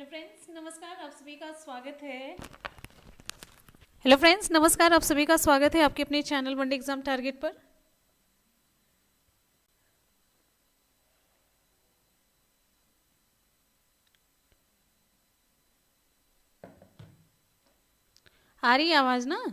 Friends नमस्कार, आप सभी का स्वागत है। हेलो फ्रेंड्स नमस्कार, आप सभी का स्वागत है आपके अपने चैनल वनडे एग्जाम टारगेट पर। आ रही है आवाज ना?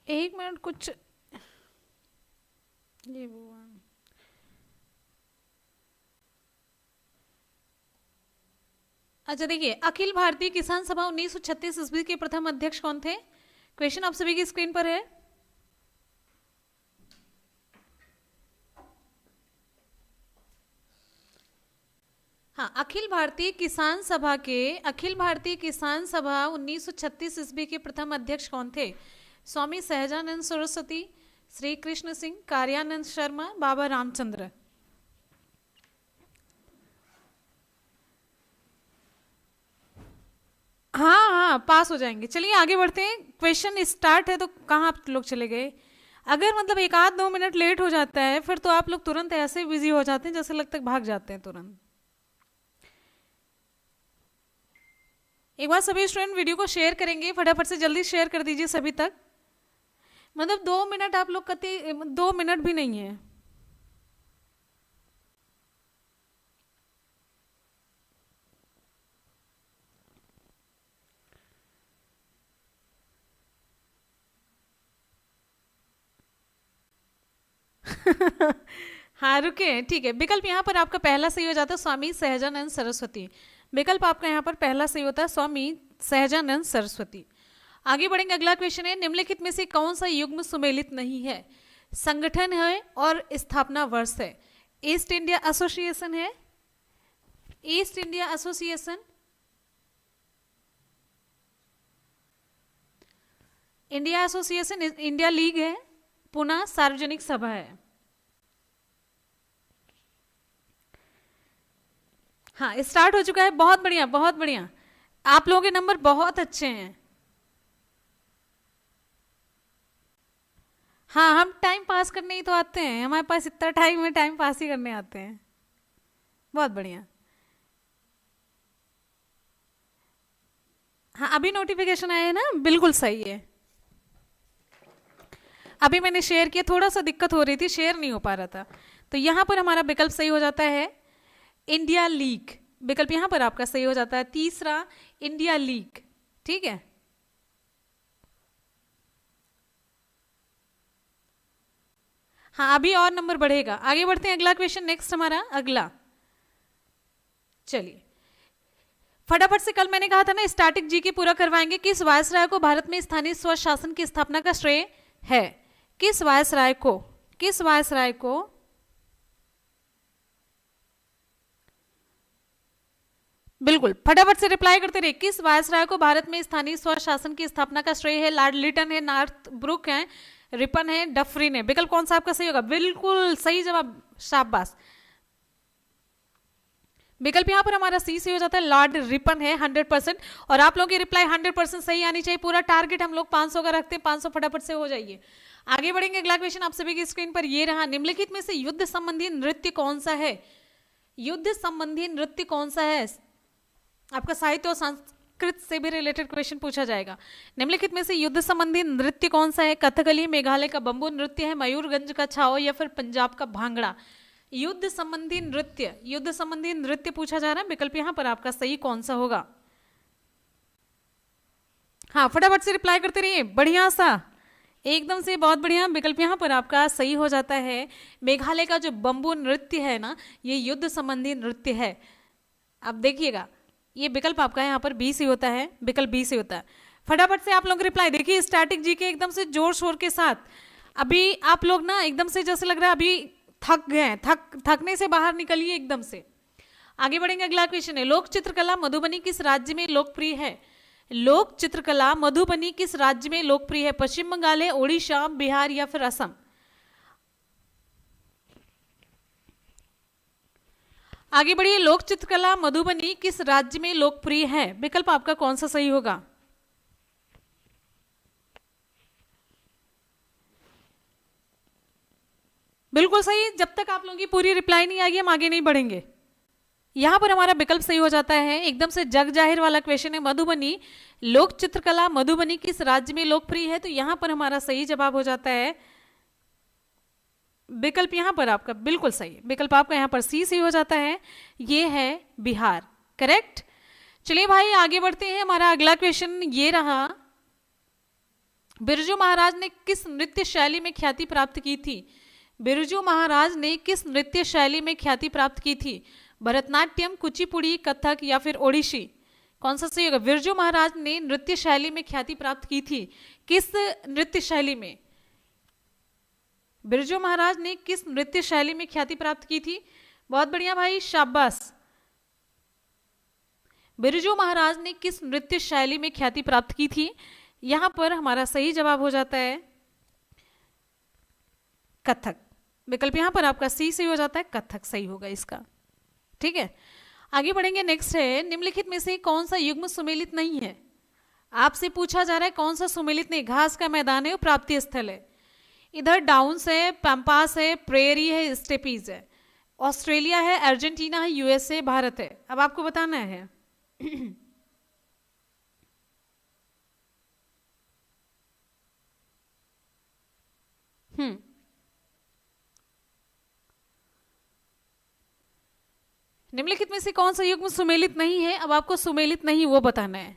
एक मिनट कुछ ये वो अच्छा देखिए, अखिल भारतीय किसान सभा 1936 ईस्वी के प्रथम अध्यक्ष कौन थे? क्वेश्चन आप सभी की स्क्रीन पर है। हाँ, अखिल भारतीय किसान सभा 1936 ईस्वी के प्रथम अध्यक्ष कौन थे? स्वामी सहजानंद सरस्वती, श्री कृष्ण सिंह, कार्यानंद शर्मा, बाबा रामचंद्र। हाँ हाँ, पास हो जाएंगे। चलिए आगे बढ़ते हैं। क्वेश्चन स्टार्ट है तो कहाँ आप लोग चले गए? अगर मतलब एक आध 2 मिनट लेट हो जाता है फिर तो आप लोग तुरंत ऐसे बिजी हो जाते हैं जैसे लगता है भाग जाते हैं तुरंत। एक बार सभी स्टूडेंट वीडियो को शेयर करेंगे, फटाफट से जल्दी शेयर कर दीजिए सभी तक। मतलब 2 मिनट आप लोग कति 2 मिनट भी नहीं है। हाँ रुके, ठीक है। विकल्प यहाँ पर आपका पहला सही हो जाता है स्वामी सहजानंद सरस्वती। विकल्प आपका यहाँ पर पहला सही होता है स्वामी सहजानंद सरस्वती। आगे बढ़ेंगे, अगला क्वेश्चन है निम्नलिखित में से कौन सा युग्म सुमेलित नहीं है? संगठन है और स्थापना वर्ष है। ईस्ट इंडिया एसोसिएशन है, east India association, India association, India league है, पुनः सार्वजनिक सभा है। हाँ स्टार्ट हो चुका है, बहुत बढ़िया बहुत बढ़िया। आप लोगों के नंबर बहुत अच्छे हैं। हाँ हम टाइम पास करने ही तो आते हैं, हमारे पास इतना टाइम है, टाइम पास ही करने आते हैं। बहुत बढ़िया। हाँ अभी नोटिफिकेशन आया है ना, बिल्कुल सही है। अभी मैंने शेयर किया, थोड़ा सा दिक्कत हो रही थी, शेयर नहीं हो पा रहा था। तो यहाँ पर हमारा विकल्प सही हो जाता है इंडिया लीग। विकल्प यहाँ पर आपका सही हो जाता है तीसरा, इंडिया लीग। ठीक है, हाँ अभी और नंबर बढ़ेगा। आगे बढ़ते हैं, अगला क्वेश्चन नेक्स्ट हमारा अगला। चलिए फटाफट से, कल मैंने कहा था ना स्टैटिक जी के पूरा करवाएंगे। किस वायसराय को भारत में स्थानीय स्वशासन की स्थापना का श्रेय है? किस वायसराय को, किस वायसराय को? बिल्कुल फटाफट से रिप्लाई करते रहिए। किस वायसराय को भारत में स्थानीय स्वशासन की स्थापना का श्रेय है? लॉर्ड लिटन है, नॉर्थ ब्रुक है, रिपन है, डफरिन है। विकल्प कौन सा आपका सही होगा? बिल्कुल सही जवाब, शाबाश। विकल्प यहाँ पर हमारा सी से हो जाता है, लॉर्ड रिपन है 100%। और आप लोगों की रिप्लाई 100% सही आनी चाहिए। पूरा टारगेट हम लोग 500 का रखते हैं, 500 फटाफट से हो जाइए। आगे बढ़ेंगे, अगला क्वेश्चन आप सभी की स्क्रीन पर ये रहा। निम्नलिखित में से युद्ध संबंधी नृत्य कौन सा है? युद्ध संबंधी नृत्य कौन सा है? आपका साहित्य और संस्कृत से भी रिलेटेड क्वेश्चन पूछा जाएगा। निम्नलिखित में से युद्ध संबंधी नृत्य कौन सा है? कथकली, मेघालय का बंबू नृत्य है, मयूरगंज का छाओ, या फिर पंजाब का भांगड़ा। युद्ध संबंधी नृत्य, युद्ध संबंधी नृत्य पूछा जा रहा है। विकल्प यहाँ पर आपका सही कौन सा होगा? हाँ फटाफट से रिप्लाई करते रहिए, बढ़िया सा, एकदम से बहुत बढ़िया। विकल्प यहाँ पर आपका सही हो जाता है मेघालय का जो बंबू नृत्य है ना, ये युद्ध संबंधी नृत्य है। अब देखिएगा, ये विकल्प आपका यहाँ पर बी से होता है, विकल्प बी से होता है। फटाफट से आप लोग रिप्लाई देखिए, स्टैटिक जी के एकदम से जोर शोर के साथ। अभी आप लोग ना एकदम से जैसे लग रहा है अभी थक गए हैं, थकने से बाहर निकलिए एकदम से। आगे बढ़ेंगे, अगला क्वेश्चन है, लोक चित्रकला मधुबनी किस राज्य में लोकप्रिय है? लोक चित्रकला मधुबनी किस राज्य में लोकप्रिय है? पश्चिम बंगाल है, ओडिशा, बिहार या फिर असम? आगे बढ़िए, लोक चित्रकला मधुबनी किस राज्य में लोकप्रिय है? विकल्प आपका कौन सा सही होगा? बिल्कुल सही। जब तक आप लोगों की पूरी रिप्लाई नहीं आएगी हम आगे नहीं बढ़ेंगे। यहां पर हमारा विकल्प सही हो जाता है, एकदम से जग जाहिर वाला क्वेश्चन है, मधुबनी लोक चित्रकला मधुबनी किस राज्य में लोकप्रिय है, तो यहां पर हमारा सही जवाब हो जाता है विकल्प, यहां पर आपका बिल्कुल सही विकल्प आपका यहां पर सी सही हो जाता है, ये है बिहार, करेक्ट। चलिए भाई आगे बढ़ते हैं, हमारा अगला क्वेश्चन ये रहा, बिरजू महाराज ने किस नृत्य शैली में ख्याति प्राप्त की थी? बिरजू महाराज ने किस नृत्य शैली में ख्याति प्राप्त की थी? भरतनाट्यम, कुचिपुड़ी, कथक या फिर ओडिसी? कौन सा सही होगा? बिरजू महाराज ने नृत्य शैली में ख्याति प्राप्त की थी, किस नृत्य शैली में? बिरजू महाराज ने किस नृत्य शैली में ख्याति प्राप्त की थी? बहुत बढ़िया भाई, शाबाश। बिरजू महाराज ने किस नृत्य शैली में ख्याति प्राप्त की थी? यहां पर हमारा सही जवाब हो जाता है कथक, विकल्प यहां पर आपका सी सही हो जाता है, कथक सही होगा इसका, ठीक है। आगे बढ़ेंगे, नेक्स्ट है, निम्नलिखित में से कौन सा युग्म सुमेलित नहीं है? आपसे पूछा जा रहा है कौन सा सुमेलित नहीं, घास का मैदान है और प्राप्ति स्थल है। इधर डाउन्स है, पैम्पास है, प्रेयरी है, स्टेपीज है, ऑस्ट्रेलिया है, अर्जेंटीना है, यूएसए, भारत है। अब आपको बताना है निम्नलिखित में से कौन सा युग्म सुमेलित नहीं है? अब आपको सुमेलित नहीं वो बताना है,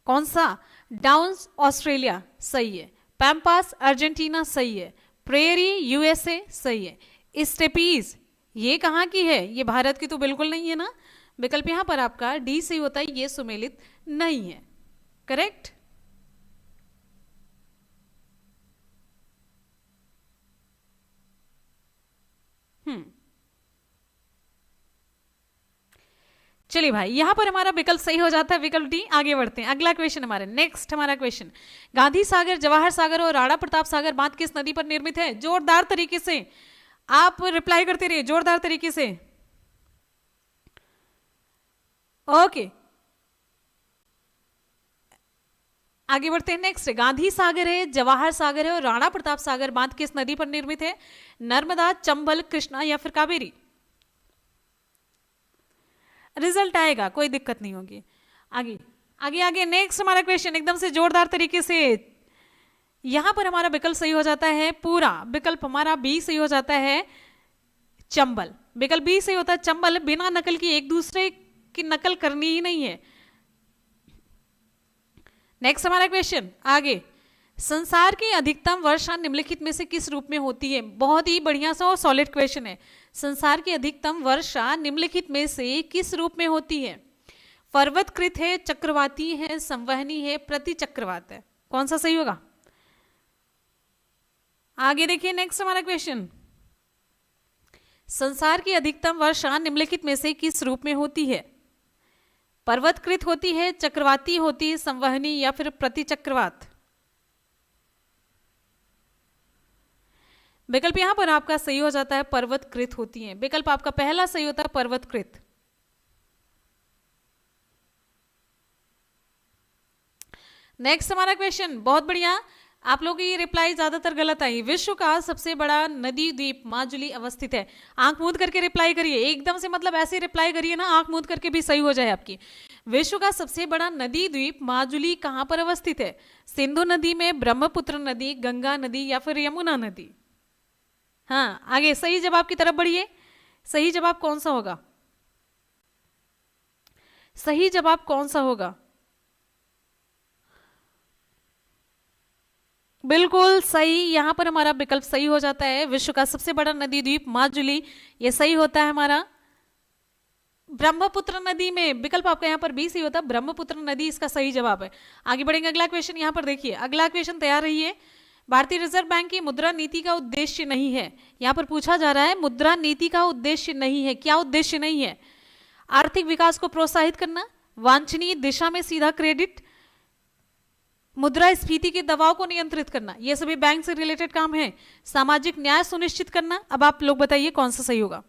कौन सा? डाउन्स ऑस्ट्रेलिया सही है, पैम्पास अर्जेंटीना सही है, प्रेयरी यूएसए सही है, स्टेपीज ये कहाँ की है? ये भारत की तो बिल्कुल नहीं है ना, विकल्प यहां पर आपका डी सही होता है, ये सुमेलित नहीं है, करेक्ट। चलिए भाई यहां पर हमारा विकल्प सही हो जाता है, विकल्प डी। आगे बढ़ते हैं, अगला क्वेश्चन हमारे, नेक्स्ट हमारा क्वेश्चन, गांधी सागर, जवाहर सागर और राणा प्रताप सागर बांध किस नदी पर निर्मित है? जोरदार तरीके से आप रिप्लाई करते रहिए, जोरदार तरीके से, ओके। आगे बढ़ते हैं, नेक्स्ट गांधी सागर है, जवाहर सागर है और राणा प्रताप सागर बांध किस नदी पर निर्मित है? नर्मदा, चंबल, कृष्णा या फिर कावेरी? रिजल्ट आएगा, कोई दिक्कत नहीं होगी। आगे आगे आगे नेक्स्ट हमारा क्वेश्चन, एकदम से जोरदार तरीके से, यहां पर हमारा विकल्प सही हो जाता है, पूरा विकल्प हमारा बी सही हो जाता है, चंबल, विकल्प बी सही होता है, चंबल। बिना नकल की, एक दूसरे की नकल करनी ही नहीं है। नेक्स्ट हमारा क्वेश्चन आगे, संसार की अधिकतम वर्षा निम्नलिखित में से किस रूप में होती है? बहुत ही बढ़िया सा और सॉलिड क्वेश्चन है। संसार की अधिकतम वर्षा निम्नलिखित में से किस रूप में होती है? पर्वतकृत है, चक्रवाती है, संवहनी है, प्रति चक्रवात है? कौन सा सही होगा? आगे देखिए, नेक्स्ट हमारा क्वेश्चन, संसार की अधिकतम वर्षा निम्नलिखित में से किस रूप में होती है? पर्वतकृत होती है, चक्रवाती होती है, संवहनी या फिर प्रति चक्रवात? विकल्प यहां पर आपका सही हो जाता है, पर्वतकृत होती है, विकल्प आपका पहला सही होता है, पर्वतकृत। नेक्स्ट हमारा क्वेश्चन, बहुत बढ़िया, आप लोगों की रिप्लाई ज्यादातर गलत आई। विश्व का सबसे बड़ा नदी द्वीप माजुली अवस्थित है। आंख मूंद करके रिप्लाई करिए, एकदम से मतलब ऐसे रिप्लाई करिए ना, आंख मूंद करके भी सही हो जाए आपकी। विश्व का सबसे बड़ा नदी द्वीप माजुली कहां पर अवस्थित है? सिंधु नदी में, ब्रह्मपुत्र नदी, गंगा नदी या फिर यमुना नदी? हाँ, आगे सही जवाब की तरफ बढ़िए। सही जवाब कौन सा होगा? सही जवाब कौन सा होगा? बिल्कुल सही, यहां पर हमारा विकल्प सही हो जाता है, विश्व का सबसे बड़ा नदी द्वीप माजुली, ये सही होता है हमारा। ब्रह्मपुत्र नदी में, विकल्प आपका यहां पर बी सही होता है, ब्रह्मपुत्र नदी इसका सही जवाब है। आगे बढ़ेंगे, अगला क्वेश्चन यहां पर देखिए, अगला क्वेश्चन तैयार रहिए। भारतीय रिजर्व बैंक की मुद्रा नीति का उद्देश्य नहीं है, यहां पर पूछा जा रहा है मुद्रा नीति का उद्देश्य नहीं है, क्या उद्देश्य नहीं है? आर्थिक विकास को प्रोत्साहित करना, वांछनीय दिशा में सीधा क्रेडिट, मुद्रास्फीति के दबाव को नियंत्रित करना, ये सभी बैंक से रिलेटेड काम है। सामाजिक न्याय सुनिश्चित करना। अब आप लोग बताइए कौन सा सही होगा।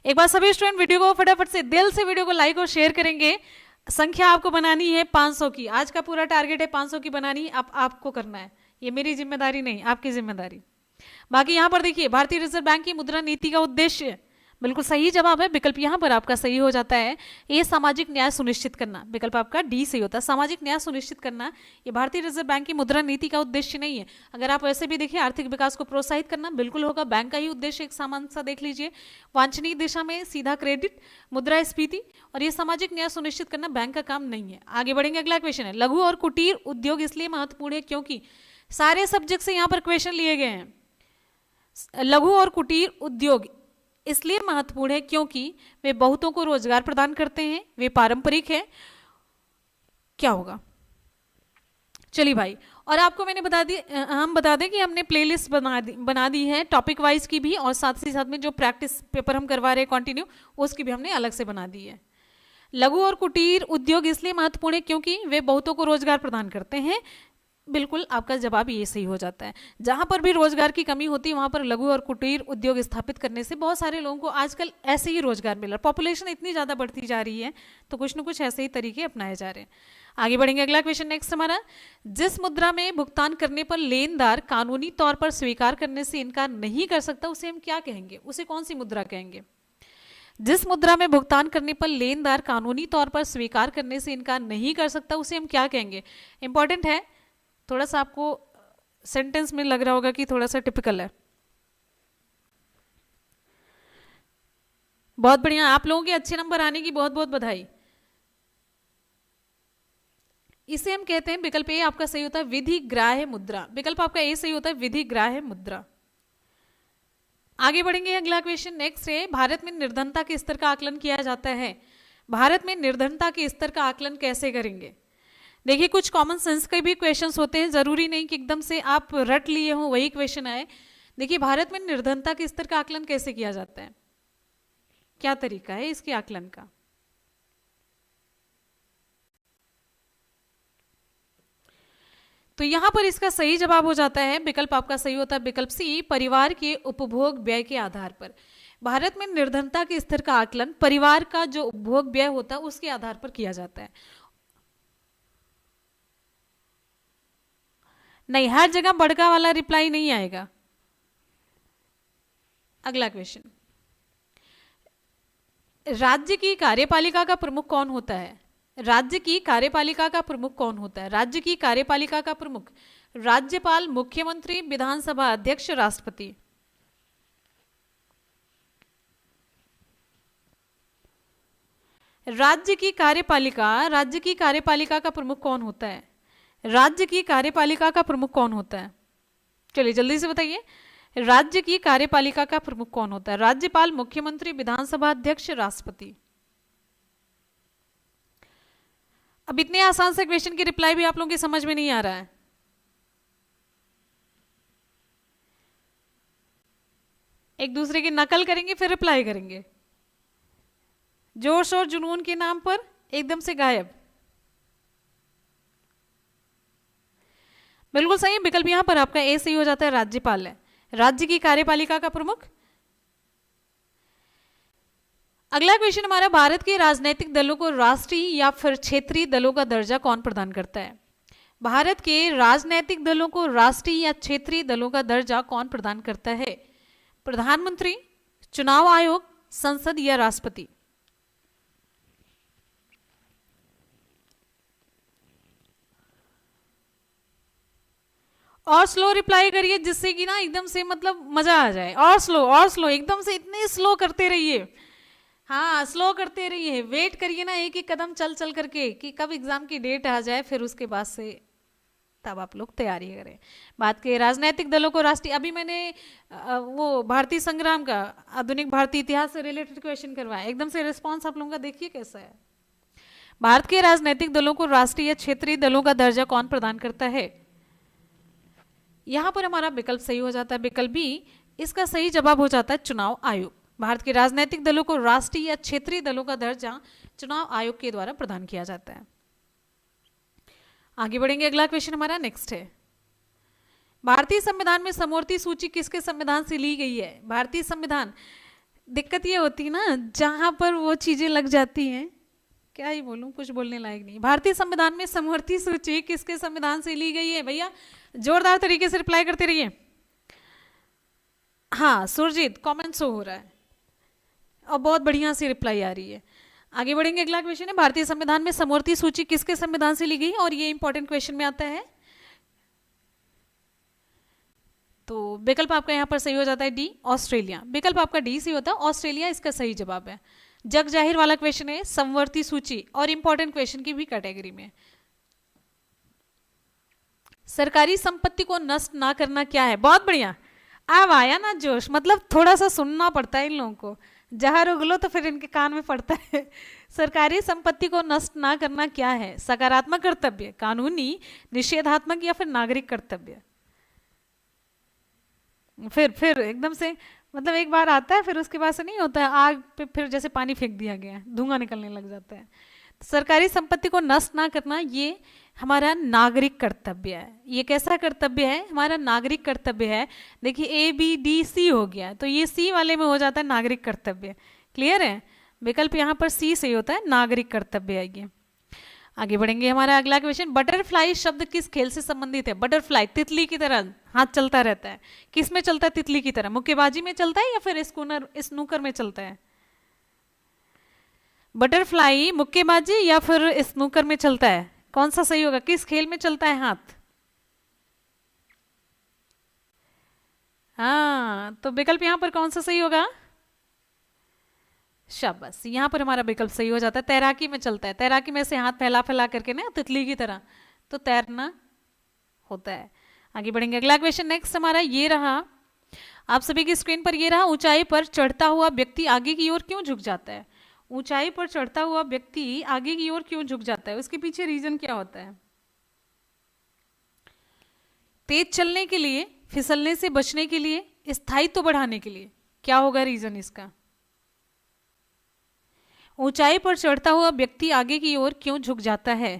एक बार सभी स्टूडेंट वीडियो को फटाफट से दिल से वीडियो को लाइक और शेयर करेंगे। संख्या आपको बनानी है 500 की, आज का पूरा टारगेट है 500 की बनानी, आपको करना है, ये मेरी जिम्मेदारी नहीं, आपकी जिम्मेदारी। बाकी यहां पर देखिए, भारतीय रिजर्व बैंक की मुद्रा नीति का उद्देश्य, बिल्कुल सही जवाब है, विकल्प यहां पर आपका सही हो जाता है, ये सामाजिक न्याय सुनिश्चित करना, विकल्प आपका डी सही होता है। सामाजिक न्याय सुनिश्चित करना ये भारतीय रिजर्व बैंक की मुद्रा नीति का उद्देश्य नहीं है। अगर आप वैसे भी देखिए, आर्थिक विकास को प्रोत्साहित करना बिल्कुल होगा, बैंक का ही उद्देश्य एक सामान्य सा देख लीजिए, वांछनीय दिशा में सीधा क्रेडिट, मुद्रास्फीति, और ये सामाजिक न्याय सुनिश्चित करना बैंक का काम नहीं है। आगे बढ़ेंगे, अगला क्वेश्चन है, लघु और कुटीर उद्योग इसलिए महत्वपूर्ण है क्योंकि, सारे सब्जेक्ट से यहां पर क्वेश्चन लिए गए हैं। लघु और कुटीर उद्योग इसलिए महत्वपूर्ण है क्योंकि वे बहुतों को रोजगार प्रदान करते हैं, वे पारंपरिक है, क्या होगा? चलिए भाई, और आपको मैंने हम बता दें कि हमने प्लेलिस्ट बना दी है टॉपिक वाइज की भी, और साथ ही साथ में जो प्रैक्टिस पेपर हम करवा रहे हैं कंटिन्यू, उसकी भी हमने अलग से बना दी है। लघु और कुटीर उद्योग इसलिए महत्वपूर्ण है क्योंकि वे बहुतों को रोजगार प्रदान करते हैं, बिल्कुल आपका जवाब ये सही हो जाता है। जहां पर भी रोजगार की कमी होती है वहां पर लघु और कुटीर उद्योग स्थापित करने से बहुत सारे लोगों को आजकल ऐसे ही रोजगार मिल रहा है। पॉपुलेशन इतनी ज्यादा बढ़ती जा रही है तो कुछ न कुछ ऐसे ही तरीके अपनाए जा रहे हैं। आगे बढ़ेंगे, अगला क्वेश्चन नेक्स्ट हमारा, जिस मुद्रा में भुगतान करने पर लेनदार कानूनी तौर पर स्वीकार करने से इनकार नहीं कर सकता उसे हम क्या कहेंगे? उसे कौन सी मुद्रा कहेंगे? जिस मुद्रा में भुगतान करने पर लेनदार कानूनी तौर पर स्वीकार करने से इनकार नहीं कर सकता उसे हम क्या कहेंगे? इंपॉर्टेंट है, थोड़ा सा आपको सेंटेंस में लग रहा होगा कि थोड़ा सा टिपिकल है। बहुत बढ़िया, आप लोगों के अच्छे नंबर आने की बहुत बहुत बधाई। इसे हम कहते हैं, विकल्प ए आपका सही होता है विधिग्राह्य मुद्रा, विकल्प आपका ए सही होता है विधिग्राह्य मुद्रा। आगे बढ़ेंगे, अगला क्वेश्चन नेक्स्ट है, भारत में निर्धनता के स्तर का आकलन किया जाता है। भारत में निर्धनता के स्तर का आकलन कैसे करेंगे? देखिए, कुछ कॉमन सेंस के भी क्वेश्चंस होते हैं, जरूरी नहीं कि एकदम से आप रट लिए हो वही क्वेश्चन आए। देखिए, भारत में निर्धनता के स्तर का आकलन कैसे किया जाता है, क्या तरीका है इसके आकलन का? तो यहां पर इसका सही जवाब हो जाता है, विकल्प आपका सही होता है विकल्प सी, परिवार के उपभोग व्यय के आधार पर। भारत में निर्धनता के स्तर का आकलन परिवार का जो उपभोग व्यय होता है उसके आधार पर किया जाता है। नहीं, हर जगह बड़का वाला रिप्लाई नहीं आएगा। अगला क्वेश्चन, राज्य की कार्यपालिका का प्रमुख कौन होता है? राज्य की कार्यपालिका का प्रमुख कौन होता है? राज्य की कार्यपालिका का प्रमुख राज्यपाल, मुख्यमंत्री, विधानसभा अध्यक्ष, राष्ट्रपति। राज्य की कार्यपालिका का प्रमुख कौन होता है? राज्य की कार्यपालिका का प्रमुख कौन होता है? चलिए जल्दी से बताइए, राज्य की कार्यपालिका का प्रमुख कौन होता है? राज्यपाल, मुख्यमंत्री, विधानसभा अध्यक्ष, राष्ट्रपति। अब इतने आसान से क्वेश्चन की रिप्लाई भी आप लोगों की समझ में नहीं आ रहा है। एक दूसरे की नकल करेंगे फिर रिप्लाई करेंगे, जोश और जुनून के नाम पर एकदम से गायब। बिल्कुल सही, विकल्प यहां पर आपका ए सही हो जाता है, राज्यपाल है राज्य की कार्यपालिका का प्रमुख। अगला क्वेश्चन हमारा, भारत के राजनीतिक दलों को राष्ट्रीय या फिर क्षेत्रीय दलों का दर्जा कौन प्रदान करता है? भारत के राजनीतिक दलों को राष्ट्रीय या क्षेत्रीय दलों का दर्जा कौन प्रदान करता है? प्रधानमंत्री, चुनाव आयोग, संसद या राष्ट्रपति? और स्लो रिप्लाई करिए जिससे कि ना एकदम से मतलब मजा आ जाए। और स्लो एकदम से इतने स्लो करते रहिए, हाँ स्लो करते रहिए, वेट करिए ना एक एक कदम चल चल करके कि कब एग्जाम की डेट आ जाए, फिर उसके बाद से तब आप लोग तैयारी करें। बात के राजनीतिक दलों को राष्ट्रीय, अभी मैंने वो भारतीय संग्राम का आधुनिक भारतीय इतिहास से रिलेटेड क्वेश्चन करवाया, एकदम से रिस्पॉन्स आप लोगों का देखिए कैसा है। भारत के राजनीतिक दलों को राष्ट्रीय या क्षेत्रीय दलों का दर्जा कौन प्रदान करता है? यहां पर हमारा विकल्प सही हो जाता है, विकल्प बी, इसका सही जवाब हो जाता है चुनाव आयोग। भारत के राजनीतिक दलों को राष्ट्रीय या क्षेत्रीय दलों का दर्जा चुनाव आयोग के द्वारा प्रदान किया जाता है। आगे बढ़ेंगे, अगला क्वेश्चन हमारा नेक्स्ट है, भारतीय संविधान में समवर्ती सूची किसके संविधान से ली गई है? भारतीय संविधान, दिक्कत ये होती है ना जहां पर वो चीजें लग जाती हैं, क्या ही बोलूं, कुछ बोलने लायक नहीं। भारतीय संविधान में समवर्ती सूची किसके संविधान से ली गई है? भैया जोरदार तरीके से रिप्लाई करते रहिए। हाँ सुरजीत, कमेंट शो हो रहा है और बहुत बढ़िया सी रिप्लाई आ रही है। आगे बढ़ेंगे, अगला क्वेश्चन है, भारतीय संविधान में समवर्ती सूची किसके संविधान से ली गई? और ये इंपॉर्टेंट क्वेश्चन में आता है, तो विकल्प आपका यहाँ पर सही हो जाता है डी, ऑस्ट्रेलिया। विकल्प आपका डी सही होता है, ऑस्ट्रेलिया इसका सही जवाब है। जग जाहिर वाला क्वेश्चन है समवर्ती सूची और इंपॉर्टेंट क्वेश्चन की भी कैटेगरी में। सरकारी संपत्ति को नष्ट ना करना क्या है? बहुत बढ़िया, अब आया ना जोश, मतलब थोड़ा सा सुनना पड़ता है इन लोगों को, जहां उगलो तो फिर इनके कान में पड़ता है। सरकारी संपत्ति को नष्ट ना करना क्या है? सकारात्मक कर्तव्य, कानूनी, निषेधात्मक या फिर नागरिक कर्तव्य? फिर एकदम से मतलब एक बार आता है फिर उसके बाद से नहीं होता है, आग पे फिर जैसे पानी फेंक दिया गया है, धुआं निकलने लग जाता है। तो सरकारी संपत्ति को नष्ट ना करना ये हमारा नागरिक कर्तव्य है। ये कैसा कर्तव्य है? हमारा नागरिक कर्तव्य है। देखिए ए बी डी सी हो गया, तो ये सी वाले में हो जाता है नागरिक कर्तव्य। क्लियर है? विकल्प यहाँ पर सी से होता है, नागरिक कर्तव्य है ये। आगे बढ़ेंगे, हमारा अगला क्वेश्चन, बटरफ्लाई शब्द किस खेल से संबंधित है? बटरफ्लाई, तितली की तरह हाथ चलता रहता है, किस में चलता है? तितली की तरह, मुक्केबाजी में चलता है या फिर स्नूकर में चलता है? बटरफ्लाई मुक्केबाजी या फिर स्नूकर में चलता है? कौन सा सही होगा? किस खेल में चलता है हाथ? हाँ, तो विकल्प यहां पर कौन सा सही होगा? शाबाश, यहाँ पर हमारा विकल्प सही हो जाता है, तैराकी में चलता है। तैराकी में से हाथ फैला फैला करके ना तितली की तरह तो तैरना होता है। आगे बढ़ेंगे, अगला क्वेश्चन नेक्स्ट हमारा ये रहा, आप सभी की स्क्रीन पर ये रहा, ऊंचाई पर चढ़ता हुआ व्यक्ति आगे की ओर क्यों झुक जाता है? ऊंचाई पर चढ़ता हुआ व्यक्ति आगे की ओर क्यों झुक जाता है? उसके पीछे रीजन क्या होता है? तेज चलने के लिए, फिसलने से बचने के लिए, स्थायित्व बढ़ाने के लिए? क्या होगा रीजन इसका? ऊंचाई पर चढ़ता हुआ व्यक्ति आगे की ओर क्यों झुक जाता है?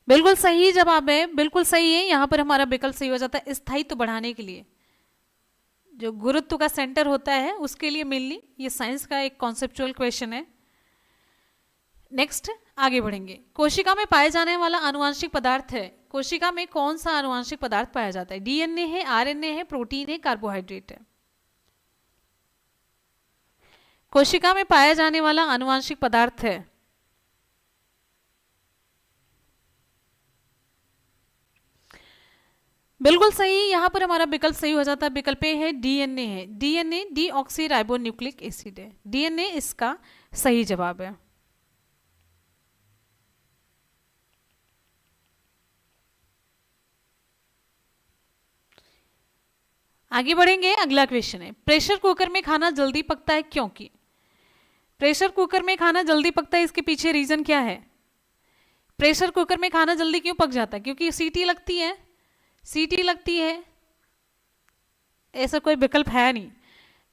बिल्कुल सही जवाब है, बिल्कुल सही है। यहां पर हमारा विकल्प सही हो जाता है, स्थायित्व बढ़ाने के लिए। जो गुरुत्व का सेंटर होता है उसके लिए मेनली, ये साइंस का एक कॉन्सेप्चुअल क्वेश्चन है। नेक्स्ट आगे बढ़ेंगे, कोशिका में पाए जाने वाला आनुवांशिक पदार्थ है, कोशिका में कौन सा आनुवांशिक पदार्थ पाया जाता है? डीएनए है, आरएनए है, प्रोटीन है, कार्बोहाइड्रेट है? कोशिका में पाया जाने वाला आनुवांशिक पदार्थ है, बिल्कुल सही, यहां पर हमारा विकल्प सही हो जाता है। विकल्प है डीएनए है, डीएनए डीऑक्सी राइबोन्यूक्लिक एसिड है, डीएनए इसका सही जवाब है। आगे बढ़ेंगे, अगला क्वेश्चन है, प्रेशर कुकर में खाना जल्दी पकता है क्योंकि? प्रेशर कुकर में खाना जल्दी पकता है, इसके पीछे रीजन क्या है? प्रेशर कुकर में खाना जल्दी क्यों पक जाता है? क्योंकि सीटी लगती है, सीटी लगती है, ऐसा कोई विकल्प है नहीं।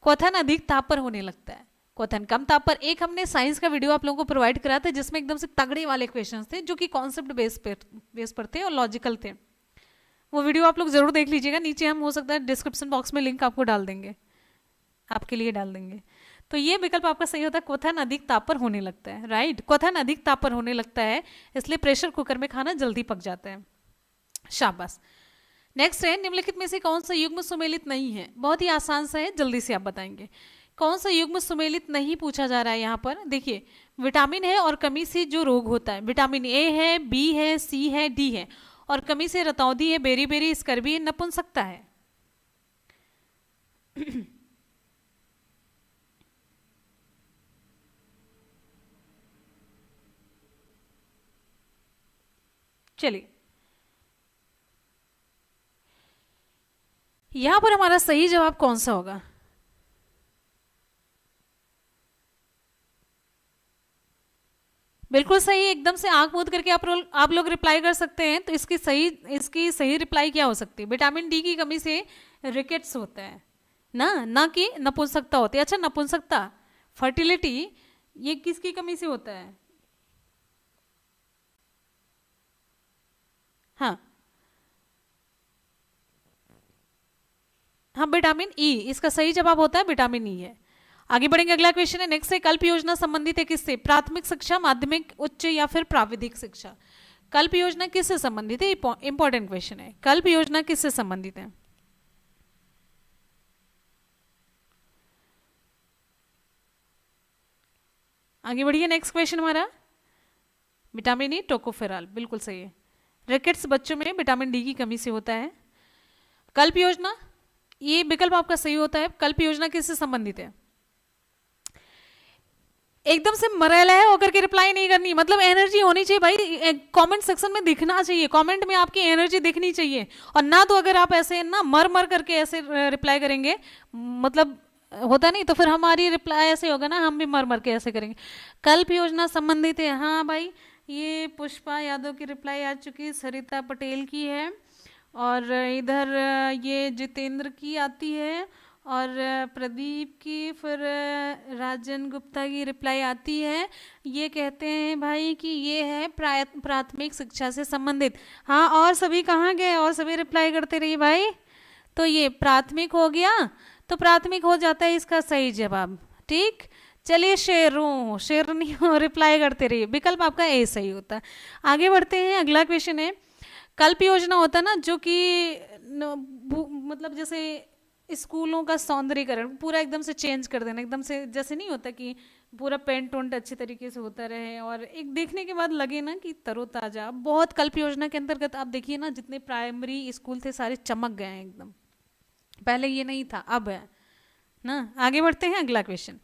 क्वथन अधिक ताप पर होने लगता है, क्वथन कम ताप पर। एक हमने साइंस का वीडियो आप लोगों को प्रोवाइड करा था जिसमें एकदम से तगड़े वाले क्वेश्चंस थे जो कि कॉन्सेप्ट बेस पर थे और लॉजिकल थे। वो वीडियो आप लोग जरूर देख लीजिएगा, नीचे हम हो सकता है डिस्क्रिप्शन बॉक्स में लिंक आपको डाल देंगे, आपके लिए डाल देंगे। तो ये विकल्प आपका सही होता है, क्वथन अधिक ताप पर होने लगता है, राइट। क्वथन अधिक ताप पर होने लगता है इसलिए प्रेशर कुकर में खाना जल्दी पक जाता है। शाबाश। नेक्स्ट है, निम्नलिखित में से कौन सा युग्म सुमेलित नहीं है? बहुत ही आसान सा है, जल्दी से आप बताएंगे। कौन सा युग्म सुमेलित नहीं पूछा जा रहा है यहाँ पर? देखिए, विटामिन है और कमी से जो रोग होता है, विटामिन ए है, बी है, सी है, डी है, और कमी से रतौंधी है, बेरी बेरी, स्कर्वी है, नपुंसकता है। चलिए, यहां पर हमारा सही जवाब कौन सा होगा? बिल्कुल सही, एकदम से आंख मूंद करके आप लोग रिप्लाई कर सकते हैं। तो इसकी सही रिप्लाई क्या हो सकती है? विटामिन डी की कमी से रिकेट्स होता है ना कि नपुंसकता होती है। अच्छा, नपुंसकता, फर्टिलिटी, ये किसकी कमी से होता है? हाँ हाँ, विटामिन ई, इसका सही जवाब होता है विटामिन ई है। आगे बढ़ेंगे, अगला क्वेश्चन है नेक्स्ट है, कल्प योजना संबंधित है किससे? प्राथमिक शिक्षा, माध्यमिक, उच्च या फिर प्राविधिक शिक्षा? कल्प योजना किससे संबंधित है? इंपॉर्टेंट क्वेश्चन है, कल्प योजना किससे संबंधित है? आगे बढ़िए, नेक्स्ट क्वेश्चन हमारा, विटामिन ई, टोकोफेरॉल, बिल्कुल सही है। रिकेट्स बच्चों में विटामिन डी की कमी से होता है। कल्प योजना, ये विकल्प आपका सही होता है। कल्प योजना किससे संबंधित है? एकदम से मरैला होकर के रिप्लाई नहीं करनी, मतलब एनर्जी होनी चाहिए भाई, कमेंट सेक्शन में दिखना चाहिए, कमेंट में आपकी एनर्जी दिखनी चाहिए। और ना तो अगर आप ऐसे ना मर मर करके ऐसे रिप्लाई करेंगे, मतलब होता नहीं, तो फिर हमारी रिप्लाई ऐसे होगा ना, हम भी मर मर के ऐसे करेंगे। कल्प योजना संबंधित है, हाँ भाई, ये पुष्पा यादव की रिप्लाई आ चुकी है, सरिता पटेल की है, और इधर ये जितेंद्र की आती है, और प्रदीप की, फिर राजन गुप्ता की रिप्लाई आती है। ये कहते हैं भाई कि ये है प्राथमिक शिक्षा से संबंधित। हाँ, और सभी कहाँ गए? और सभी रिप्लाई करते रहिए भाई। तो ये प्राथमिक हो गया, तो प्राथमिक हो जाता है इसका सही जवाब। ठीक, चलिए, शेरनी हो रिप्लाई करते रहिए, विकल्प आपका ए सही होता है। आगे बढ़ते हैं, अगला क्वेश्चन है, कल्प योजना होता है ना जो कि मतलब जैसे स्कूलों का सौंदर्यीकरण पूरा एकदम से चेंज कर देना, एकदम से जैसे नहीं होता कि पूरा पेंट वेंट अच्छे तरीके से होता रहे और एक देखने के बाद लगे ना कि तरोताजा। बहुत कल्प योजना के अंतर्गत आप देखिए ना, जितने प्राइमरी स्कूल थे सारे चमक गए हैं एकदम, पहले ये नहीं था, अब है ना। आगे बढ़ते हैं, अगला क्वेश्चन,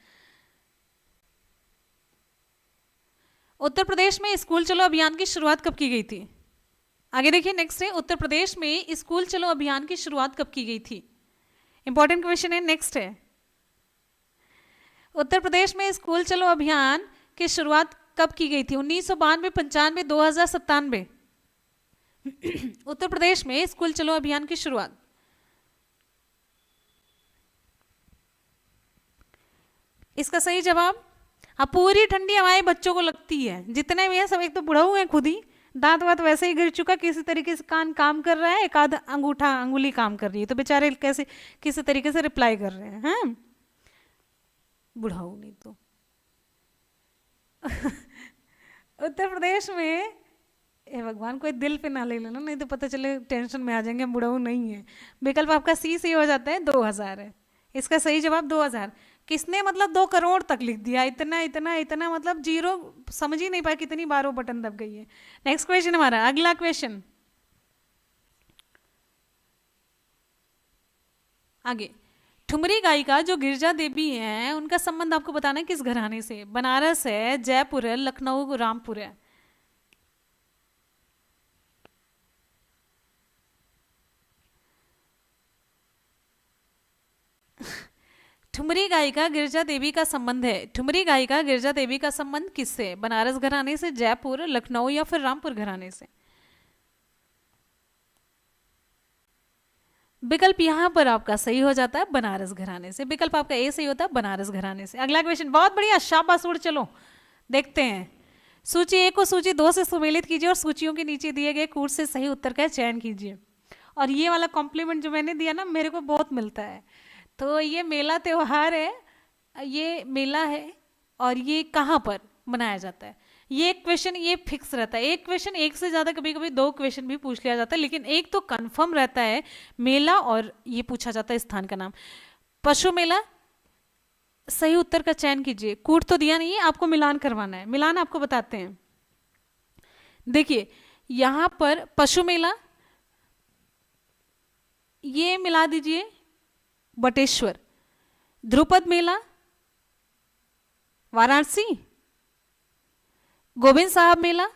उत्तर प्रदेश में स्कूल चलो अभियान की शुरुआत कब की गई थी? आगे देखिए, नेक्स्ट है, उत्तर प्रदेश में स्कूल चलो अभियान की शुरुआत कब की गई थी? इंपॉर्टेंट क्वेश्चन है, नेक्स्ट है, उत्तर प्रदेश में स्कूल चलो अभियान की शुरुआत कब की गई थी? 1992, 95, 2000, 97? उत्तर प्रदेश में स्कूल चलो अभियान की शुरुआत, इसका सही जवाब, हाँ, पूरी ठंडी हवाएं बच्चों को लगती है, जितने भी हैं सब, एक तो बुढ़ऊ है खुद ही, दांत वात वैसे ही गिर चुका, किसी तरीके से कान काम कर रहा है, एक आध अंगुली काम कर रही है, तो बेचारे कैसे किसी तरीके से रिप्लाई कर रहे हैं, हाँ? बुढ़ाऊ नहीं तो उत्तर प्रदेश में, हे भगवान, कोई दिल पे ना ले लेना, नहीं तो पता चले टेंशन में आ जाएंगे, बुढ़ाऊ नहीं है। विकल्प आपका सी सही हो जाता है, 2000 है इसका सही जवाब, 2000। किसने मतलब 2 करोड़ तक लिख दिया, इतना इतना इतना, मतलब जीरो समझ ही नहीं पाया कितनी बार वो बटन दब गई है। नेक्स्ट क्वेश्चन हमारा, अगला क्वेश्चन, आगे, ठुमरी गायिका जो गिरजा देवी हैं, उनका संबंध आपको बताना है किस घराने से? बनारस है, जयपुर है, लखनऊ, रामपुर है? ठुमरी गायिका गिरजा देवी का संबंध है, ठुमरी गायिका गिरजा देवी का संबंध किससे? बनारस घराने से, जयपुर, लखनऊ या फिर रामपुर घराने से? विकल्प यहां पर आपका सही हो जाता है बनारस घराने से, विकल्प आपका ए सही होता है बनारस घराने से। अगला क्वेश्चन, बहुत बढ़िया, शाबाश, उड़ चलो, देखते हैं। सूची 1 को सूची 2 से सुमेलित कीजिए और सूचियों के नीचे दिए गए कूट से सही उत्तर का चयन कीजिए। और ये वाला कॉम्प्लीमेंट जो मैंने दिया ना, मेरे को बहुत मिलता है। तो ये मेला त्योहार है, ये मेला है, और ये कहाँ पर मनाया जाता है? ये क्वेश्चन ये फिक्स रहता है, एक क्वेश्चन एक से ज़्यादा, कभी कभी 2 क्वेश्चन भी पूछ लिया जाता है, लेकिन एक तो कंफर्म रहता है, मेला, और ये पूछा जाता है स्थान का नाम। पशु मेला, सही उत्तर का चयन कीजिए। कूट तो दिया नहीं है, आपको मिलान करवाना है, मिलान आपको बताते हैं। देखिए यहां पर पशु मेला, ये मिला दीजिए बटेश्वर। ध्रुपद मेला वाराणसी। गोविंद साहब मेला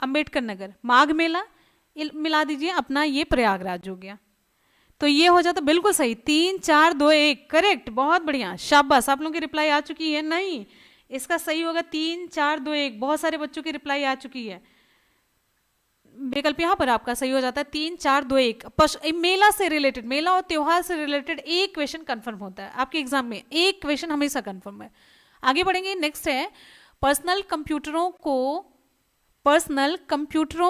अंबेडकर नगर। माघ मेला मिला दीजिए अपना, ये प्रयागराज हो गया। तो ये हो जाता बिल्कुल सही, 3 4 2 1 करेक्ट, बहुत बढ़िया, शाबाश, आप लोगों की रिप्लाई आ चुकी है। नहीं, इसका सही होगा 3 4 2 1। बहुत सारे बच्चों की रिप्लाई आ चुकी है। विकल्प यहाँ पर आपका सही हो जाता है 3 4 2 1। मेला से रिलेटेड, मेला और त्योहार से रिलेटेड एक क्वेश्चन कंफर्म होता है आपके एग्जाम में, एक क्वेश्चन हमेशा कंफर्म है। आगे बढ़ेंगे, नेक्स्ट है पर्सनल कंप्यूटरों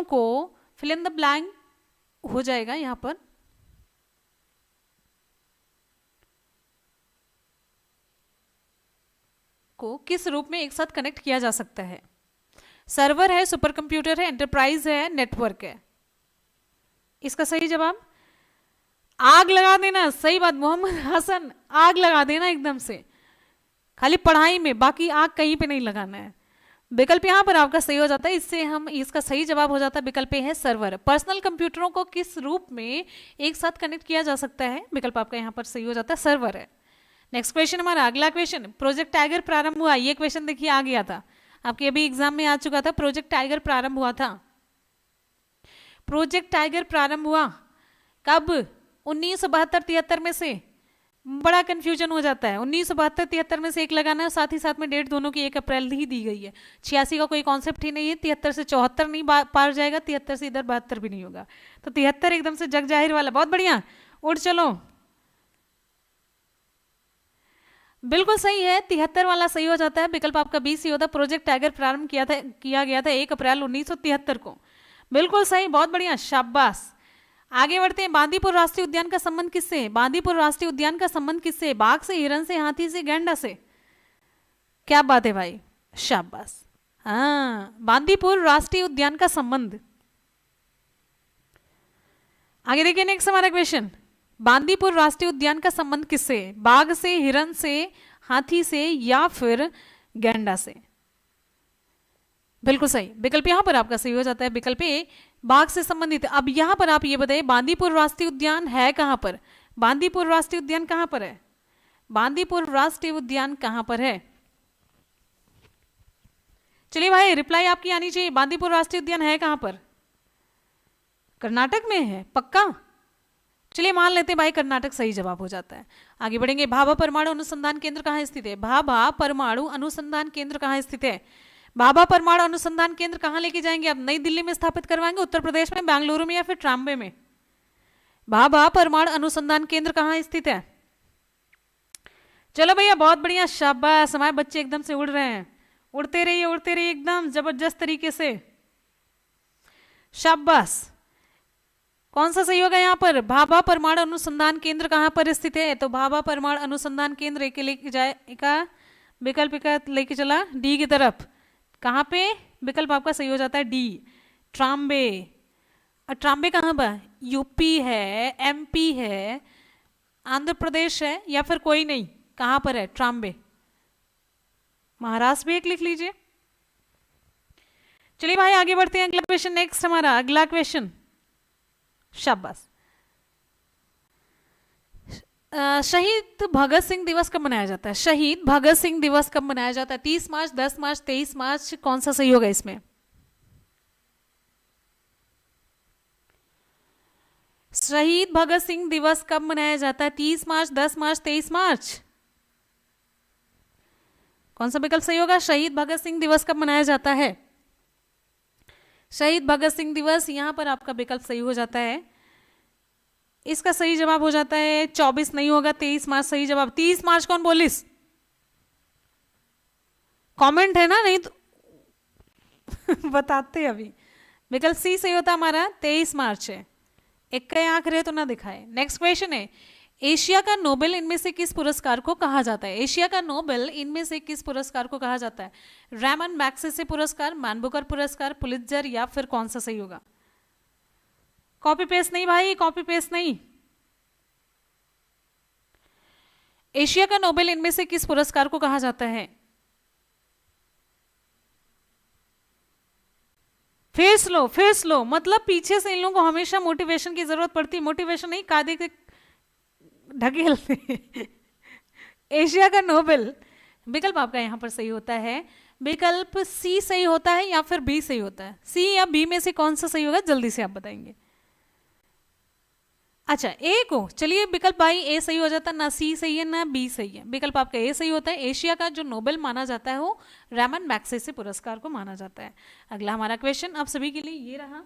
को फिल इन द ब्लैंक हो जाएगा यहां पर। को किस रूप में एक साथ कनेक्ट किया जा सकता है? सर्वर है, सुपर कंप्यूटर है, एंटरप्राइज है, नेटवर्क है। इसका सही जवाब आग लगा देना। सही बात मोहम्मद हसन, आग लगा देना एकदम से, खाली पढ़ाई में, बाकी आग कहीं पे नहीं लगाना है। विकल्प यहां पर आपका सही हो जाता है। इससे हम इसका सही जवाब हो जाता है विकल्प है सर्वर। पर्सनल कंप्यूटरों को किस रूप में एक साथ कनेक्ट किया जा सकता है? विकल्प आपका यहां पर सही हो जाता है सर्वर है। नेक्स्ट क्वेश्चन हमारा अगला क्वेश्चन, प्रोजेक्ट टाइगर प्रारंभ हुआ। ये क्वेश्चन देखिए आ गया था आपके अभी एग्जाम में आ चुका था। प्रोजेक्ट टाइगर प्रारंभ हुआ था। प्रोजेक्ट टाइगर प्रारंभ हुआ कब? 1972-73 में से। बड़ा कंफ्यूजन हो जाता है, 1972-73 में से एक लगाना है, साथ ही साथ में डेट दोनों की 1 अप्रैल ही दी गई है। 86 का कोई कॉन्सेप्ट ही नहीं है। 73 से 74 नहीं पार जाएगा, 73 से इधर 72 भी नहीं होगा, तो 73 एकदम से जग जाहिर वाला। बहुत बढ़िया, उठ चलो, बिल्कुल सही है, 73 वाला सही हो जाता है। विकल्प आपका बी सी होता है। प्रोजेक्ट टाइगर प्रारंभ किया गया था 1 अप्रैल 1973 को। बिल्कुल सही, बहुत बढ़िया, शाबाश। आगे बढ़ते हैं, बांदीपुर राष्ट्रीय उद्यान का संबंध किससे है? बांदीपुर राष्ट्रीय उद्यान का संबंध किससे है? बाघ से, हिरन से, हाथी से, गैंडा से? क्या बात है भाई, शाबाश। हाँ, बांदीपुर राष्ट्रीय उद्यान का संबंध। आगे देखिए नेक्स्ट हमारा क्वेश्चन, बांदीपुर राष्ट्रीय उद्यान का संबंध किससे? बाघ से, हिरन से, हाथी से या फिर गैंडा से? बिल्कुल सही, विकल्प यहां पर आपका सही हो जाता है। विकल्प ए बाघ से संबंधित। अब यहां पर आप ये बताइए बांदीपुर राष्ट्रीय उद्यान है कहां पर? बांदीपुर राष्ट्रीय उद्यान कहां पर है? बांदीपुर राष्ट्रीय उद्यान कहां पर है? चलिए भाई रिप्लाई आपकी आनी चाहिए। बांदीपुर राष्ट्रीय उद्यान है कहां पर? कर्नाटक में है, पक्का? चलिए मान लेते हैं भाई कर्नाटक सही जवाब हो जाता है। आगे बढ़ेंगे, भाभा परमाणु अनुसंधान केंद्र कहां स्थित है? भाभा परमाणु अनुसंधान केंद्र कहां स्थित है? भाभा परमाणु अनुसंधान केंद्र कहां लेके जाएंगे आप? नई दिल्ली में स्थापित करवाएंगे, उत्तर प्रदेश में, बेंगलुरु में या फिर ट्राम्बे में? भाभा परमाणु अनुसंधान केंद्र कहां स्थित है? चलो भैया बहुत बढ़िया, शाबाश, हमारे बच्चे एकदम से उड़ रहे हैं। उड़ते रहिए एकदम जबरदस्त तरीके से, शाबाश। कौन सा सही होगा यहाँ पर? भाभा परमाणु अनुसंधान केंद्र कहां पर स्थित है? तो भाभा परमाणु अनुसंधान केंद्र एक लेके जाएगा, विकल्प का लेके चला डी की तरफ। कहां पे? विकल्प आपका सही हो जाता है डी, ट्राम्बे। और ट्राम्बे कहां पर? यूपी है, एमपी है, आंध्र प्रदेश है या फिर कोई नहीं? कहां पर है ट्राम्बे? महाराष्ट्र भी एक लिख लीजिए। चलिए भाई आगे बढ़ते हैं, अगला क्वेश्चन नेक्स्ट हमारा अगला क्वेश्चन, शाबाश। शहीद भगत सिंह दिवस कब मनाया जाता है? शहीद भगत सिंह दिवस कब मनाया जाता है? 30 मार्च, 10 मार्च, 23 मार्च, कौन सा सही होगा इसमें? शहीद भगत सिंह दिवस कब मनाया जाता है? 30 मार्च, 10 मार्च, 23 मार्च, कौन सा विकल्प सही होगा? शहीद भगत सिंह दिवस कब मनाया जाता है? शहीद भगत सिंह दिवस, यहां पर आपका विकल्प सही हो जाता है। इसका सही जवाब हो जाता है 24 नहीं होगा, 23 मार्च सही जवाब। 30 मार्च कौन बोलिस? कमेंट है ना, नहीं तो बताते अभी। विकल्प सी सही होता हमारा, 23 मार्च है। एक का आंख रहे तो ना दिखाए। नेक्स्ट क्वेश्चन है, एशिया का नोबेल इनमें से किस पुरस्कार को कहा जाता है? एशिया का नोबेल इनमें से किस पुरस्कार को कहा जाता है? रैमन मैग्सेसे पुरस्कार, मैन बुकर पुरस्कार, पुलित्जर या फिर कौन सा सही होगा? कॉपी पेस्ट नहीं भाई, कॉपी पेस्ट नहीं। एशिया का नोबेल इनमें से किस पुरस्कार को कहा जाता है? फिर स्लो, मतलब पीछे से इन लोगों को हमेशा मोटिवेशन की जरूरत पड़ती है। मोटिवेशन नहीं, कायदे के ढकेलते। एशिया का नोबेल, विकल्प आपका यहां पर सही होता है। विकल्प सी सही होता है या फिर बी सही होता है? सी या बी में से कौन सा सही होगा, जल्दी से आप बताएंगे। अच्छा ए को, चलिए विकल्प भाई ए सही हो जाता है, ना सी सही है ना बी सही है, विकल्प आपका ए सही होता है। एशिया का जो नोबेल माना जाता है वो रैमन मैग्सेसे पुरस्कार को माना जाता है। अगला हमारा क्वेश्चन आप सभी के लिए ये रहा,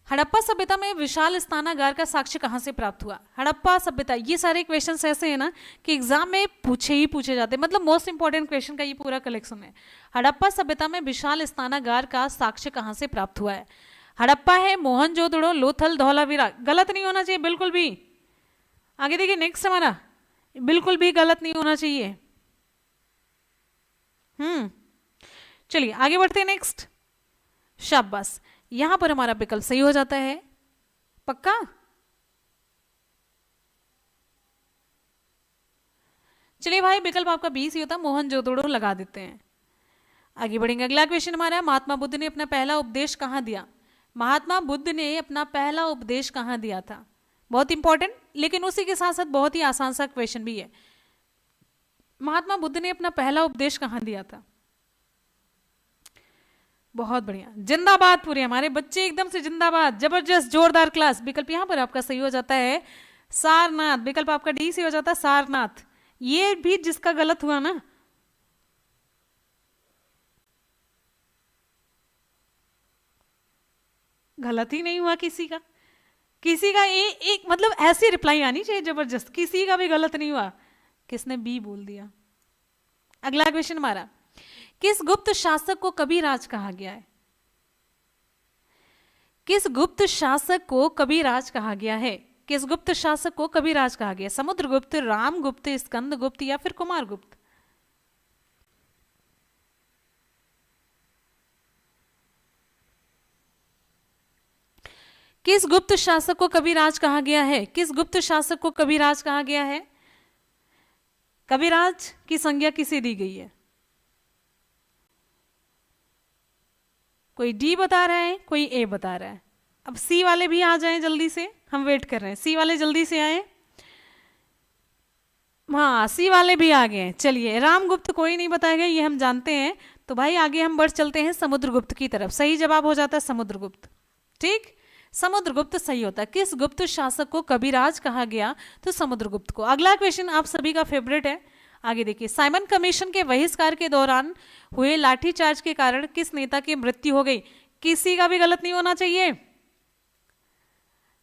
हड़प्पा सभ्यता में विशाल स्नानागार का साक्ष्य कहां से प्राप्त हुआ? हड़प्पा सभ्यता, ये सारे क्वेश्चंस ऐसे हैं ना कि एग्जाम में पूछे जाते हैं, मतलब मोस्ट इंपॉर्टेंट क्वेश्चन का ये पूरा कलेक्शन है। हड़प्पा सभ्यता में विशाल स्नानागार का साक्ष्य कहां से प्राप्त हुआ है? हड़प्पा है, मोहनजोदड़ो, लोथल, धौलावीरा। गलत नहीं होना चाहिए बिल्कुल भी। आगे देखिए नेक्स्ट हमारा, बिल्कुल भी गलत नहीं होना चाहिए। चलिए आगे बढ़ते हैं नेक्स्ट। शाबाश, यहां पर हमारा विकल्प सही हो जाता है, पक्का? चलिए भाई विकल्प आपका बी सही होता है, मोहनजोदड़ो लगा देते हैं। आगे बढ़ेंगे, अगला क्वेश्चन हमारा, महात्मा बुद्ध ने अपना पहला उपदेश कहां दिया? महात्मा बुद्ध ने अपना पहला उपदेश कहां दिया था? बहुत इंपॉर्टेंट, लेकिन उसी के साथ साथ बहुत ही आसान सा क्वेश्चन भी है। महात्मा बुद्ध ने अपना पहला उपदेश कहां दिया था? बहुत बढ़िया, जिंदाबाद, पूरे हमारे बच्चे एकदम से जिंदाबाद, जबरदस्त जोरदार क्लास। विकल्प यहां पर आपका सही हो जाता है सारनाथ, विकल्प आपका डी से हो जाता है सारनाथ। ये भी जिसका गलत हुआ ना, गलत ही नहीं हुआ किसी का, किसी का एक मतलब ऐसी रिप्लाई आनी चाहिए जबरदस्त, किसी का भी गलत नहीं हुआ। किसने बी बोल दिया? अगला क्वेश्चन हमारा, किस गुप्त शासक को कविराज कहा गया है? किस गुप्त शासक को कविराज कहा गया है? किस गुप्त शासक को कविराज कहा गया? समुद्रगुप्त, रामगुप्त, स्कंदगुप्त या फिर कुमारगुप्त? किस गुप्त शासक को कविराज कहा गया है? किस गुप्त शासक को कविराज कहा गया है? कविराज की संज्ञा किसे दी गई है? कोई डी बता रहा है, कोई ए बता रहा है। अब सी वाले भी आ जाएं जल्दी से, हम वेट कर रहे हैं, सी वाले जल्दी से आए। हाँ सी वाले भी आ गए। चलिए रामगुप्त कोई नहीं बताएगा, ये हम जानते हैं। तो भाई आगे हम बढ़ चलते हैं समुद्रगुप्त की तरफ। सही जवाब हो जाता है समुद्रगुप्त। ठीक, समुद्रगुप्त सही होता है। किस गुप्त शासक को कविराज कहा गया? तो समुद्रगुप्त को। अगला क्वेश्चन आप सभी का फेवरेट है, आगे देखिए। साइमन कमीशन के बहिष्कार के दौरान हुए लाठीचार्ज के कारण किस नेता की मृत्यु हो गई? किसी का भी गलत नहीं होना चाहिए,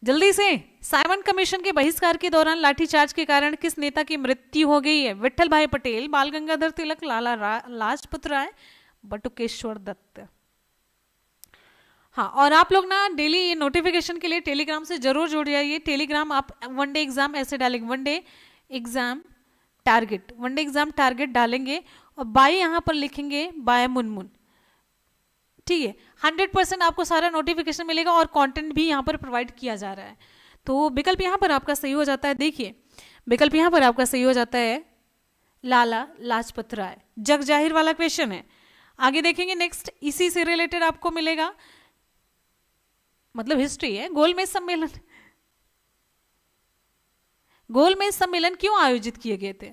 जल्दी से। साइमन कमीशन के बहिष्कार के दौरान लाठीचार्ज के कारण किस नेता की मृत्यु हो गई है? विट्ठल भाई पटेल, बाल गंगाधर तिलक, लाला लाजपत राय, बटुकेश्वर दत्त। हाँ, और आप लोग ना डेली ये नोटिफिकेशन के लिए टेलीग्राम से जरूर जुड़ जाइए। टेलीग्राम आप वन डे एग्जाम ऐसे डालेंगे, वन डे एग्जाम टारगेट डालेंगे और बाय यहाँ पर लिखेंगे बाय मुनमुन। ठीक है, 100% आपको सारा नोटिफिकेशन मिलेगा और कंटेंट भी यहाँ पर प्रोवाइड किया जा रहा है। तो विकल्प यहाँ पर आपका सही हो जाता है, देखिए विकल्प यहाँ पर आपका सही हो जाता है लाला लाजपत राय। जग जाहिर वाला क्वेश्चन है। आगे देखेंगे नेक्स्ट, इसी से रिलेटेड आपको मिलेगा, मतलब हिस्ट्री है। गोलमेज सम्मेलन क्यों आयोजित किए गए थे?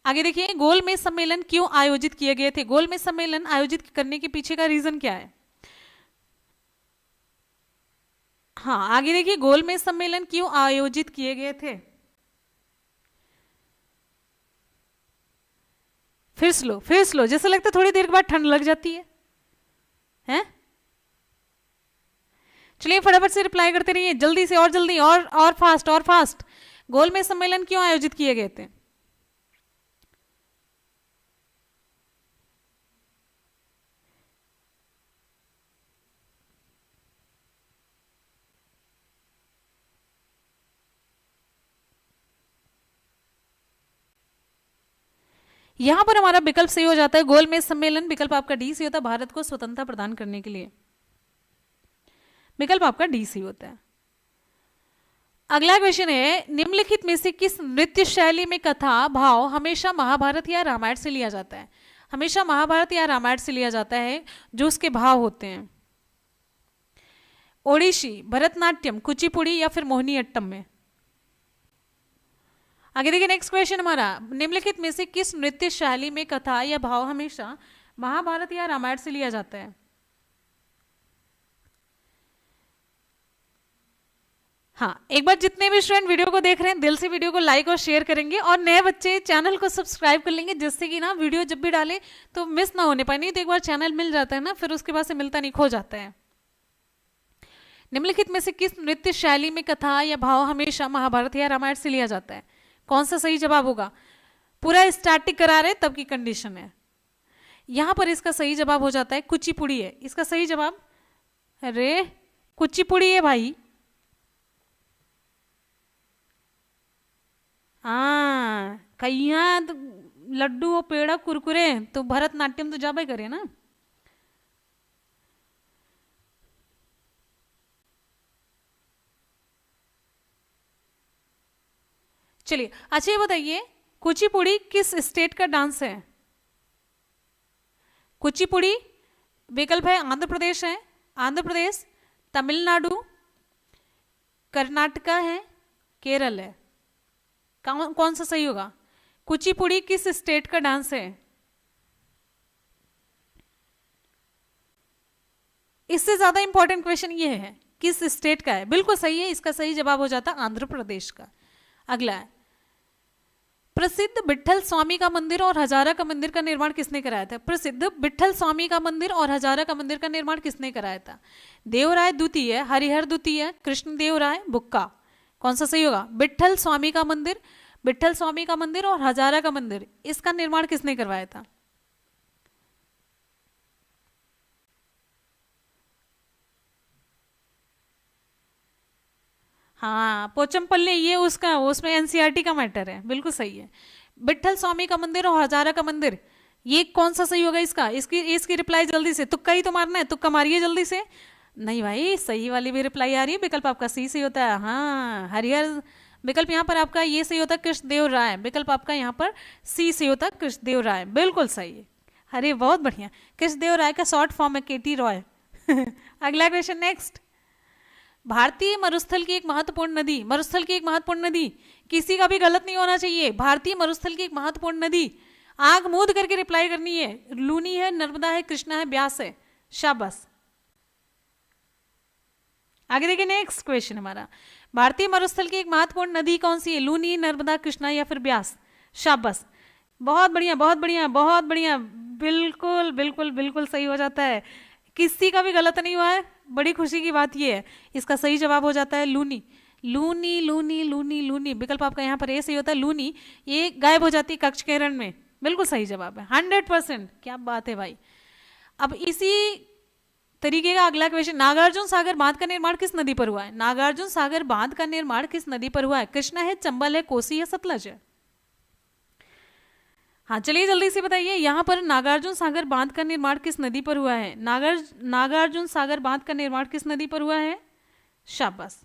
आगे देखिए, गोलमेज सम्मेलन क्यों आयोजित किए गए थे? गोलमेज सम्मेलन आयोजित करने के पीछे का रीजन क्या है? हाँ आगे देखिए, गोलमेज सम्मेलन क्यों आयोजित किए गए थे? फिर स्लो, जैसे लगता है थोड़ी देर के बाद ठंड लग जाती है, हैं? चलिए फटाफट से रिप्लाई करते रहिए, जल्दी से, और जल्दी, और फास्ट। गोलमेज सम्मेलन क्यों आयोजित किए गए थे? यहां पर हमारा विकल्प सही हो जाता है गोलमेज सम्मेलन, विकल्प आपका डी सी होता है, भारत को स्वतंत्रता प्रदान करने के लिए। विकल्प आपका डी सी होता है। अगला क्वेश्चन है, निम्नलिखित में से किस नृत्य शैली में कथा भाव हमेशा महाभारत या रामायण से लिया जाता है? हमेशा महाभारत या रामायण से लिया जाता है जो उसके भाव होते हैं। ओडिसी, भरतनाट्यम, कुचिपुड़ी या फिर मोहिनीअट्टम में? आगे देखिए नेक्स्ट क्वेश्चन हमारा, निम्नलिखित में से किस नृत्य शैली में कथा या भाव हमेशा महाभारत या रामायण से लिया जाता है? हाँ, एक बार जितने भी स्टूडेंट वीडियो को देख रहे हैं दिल से वीडियो को लाइक और शेयर करेंगे, और नए बच्चे चैनल को सब्सक्राइब कर लेंगे, जिससे कि ना वीडियो जब भी डाले तो मिस ना होने पाए। नहीं तो एक बार चैनल मिल जाता है ना, फिर उसके बाद से मिलता नहीं, खो जाता है। निम्नलिखित में से किस नृत्य शैली में कथा या भाव हमेशा महाभारत या रामायण से लिया जाता है? कौन सा सही जवाब होगा? पूरा स्टैटिक करा रहे तब की कंडीशन है। यहां पर इसका सही जवाब हो जाता है कुचिपुड़ी है इसका सही जवाब। अरे कुचिपुड़ी है भाई। हाँ, कहिया तो लड्डू और पेड़ा कुरकुरे तो भरतनाट्यम तो जाबे करे ना। चलिए अच्छा ये बताइए, कुचिपुड़ी किस स्टेट का डांस है? कुचिपुड़ी विकल्प है आंध्र प्रदेश है, आंध्र प्रदेश, तमिलनाडु, कर्नाटका है, केरल है। कौन सा सही होगा? कुचिपुड़ी किस स्टेट का डांस है? इससे ज्यादा इंपॉर्टेंट क्वेश्चन ये है किस स्टेट का है। बिल्कुल सही है, इसका सही जवाब हो जाता आंध्र प्रदेश का। अगला है, प्रसिद्ध विट्ठल स्वामी का मंदिर और हजारा का मंदिर का निर्माण किसने कराया था? प्रसिद्ध विट्ठल स्वामी का मंदिर और हजारा का मंदिर का निर्माण किसने कराया था? देवराय द्वितीय, हरिहर द्वितीय, कृष्णदेवराय, बुक्का। कौन सा सही होगा? विट्ठल स्वामी का मंदिर, विट्ठल स्वामी का मंदिर और हजारा का मंदिर, इसका निर्माण किसने करवाया था? हाँ, पोचमपल्ली ये उसका, उसमें एनसीईआरटी का मैटर है। बिल्कुल सही है। विट्ठल स्वामी का मंदिर और हजारा का मंदिर, ये कौन सा सही होगा इसका? इसकी रिप्लाई जल्दी से, तुक्का ही तो मारना है, तुक्का मारिए जल्दी से। नहीं भाई, सही वाली भी रिप्लाई आ रही है। विकल्प आपका सी सही होता है। हाँ, हरिहर विकल्प यहाँ पर आपका ये सही होता है, कृष्णदेव राय। विकल्प आपका यहाँ पर सी सही होता है, कृष्णदेव राय। बिल्कुल सही है। अरे बहुत बढ़िया, कृष्णदेव राय का शॉर्ट फॉर्म है केटी रॉय। अगला क्वेश्चन नेक्स्ट। भारतीय मरुस्थल की एक महत्वपूर्ण नदी, मरुस्थल की एक महत्वपूर्ण नदी, किसी का भी गलत नहीं होना चाहिए। भारतीय मरुस्थल की एक महत्वपूर्ण नदी, आग मूंद करके रिप्लाई करनी है। लूनी है, नर्मदा है, कृष्णा है, ब्यास है। शाबाश। आगे देखिए नेक्स्ट क्वेश्चन हमारा, भारतीय मरुस्थल की एक महत्वपूर्ण नदी कौन सी है? लूनी, नर्मदा, कृष्णा या फिर ब्यास। शाबाश, बहुत बढ़िया बहुत बढ़िया बहुत बढ़िया। बिल्कुल बिल्कुल बिल्कुल सही हो जाता है, किसी का भी गलत नहीं हुआ है। बड़ी खुशी की बात ये है, इसका सही जवाब हो जाता है लूनी। लूनी लूनी लूनी लूनी, विकल्प आपका यहाँ पर ए सही होता है। लूनी ये गायब हो जाती है कक्ष किरण में। बिल्कुल सही जवाब है, 100%। क्या बात है भाई। अब इसी तरीके का अगला क्वेश्चन, नागार्जुन सागर बांध का निर्माण किस नदी पर हुआ है? नागार्जुन सागर बांध का निर्माण किस नदी पर हुआ है? कृष्णा है, चंबल है, कोसी है, सतलज है। हाँ चलिए जल्दी से बताइए, यहाँ पर नागार्जुन सागर बांध का निर्माण किस नदी पर हुआ है? नागार्जुन सागर बांध का निर्माण किस नदी पर हुआ है? शाबाश,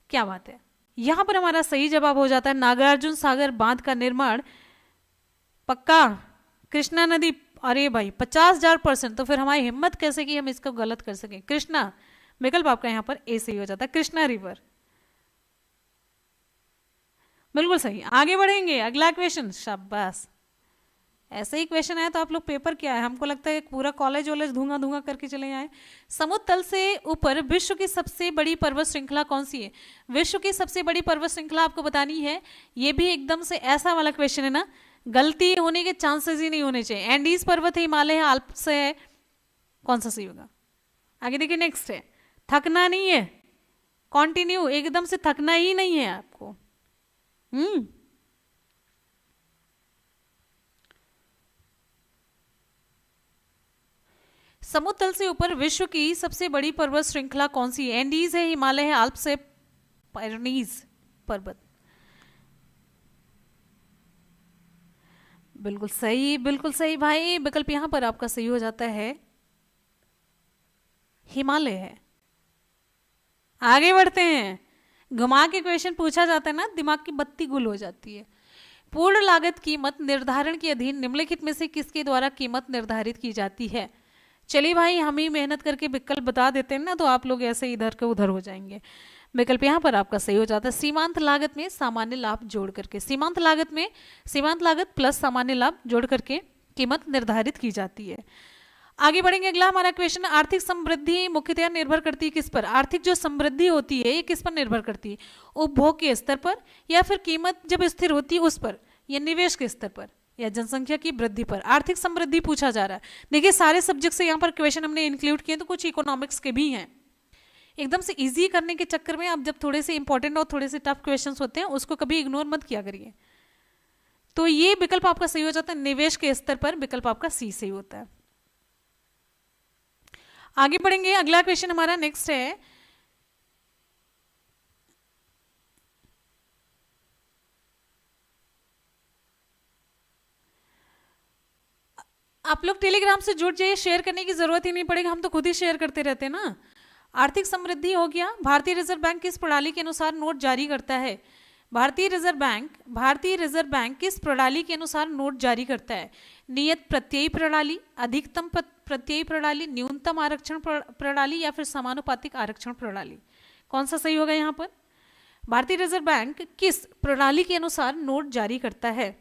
क्या बात है। यहां पर हमारा सही जवाब हो जाता है नागार्जुन सागर बांध का निर्माण पक्का कृष्णा नदी। अरे भाई 50,000%, तो फिर हमारी हिम्मत कैसे कि हम इसको गलत कर सकें। कृष्णा, विकल्प आपका यहाँ पर ए सही हो जाता है, कृष्णा रिवर। बिल्कुल सही। आगे बढ़ेंगे, अगला क्वेश्चन। शाबाश, ऐसे ही क्वेश्चन आए तो आप लोग पेपर क्या है, हमको लगता है पूरा कॉलेज वॉलेज धुआं धुआं करके चले आए। समुद्र तल से ऊपर विश्व की सबसे बड़ी पर्वत श्रृंखला कौन सी है? विश्व की सबसे बड़ी पर्वत श्रृंखला आपको बतानी है। ये भी एकदम से ऐसा वाला क्वेश्चन है ना, गलती होने के चांसेस ही नहीं होने चाहिए। एंडीज पर्वत है, हिमालय है, आल्प्स है, कौन सा सही होगा? आगे देखिए नेक्स्ट है, थकना नहीं है, कॉन्टिन्यू, एकदम से थकना ही नहीं है आपको। समुद्र तल से ऊपर विश्व की सबसे बड़ी पर्वत श्रृंखला कौन सी है? एंडीज है, हिमालय है, आल्प्स है, पायरेनीज पर्वत। बिल्कुल सही, बिल्कुल सही भाई। विकल्प यहां पर आपका सही हो जाता है, हिमालय है। आगे बढ़ते हैं, घुमा के क्वेश्चन पूछा जाता है ना, दिमाग की बत्ती गुल हो जाती है। पूर्ण लागत कीमत निर्धारण के अधीन निम्नलिखित में से किसके द्वारा कीमत निर्धारित की जाती है? चलिए भाई, हम ही मेहनत करके विकल्प बता देते हैं ना, तो आप लोग ऐसे इधर के उधर हो जाएंगे। विकल्प यहाँ पर आपका सही हो जाता है, सीमांत लागत में सामान्य लाभ जोड़ करके। सीमांत लागत में सीमांत लागत प्लस सामान्य लाभ जोड़ करके कीमत निर्धारित की जाती है। आगे बढ़ेंगे, अगला हमारा क्वेश्चन, आर्थिक समृद्धि मुख्यतः निर्भर करती है किस पर? आर्थिक जो समृद्धि होती है ये किस पर निर्भर करती है? उपभोग के स्तर पर, या फिर कीमत जब स्थिर होती है उस पर, या निवेश के स्तर पर, या जनसंख्या की वृद्धि पर? आर्थिक समृद्धि पूछा जा रहा है। देखिए सारे सब्जेक्ट से यहाँ पर क्वेश्चन हमने इंक्लूड किए, तो कुछ इकोनॉमिक्स के भी हैं। एकदम से इजी करने के चक्कर में आप जब थोड़े से इंपॉर्टेंट और थोड़े से टफ क्वेश्चंस होते हैं उसको कभी इग्नोर मत किया करिए। तो ये विकल्प आपका सही हो जाता है, निवेश के स्तर पर विकल्प आपका सी सही होता है। आगे बढ़ेंगे, अगला क्वेश्चन हमारा नेक्स्ट है, आप लोग टेलीग्राम से जुड़ जाइए, शेयर करने की जरूरत ही नहीं पड़ेगी, हम तो खुद ही शेयर करते रहते हैं ना। आर्थिक समृद्धि हो गया, भारतीय रिजर्व बैंक किस प्रणाली के अनुसार नोट जारी करता है? भारतीय रिजर्व बैंक किस प्रणाली के अनुसार नोट जारी करता है? नियत प्रत्ययी प्रणाली, अधिकतम प्रत्ययी प्रणाली, न्यूनतम आरक्षण प्रणाली, या फिर समानुपातिक आरक्षण प्रणाली? कौन सा सही होगा यहाँ पर? भारतीय रिजर्व बैंक किस प्रणाली के अनुसार नोट जारी करता है?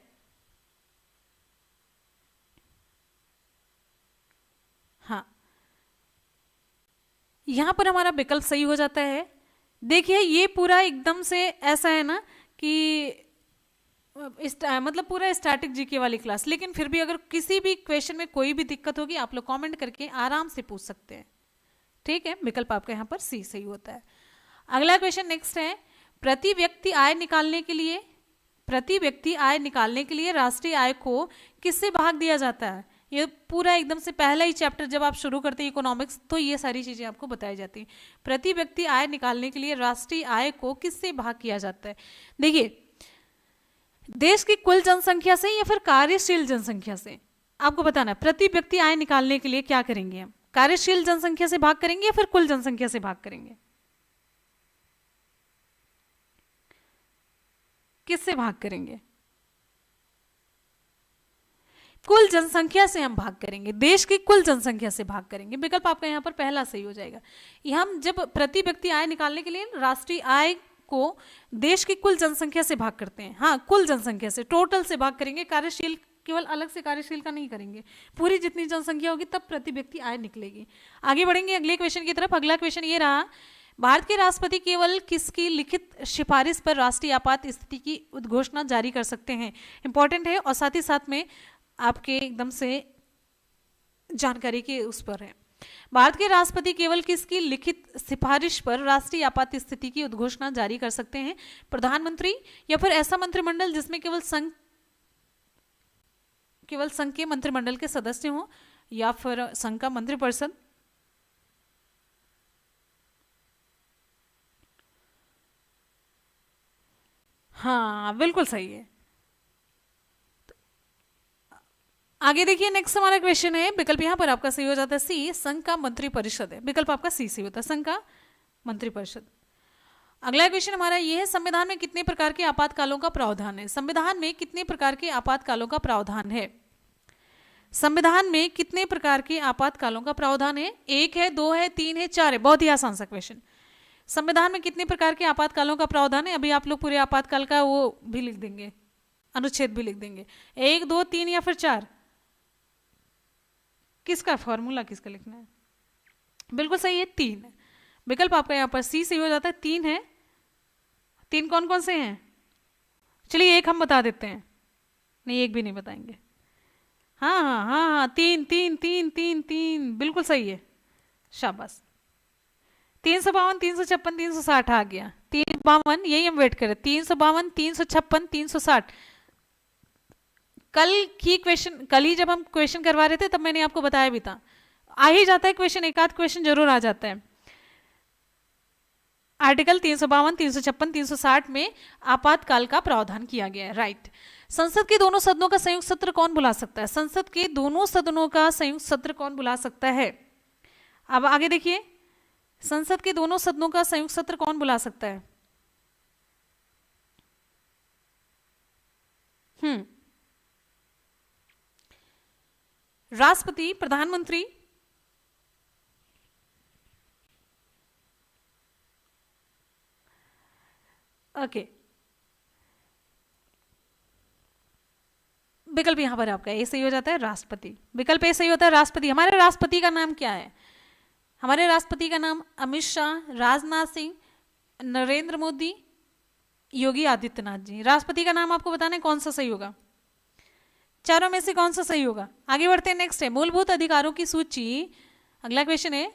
हाँ, यहां पर हमारा विकल्प सही हो जाता है। देखिए ये पूरा एकदम से ऐसा है ना कि मतलब पूरा स्टैटिक जीके वाली क्लास, लेकिन फिर भी अगर किसी भी क्वेश्चन में कोई भी दिक्कत होगी आप लोग कमेंट करके आराम से पूछ सकते हैं, ठीक है। विकल्प आपका यहाँ पर सी सही होता है। अगला क्वेश्चन नेक्स्ट है, प्रति व्यक्ति आय निकालने के लिए राष्ट्रीय आय को किससे भाग दिया जाता है? ये पूरा एकदम से पहला ही चैप्टर जब आप शुरू करते हैं इकोनॉमिक्स तो ये सारी चीजें आपको बताई जाती हैं। प्रति व्यक्ति आय निकालने के लिए राष्ट्रीय आय को किससे भाग किया जाता है? देखिए देश की कुल जनसंख्या से या फिर कार्यशील जनसंख्या से आपको बताना है। प्रति व्यक्ति आय निकालने के लिए क्या करेंगे हम? कार्यशील जनसंख्या से भाग करेंगे या फिर कुल जनसंख्या से भाग करेंगे? किससे भाग करेंगे? कुल जनसंख्या से हम भाग करेंगे, देश की कुल जनसंख्या से भाग करेंगे। विकल्प आपका यहाँ पर पहला सही हो जाएगा। हम जब प्रति व्यक्ति आय निकालने के लिए राष्ट्रीय आय को देश की कुल जनसंख्या से भाग करते हैं, हाँ कुल जनसंख्या से, टोटल से भाग करेंगे, कार्यशील केवल अलग से कार्यशील का नहीं करेंगे, पूरी जितनी जनसंख्या होगी तब प्रति व्यक्ति आय निकलेगी। आगे बढ़ेंगे अगले क्वेश्चन की तरफ। अगला क्वेश्चन ये रहा, भारत के राष्ट्रपति केवल किसकी लिखित सिफारिश पर राष्ट्रीय आपात स्थिति की उद्घोषणा जारी कर सकते हैं? इंपॉर्टेंट है और साथ ही साथ में आपके एकदम से जानकारी के उस पर है। भारत के राष्ट्रपति केवल किसकी लिखित सिफारिश पर राष्ट्रीय आपात स्थिति की उद्घोषणा जारी कर सकते हैं? प्रधानमंत्री, या फिर ऐसा मंत्रिमंडल जिसमें केवल संघ के मंत्रिमंडल के सदस्य हों, या फिर संघ का मंत्रिपरिषद? हाँ बिल्कुल सही है। आगे देखिए नेक्स्ट हमारा क्वेश्चन है, विकल्प यहाँ पर आपका सही हो जाता है सी, संघ का मंत्रिपरिषद है। विकल्प आपका सी सही होता है, संघ का मंत्रिपरिषद। अगला क्वेश्चन हमारा ये है, संविधान में कितने प्रकार के आपातकालों का प्रावधान है? संविधान में कितने प्रकार के आपातकालों का प्रावधान है? संविधान में कितने प्रकार के आपातकालों का प्रावधान है? 1 है, 2 है, 3 है, 4 है। बहुत ही आसान सा क्वेश्चन। संविधान में कितने प्रकार के आपातकालों का प्रावधान है? अभी आप लोग पूरे आपातकाल का वो भी लिख देंगे, अनुच्छेद भी लिख देंगे। 1, 2, 3 या फिर 4? किसका फॉर्मूला किसका लिखना है? बिल्कुल सही है, 3। विकल्प आपका यहाँ पर सी सही हो जाता है, 3 है। 3 कौन कौन से हैं? चलिए एक हम बता देते हैं। नहीं एक भी नहीं बताएंगे। हाँ हाँ हाँ हाँ, 3 3 3 3 3 बिल्कुल सही है, शाबाश। 352, 356, 360 आ गया। 352 यही हम वेट करें, 352, 356, 360। कल ही जब हम क्वेश्चन करवा रहे थे तब मैंने आपको बताया भी था, आ ही जाता है क्वेश्चन, एक आध क्वेश्चन जरूर आ जाता है। आर्टिकल 352, 356, 360 में आपातकाल का प्रावधान किया गया है, राइट। संसद के दोनों सदनों का संयुक्त सत्र कौन बुला सकता है? संसद के दोनों सदनों का संयुक्त सत्र कौन बुला सकता है? अब आगे देखिए, संसद के दोनों सदनों का संयुक्त सत्र कौन बुला सकता है? राष्ट्रपति, प्रधानमंत्री, ओके विकल्प यहाँ पर आपका ए सही हो जाता है, राष्ट्रपति। विकल्प ए सही होता है, राष्ट्रपति। हमारे राष्ट्रपति का नाम क्या है? हमारे राष्ट्रपति का नाम अमित शाह, राजनाथ सिंह, नरेंद्र मोदी, योगी आदित्यनाथ जी। राष्ट्रपति का नाम आपको बताना है, कौन सा सही होगा? चारों में से कौन सा सही होगा? आगे बढ़ते हैं, नेक्स्ट है मूलभूत अधिकारों की सूची। अगला क्वेश्चन है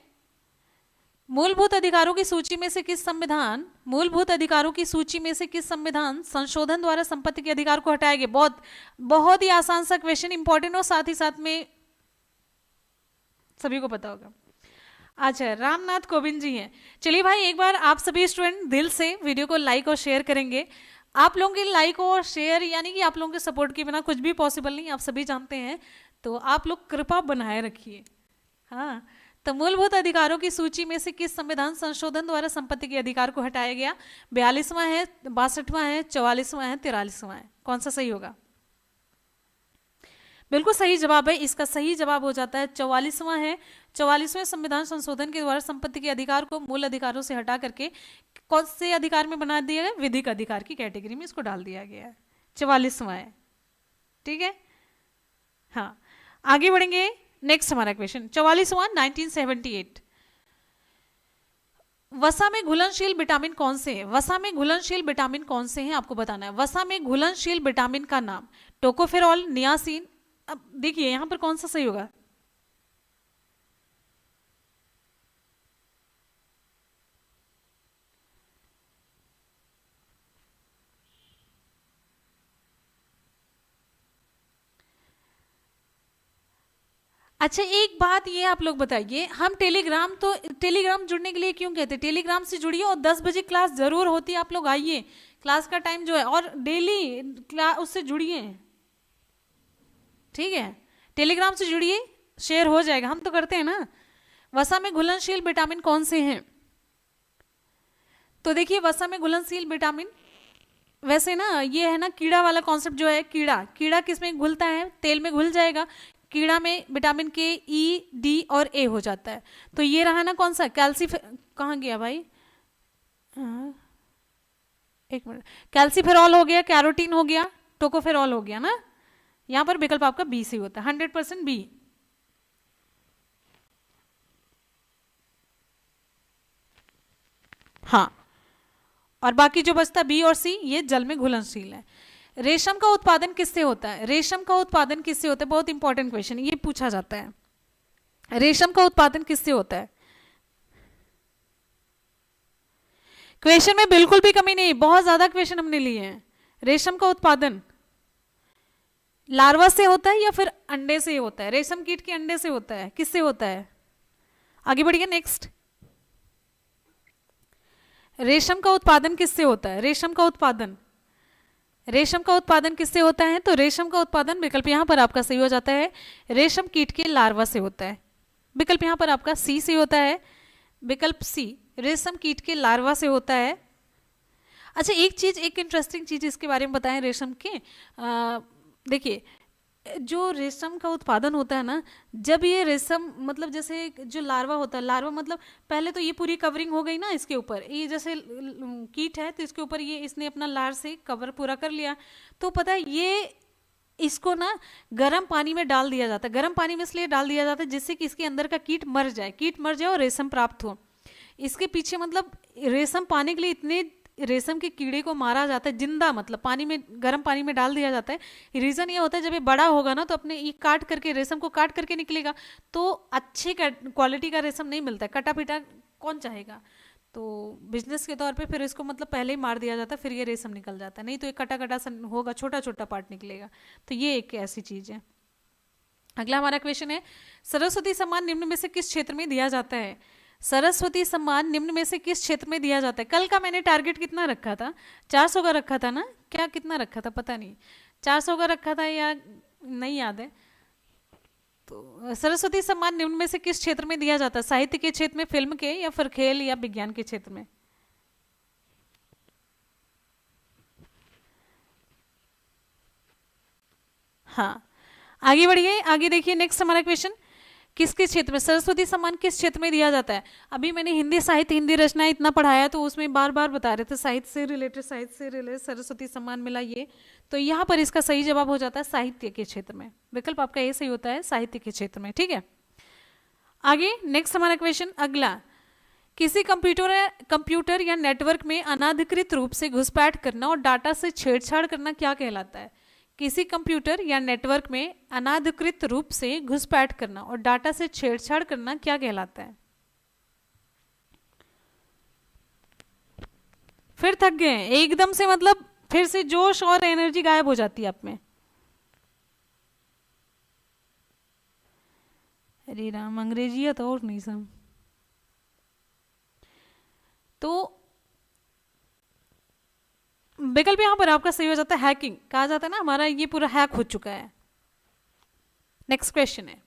मूलभूत अधिकारों की सूची में से किस संविधान संशोधन द्वारा संपत्ति के अधिकार को हटाया गया? बहुत ही आसान सा क्वेश्चन, इंपॉर्टेंट और साथ ही साथ में सभी को पता होगा। अच्छा, रामनाथ कोविंद जी हैं। चलिए भाई, एक बार आप सभी स्टूडेंट दिल से वीडियो को लाइक और शेयर करेंगे। आप लोगों की लाइक और शेयर यानी कि आप लोगों के सपोर्ट के बिना कुछ भी पॉसिबल नहीं, आप सभी जानते हैं। तो आप लोग कृपा बनाए रखिए। हाँ, तो मूलभूत अधिकारों की सूची में से किस संविधान संशोधन द्वारा संपत्ति के अधिकार को हटाया गया? 42वां है, 62वां है, 44वां है, 43वां है? कौन सा सही होगा? बिल्कुल सही जवाब है, इसका सही जवाब हो जाता है 44वां है। 44वें संविधान संशोधन के द्वारा संपत्ति के अधिकार को मूल अधिकारों से हटा करके कौन से अधिकार में बना दिया गया? विधिक अधिकार की कैटेगरी में इसको डाल दिया गया है। 44वां है, ठीक है। हाँ, आगे बढ़ेंगे, नेक्स्ट हमारा क्वेश्चन 44वां 1978। वसा में घुलनशील विटामिन कौन से हैं? वसा में घुलनशील विटामिन कौन से हैं आपको बताना है। वसा में घुलनशील विटामिन का नाम टोकोफेरॉल, नियासिन। अब देखिए यहां पर कौन सा सही होगा? अच्छा, एक बात ये आप लोग बताइए, हम टेलीग्राम जुड़ने के लिए क्यों कहते हैं? टेलीग्राम से जुड़िए और 10 बजे क्लास जरूर होती है, आप लोग आइए, क्लास का टाइम जो है, और डेली उससे जुड़िए, ठीक है। टेलीग्राम से जुड़िए, शेयर हो जाएगा, हम तो करते हैं ना। वसा में घुलनशील विटामिन कौन से हैं? तो देखिए, वसा में घुलनशील विटामिन, वैसे ना ये है ना कीड़ा वाला कॉन्सेप्ट जो है, कीड़ा किस में घुलता है? तेल में घुल जाएगा। कीड़ा में विटामिन के, ई, डी और ए हो जाता है। तो ये रहा ना कौन सा? कहाँ गया भाई? एक मिनट, कैल्सीफेरॉल हो गया, कैरोटीन हो गया, टोकोफेरॉल हो गया ना। यहां पर विकल्प आपका बी से होता है, 100% बी। हाँ, और बाकी जो बचता बी और सी, ये जल में घुलनशील है। रेशम का उत्पादन किससे होता है? रेशम का उत्पादन किससे होता है? बहुत इंपॉर्टेंट क्वेश्चन, ये पूछा जाता है। रेशम का उत्पादन किससे होता है? क्वेश्चन में बिल्कुल भी कमी नहीं, बहुत ज्यादा क्वेश्चन हमने लिए हैं। रेशम का उत्पादन लार्वा से होता है या फिर अंडे से होता है? रेशम कीट के अंडे से होता है, किससे होता है? आगे बढ़िए, नेक्स्ट। रेशम का उत्पादन किससे होता है? रेशम का उत्पादन किससे होता है? तो रेशम का उत्पादन, विकल्प यहां पर आपका सही हो जाता है, रेशम कीट के लार्वा से होता है। विकल्प यहां पर आपका सी से होता है, विकल्प सी, रेशम कीट के लार्वा से होता है। अच्छा, एक इंटरेस्टिंग चीज इसके बारे में बताएं रेशम के। देखिए, जो रेशम का उत्पादन होता है ना, जब ये रेशम मतलब जैसे जो लार्वा होता है, लार्वा मतलब पहले तो ये पूरी कवरिंग हो गई ना इसके ऊपर, ये जैसे कीट है तो इसके ऊपर ये इसने अपना लार से कवर पूरा कर लिया। तो पता है ये इसको ना गर्म पानी में डाल दिया जाता है। गर्म पानी में इसलिए डाल दिया जाता है जिससे कि इसके अंदर का कीट मर जाए और रेशम प्राप्त हो। इसके पीछे मतलब रेशम पाने के लिए इतने रेशम के कीड़े को मारा जाता है जिंदा, मतलब पानी में, गर्म पानी में डाल दिया जाता है। रीज़न ये होता है जब ये बड़ा होगा ना तो अपने ये काट करके, रेशम को काट करके निकलेगा, तो अच्छे क्वालिटी का रेशम नहीं मिलता है, कटा पीटा कौन चाहेगा। तो बिजनेस के तौर पे फिर इसको मतलब पहले ही मार दिया जाता है, फिर ये रेशम निकल जाता है, नहीं तो ये कटा कटा सा होगा, छोटा छोटा पार्ट निकलेगा। तो ये एक ऐसी चीज़ है। अगला हमारा क्वेश्चन है, सरस्वती सम्मान निम्न में से किस क्षेत्र में दिया जाता है? सरस्वती सम्मान निम्न में से किस क्षेत्र में दिया जाता है? कल का मैंने टारगेट कितना रखा था? 400 का रखा था ना, क्या कितना रखा था पता नहीं, 400 का रखा था या नहीं याद है। तो सरस्वती सम्मान निम्न में से किस क्षेत्र में दिया जाता है? साहित्य के क्षेत्र में, फिल्म के, या फिर खेल या विज्ञान के क्षेत्र में? हाँ, आगे बढ़िए, आगे देखिए, नेक्स्ट हमारा क्वेश्चन, किसके क्षेत्र में सरस्वती सम्मान किस क्षेत्र में दिया जाता है? अभी मैंने हिंदी साहित्य, हिंदी रचना इतना पढ़ाया तो उसमें बार बार बता रहे थे साहित्य से रिलेटेड सरस्वती सम्मान मिला ये। तो यहाँ पर इसका सही जवाब हो जाता है साहित्य के क्षेत्र में। विकल्प आपका ये सही होता है, साहित्य के क्षेत्र में। ठीक है, आगे नेक्स्ट हमारा क्वेश्चन अगला, किसी कंप्यूटर या नेटवर्क में अनाधिकृत रूप से घुसपैठ करना और डाटा से छेड़छाड़ करना क्या कहलाता है? किसी कंप्यूटर या नेटवर्क में अनाधिकृत रूप से घुसपैठ करना और डाटा से छेड़छाड़ करना क्या कहलाता है? फिर थक गए हैं एकदम से, मतलब फिर से जोश और एनर्जी गायब हो जाती है आप में। अरे राम, अंग्रेजी तो और नहीं सम। तो विकल्प यहां पर आपका सही हो जाता है हैकिंग। कहा जाता है ना हमारा ये पूरा हैक हो चुका है। नेक्स्ट क्वेश्चन है,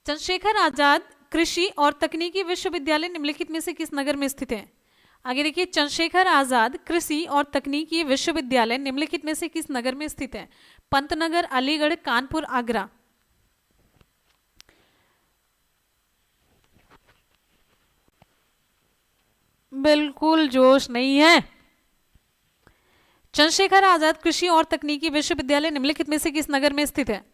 चंद्रशेखर आजाद कृषि और तकनीकी विश्वविद्यालय निम्नलिखित में से किस नगर में स्थित है? आगे देखिए, चंद्रशेखर आजाद कृषि और तकनीकी विश्वविद्यालय निम्नलिखित में से किस नगर में स्थित है? पंतनगर, अलीगढ़, कानपुर, आगरा। बिल्कुल जोश नहीं है। चंद्रशेखर आजाद कृषि और तकनीकी विश्वविद्यालय निम्नलिखित में से किस नगर में स्थित है?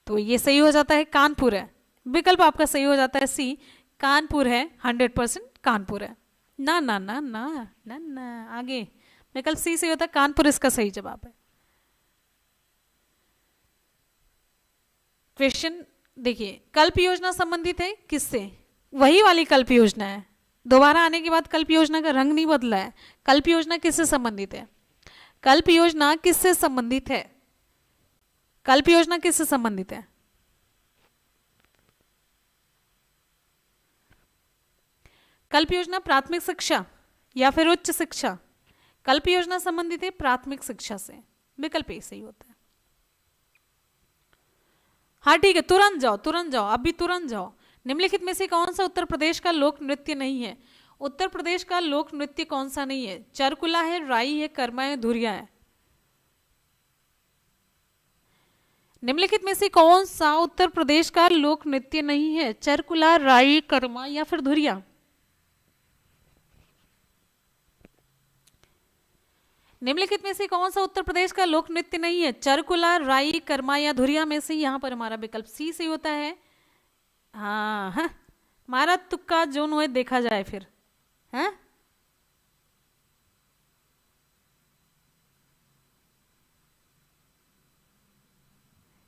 तो ये सही हो जाता है कानपुर है। विकल्प आपका सही हो जाता है सी, कानपुर है, 100% कानपुर है। ना ना ना ना ना ना, आगे विकल्प सी सही होता है, कानपुर इसका सही जवाब है। क्वेश्चन देखिए, कल्प योजना संबंधित है किससे? वही वाली कल्प योजना है, दोबारा आने के बाद कल्प योजना का रंग नहीं बदला है। कल्प योजना किससे संबंधित है? कल्प योजना किससे संबंधित है? कल्प योजना किससे संबंधित है? कल्प योजना प्राथमिक शिक्षा या फिर उच्च शिक्षा? कल्प योजना संबंधित है प्राथमिक शिक्षा से। विकल्प ए सही होता है। हाँ ठीक है, तुरंत जाओ तुरंत जाओ, अभी तुरंत जाओ। निम्नलिखित में से कौन सा उत्तर प्रदेश का लोक नृत्य नहीं है? उत्तर प्रदेश का लोक नृत्य कौन सा नहीं है? चरकुला है, राई है, कर्मा है, धुरिया है। निम्नलिखित में से कौन सा उत्तर प्रदेश का लोक नृत्य नहीं है? चरकुला, राई, कर्मा या फिर धुरिया? निम्नलिखित में से कौन सा उत्तर प्रदेश का लोक नृत्य नहीं है? चरकुला, राई, कर्मा या धुरिया में से यहां पर हमारा विकल्प सी सही होता है। हाँ हाँ, मारा तुक्का जो नो है देखा जाए फिर। हाँ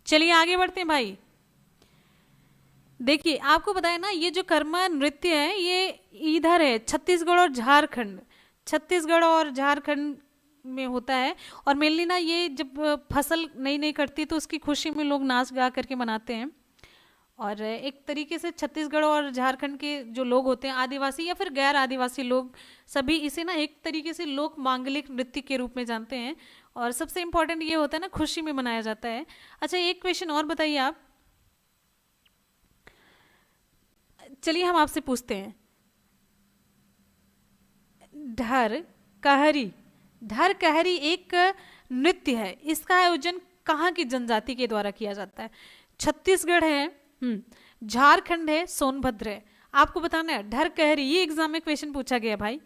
चलिए आगे बढ़ते हैं भाई। देखिए आपको बताया ना, ये जो कर्मा नृत्य है ये इधर है छत्तीसगढ़ और झारखंड। छत्तीसगढ़ और झारखंड में होता है, और मेनली ना ये जब फसल नई नई कटती है तो उसकी खुशी में लोग नाच गा करके मनाते हैं। और एक तरीके से छत्तीसगढ़ और झारखंड के जो लोग होते हैं, आदिवासी या फिर गैर आदिवासी लोग, सभी इसे ना एक तरीके से लोक मांगलिक नृत्य के रूप में जानते हैं। और सबसे इम्पोर्टेंट ये होता है ना, खुशी में मनाया जाता है। अच्छा एक क्वेश्चन और बताइए आप, चलिए हम आपसे पूछते हैं, ढर कहरी, ढर कहरी एक नृत्य है, इसका आयोजन कहाँ की जनजाति के द्वारा किया जाता है? छत्तीसगढ़ है, झारखंड है, सोनभद्र है। आपको बताना है ढर कहरी, ये एग्जाम में क्वेश्चन पूछा गया भाई।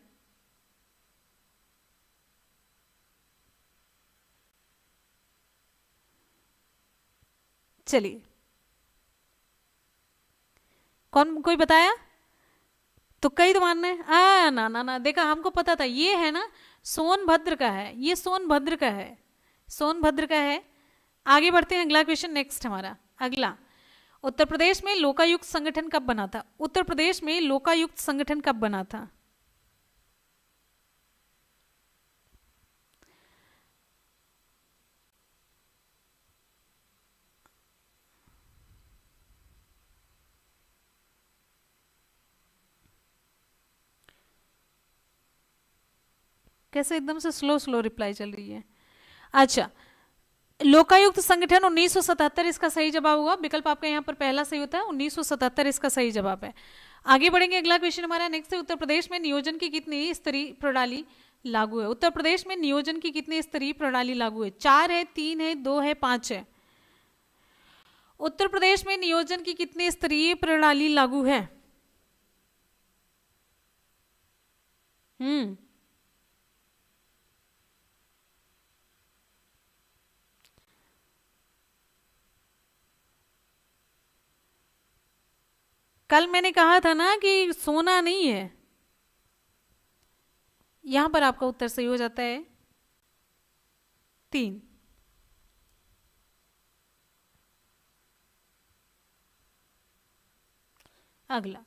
चलिए कौन, कोई बताया? तो कई तो मानना है। ना ना ना, देखा हमको पता था, ये है ना सोनभद्र का है, ये सोनभद्र का है, सोनभद्र का है। आगे बढ़ते हैं, अगला क्वेश्चन नेक्स्ट हमारा अगला, उत्तर प्रदेश में लोकायुक्त संगठन कब बना था? उत्तर प्रदेश में लोकायुक्त संगठन कब बना था? कैसे एकदम से स्लो स्लो रिप्लाई चल रही है। अच्छा, लोकायुक्त संगठन 1977 इसका सही जवाब होगा। विकल्प आपका यहाँ पर पहला सही होता है, 1977 इसका सही जवाब है। आगे बढ़ेंगे, अगला क्वेश्चन हमारा नेक्स्ट है, उत्तर प्रदेश में नियोजन की कितनी स्तरीय प्रणाली लागू है? उत्तर प्रदेश में नियोजन की कितनी स्तरीय प्रणाली लागू है? 4 है, 3 है, 2 है, 5 है? उत्तर प्रदेश में नियोजन की कितनी स्तरीय प्रणाली लागू है? हम्म। कल मैंने कहा था ना कि सोना नहीं है। यहां पर आपका उत्तर सही हो जाता है 3। अगला,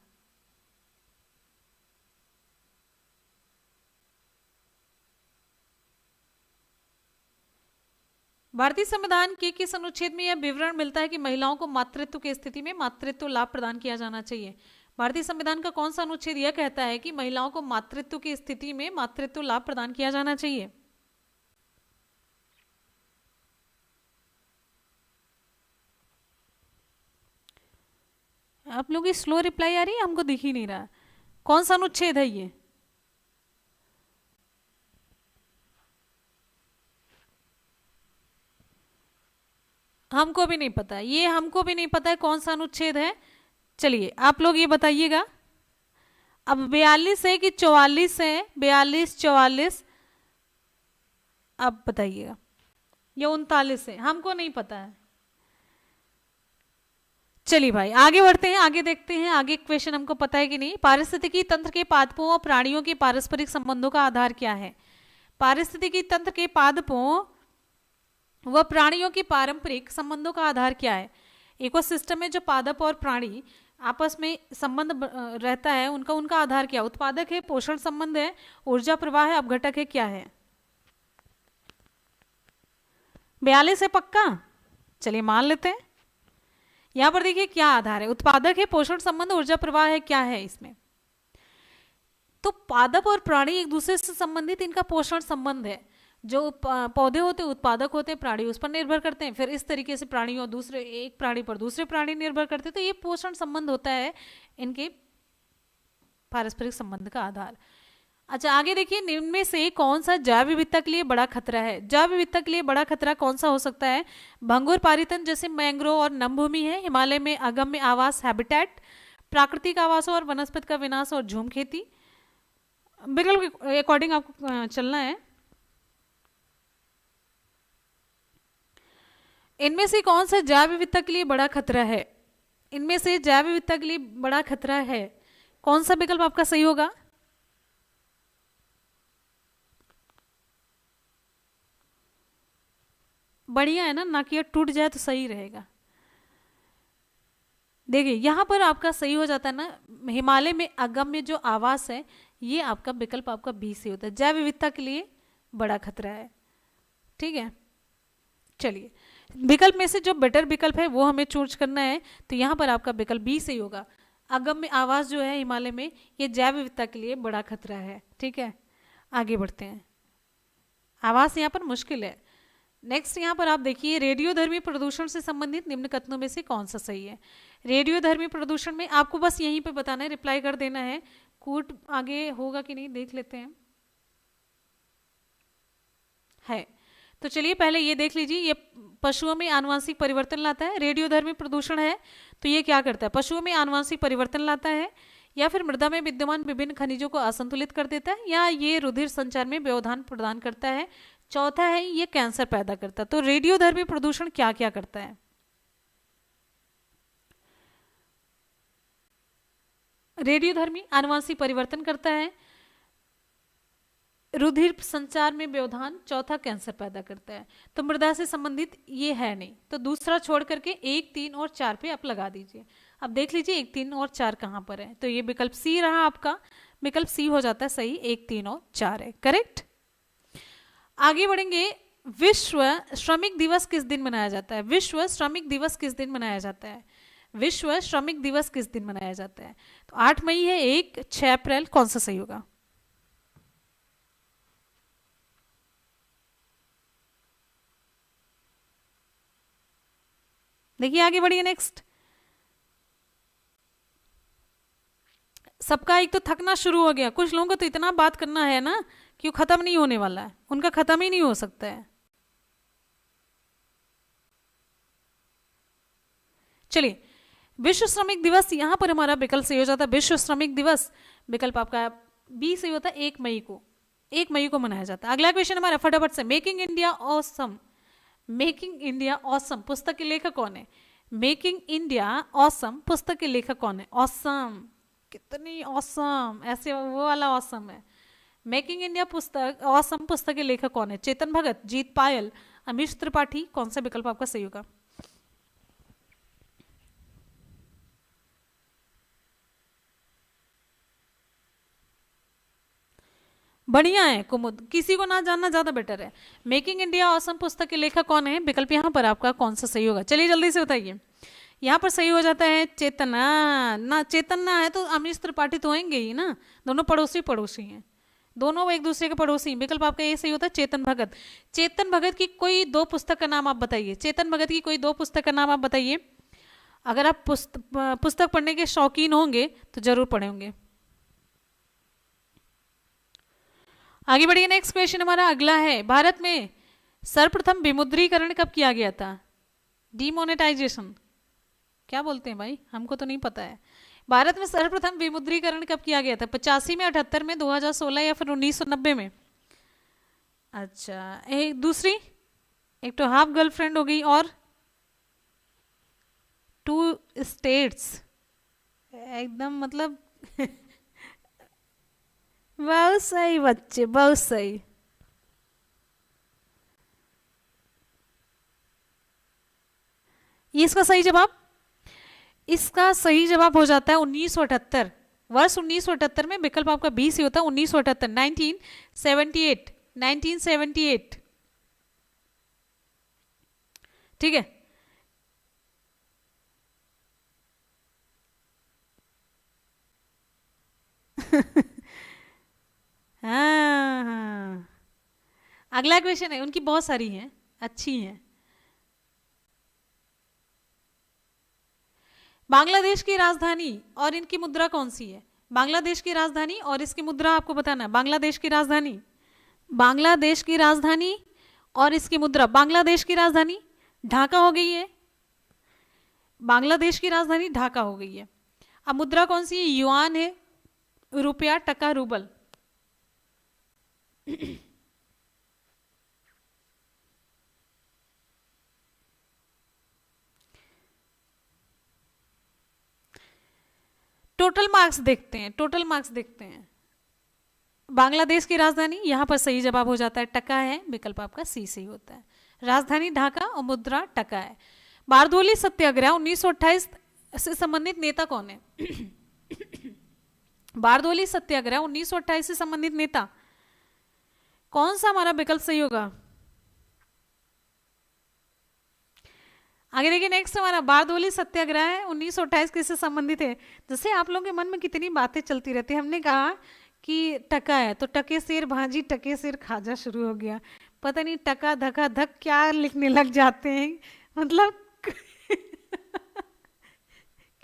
भारतीय संविधान के किस अनुच्छेद में यह विवरण मिलता है कि महिलाओं को मातृत्व की स्थिति में मातृत्व लाभ प्रदान किया जाना चाहिए? भारतीय संविधान का कौन सा अनुच्छेद यह कहता है कि महिलाओं को मातृत्व की स्थिति में मातृत्व लाभ प्रदान किया जाना चाहिए? आप लोग की स्लो रिप्लाई आ रही है, हमको दिख ही नहीं रहा। कौन सा अनुच्छेद है ये? हमको भी नहीं पता, ये हमको भी नहीं पता है कौन सा अनुच्छेद है। चलिए आप लोग ये बताइएगा। अब 42 है कि 44 है? 42, 44, आप बताइएगा। ये 39 है, हमको नहीं पता है। चलिए भाई आगे बढ़ते हैं, आगे देखते हैं आगे क्वेश्चन हमको पता है कि नहीं। पारिस्थितिकी तंत्र के पादपों और प्राणियों के पारस्परिक संबंधों का आधार क्या है? पारिस्थितिकी तंत्र के पादपों व प्राणियों के पारंपरिक संबंधों का आधार क्या है? इकोसिस्टम में जो पादप और प्राणी आपस में संबंध रहता है, उनका आधार क्या? उत्पादक है, पोषण संबंध है, ऊर्जा प्रवाह है, अपघटक है, क्या है? 42 है पक्का? चलिए मान लेते हैं। यहां पर देखिए क्या आधार है, उत्पादक है, पोषण संबंध, ऊर्जा प्रवाह है, क्या है इसमें? तो पादप और प्राणी एक दूसरे से संबंधित, इनका पोषण संबंध है। जो पौधे होते हैं उत्पादक होते हैं, प्राणी उस पर निर्भर करते हैं, फिर इस तरीके से प्राणी और दूसरे एक प्राणी पर दूसरे प्राणी निर्भर करते हैं, तो ये पोषण संबंध होता है इनके पारस्परिक संबंध का आधार। अच्छा आगे देखिए, निम्न में से कौन सा जैव विविधता के लिए बड़ा खतरा है? जैव विविधता के लिए बड़ा खतरा कौन सा हो सकता है? भंगुर पारितन जैसे मैंग्रोव और नमभूमि है, हिमालय में अगम्य आवास हैबिटेट, प्राकृतिक आवासों और वनस्पति का विनाश और झूम खेती। विकल्प के अकॉर्डिंग आपको चलना है। इनमें से कौन सा जैव विविधता के लिए बड़ा खतरा है? इनमें से जैव विविधता के लिए बड़ा खतरा है, कौन सा विकल्प आपका सही होगा? बढ़िया है ना कि टूट जाए तो सही रहेगा। देखिए यहां पर आपका सही हो जाता है ना, हिमालय में अगम्य जो आवास है, ये आपका विकल्प आपका बी से होता है, जैव विविधता के लिए बड़ा खतरा है। ठीक है, चलिए विकल्प में से जो बेटर विकल्प है वो हमें चूज करना है, तो यहां पर आपका विकल्प बी सही होगा। अगम्य आवास जो है हिमालय में, ये जैव विविधता के लिए बड़ा खतरा है। ठीक है, आगे बढ़ते हैं। आवास यहाँ पर मुश्किल है। नेक्स्ट यहाँ पर आप देखिए, रेडियोधर्मी प्रदूषण से संबंधित निम्न कथनों में से कौन सा सही है? रेडियोधर्मी प्रदूषण में आपको बस यहीं पे बताना है, रिप्लाई कर देना है। कूट आगे होगा कि नहीं देख लेते हैं। है तो चलिए पहले ये देख लीजिए, ये पशुओं में आनुवंशिक परिवर्तन लाता है। रेडियोधर्मी प्रदूषण है तो ये क्या करता है? पशुओं में आनुवंशिक परिवर्तन लाता है, या फिर मृदा में विद्यमान विभिन्न खनिजों को असंतुलित कर देता है, या ये रुधिर संचार में व्यवधान प्रदान करता है, चौथा है ये कैंसर पैदा करता है। तो रेडियोधर्मी प्रदूषण क्या क्या करता है? रेडियोधर्मी आनुवंशिक परिवर्तन करता है, रुधिर संचार में व्यवधान, चौथा कैंसर पैदा करता है। तो मृदा से संबंधित ये है नहीं, तो दूसरा छोड़ करके 1, 3 और 4 पे आप लगा दीजिए। अब देख लीजिए 1, 3 और 4 कहाँ पर है, तो ये विकल्प सी रहा आपका, विकल्प सी हो जाता है सही, 1, 3 और 4 है करेक्ट। आगे बढ़ेंगे, विश्व श्रमिक दिवस किस दिन मनाया जाता है? विश्व श्रमिक दिवस किस दिन मनाया जाता है? विश्व श्रमिक दिवस किस दिन मनाया जाता है? तो 8 मई है, 1, 6 अप्रैल, कौन सा सही होगा? देखिए आगे बढ़िए नेक्स्ट। सबका एक तो थकना शुरू हो गया, कुछ लोगों को तो इतना बात करना है ना कि वो खत्म नहीं होने वाला है, उनका खत्म ही नहीं हो सकता है। चलिए विश्व श्रमिक दिवस, यहां पर हमारा विकल्प सही हो जाता है विश्व श्रमिक दिवस, विकल्प आपका बी सही होता है 1 मई को, 1 मई को मनाया जाता है। अगला क्वेश्चन हमारा फटाफट से, making India awesome, making India awesome पुस्तक के लेखक कौन है? मेकिंग इंडिया ऑसम पुस्तक के लेखक कौन है? ऑसम, कितनी ऑसम, ऐसे वो वाला ऑसम है। मेकिंग इंडिया पुस्तक ऑसम पुस्तक के लेखक कौन है? चेतन भगत, जीत पायल, अमीश त्रिपाठी, कौन सा विकल्प आपका सही होगा? बढ़िया है कुमुद, किसी को ना जानना ज्यादा बेटर है। मेकिंग इंडिया ऑसम पुस्तक के लेखक कौन है? विकल्प यहाँ पर आपका कौन सा सही होगा? चलिए जल्दी से बताइए। यहाँ पर सही हो जाता है चेतना, ना चेतन ना है तो अमीश त्रिपाठी तो होंगे ही ना, दोनों पड़ोसी पड़ोसी हैं, दोनों एक दूसरे के पड़ोसी। विकल्प आपका ये सही होता है चेतन भगत। चेतन भगत की कोई 2 पुस्तक का नाम आप बताइए, चेतन भगत की कोई 2 पुस्तक का नाम आप बताइए। अगर आप पुस्तक पढ़ने के शौकीन होंगे तो जरूर पढ़े होंगे। आगे बढ़िए, नेक्स्ट क्वेश्चन हमारा अगला है, भारत में सर्वप्रथम विमुद्रीकरण कब किया गया था? डीमोनेटाइजेशन क्या बोलते हैं भाई, हमको तो नहीं पता है। भारत में सर्वप्रथम विमुद्रीकरण कब किया गया था? 85 में, 78 में, 2016 या फिर 1990 में? अच्छा, एक दूसरी, एक तो हाफ गर्लफ्रेंड हो गई और 2 स्टेट्स, एकदम मतलब बहुत सही बच्चे, बहुत सही। ये इसका सही जवाब, इसका सही जवाब हो जाता है 1978, वर्ष 1978 में। विकल्प आपका 20 ही होता है 1978, 1978, 1978। ठीक है, हाँ। अगला क्वेश्चन है, उनकी बहुत सारी हैं, अच्छी हैं। बांग्लादेश की राजधानी और इनकी मुद्रा कौन सी है? बांग्लादेश की राजधानी और इसकी मुद्रा आपको बताना है। बांग्लादेश की राजधानी, बांग्लादेश की राजधानी और इसकी मुद्रा। बांग्लादेश की राजधानी ढाका हो गई है, बांग्लादेश की राजधानी ढाका हो गई है। अब मुद्रा कौन सी है? युआन है, रुपया, टका, रूबल। टोटल मार्क्स देखते हैं, टोटल मार्क्स देखते हैं। बांग्लादेश की राजधानी यहाँ पर सही जवाब हो जाता है टका है, विकल्प आपका सी सही होता है। राजधानी ढाका और मुद्रा टका है। बारदोली सत्याग्रह 1928 से संबंधित नेता कौन है? बारदोली सत्याग्रह 1928 से संबंधित नेता कौन सा हमारा विकल्प सही होगा? आगे देखिए, नेक्स्ट हमारा बारदोली सत्याग्रह है 1928 किससे संबंधित है? जैसे आप लोगों के मन में कितनी बातें चलती रहती है। हमने कहा कि टका है तो टके सिर भाजी, टके सिर खाजा शुरू हो गया। पता नहीं टका धका धक क्या लिखने लग जाते हैं, मतलब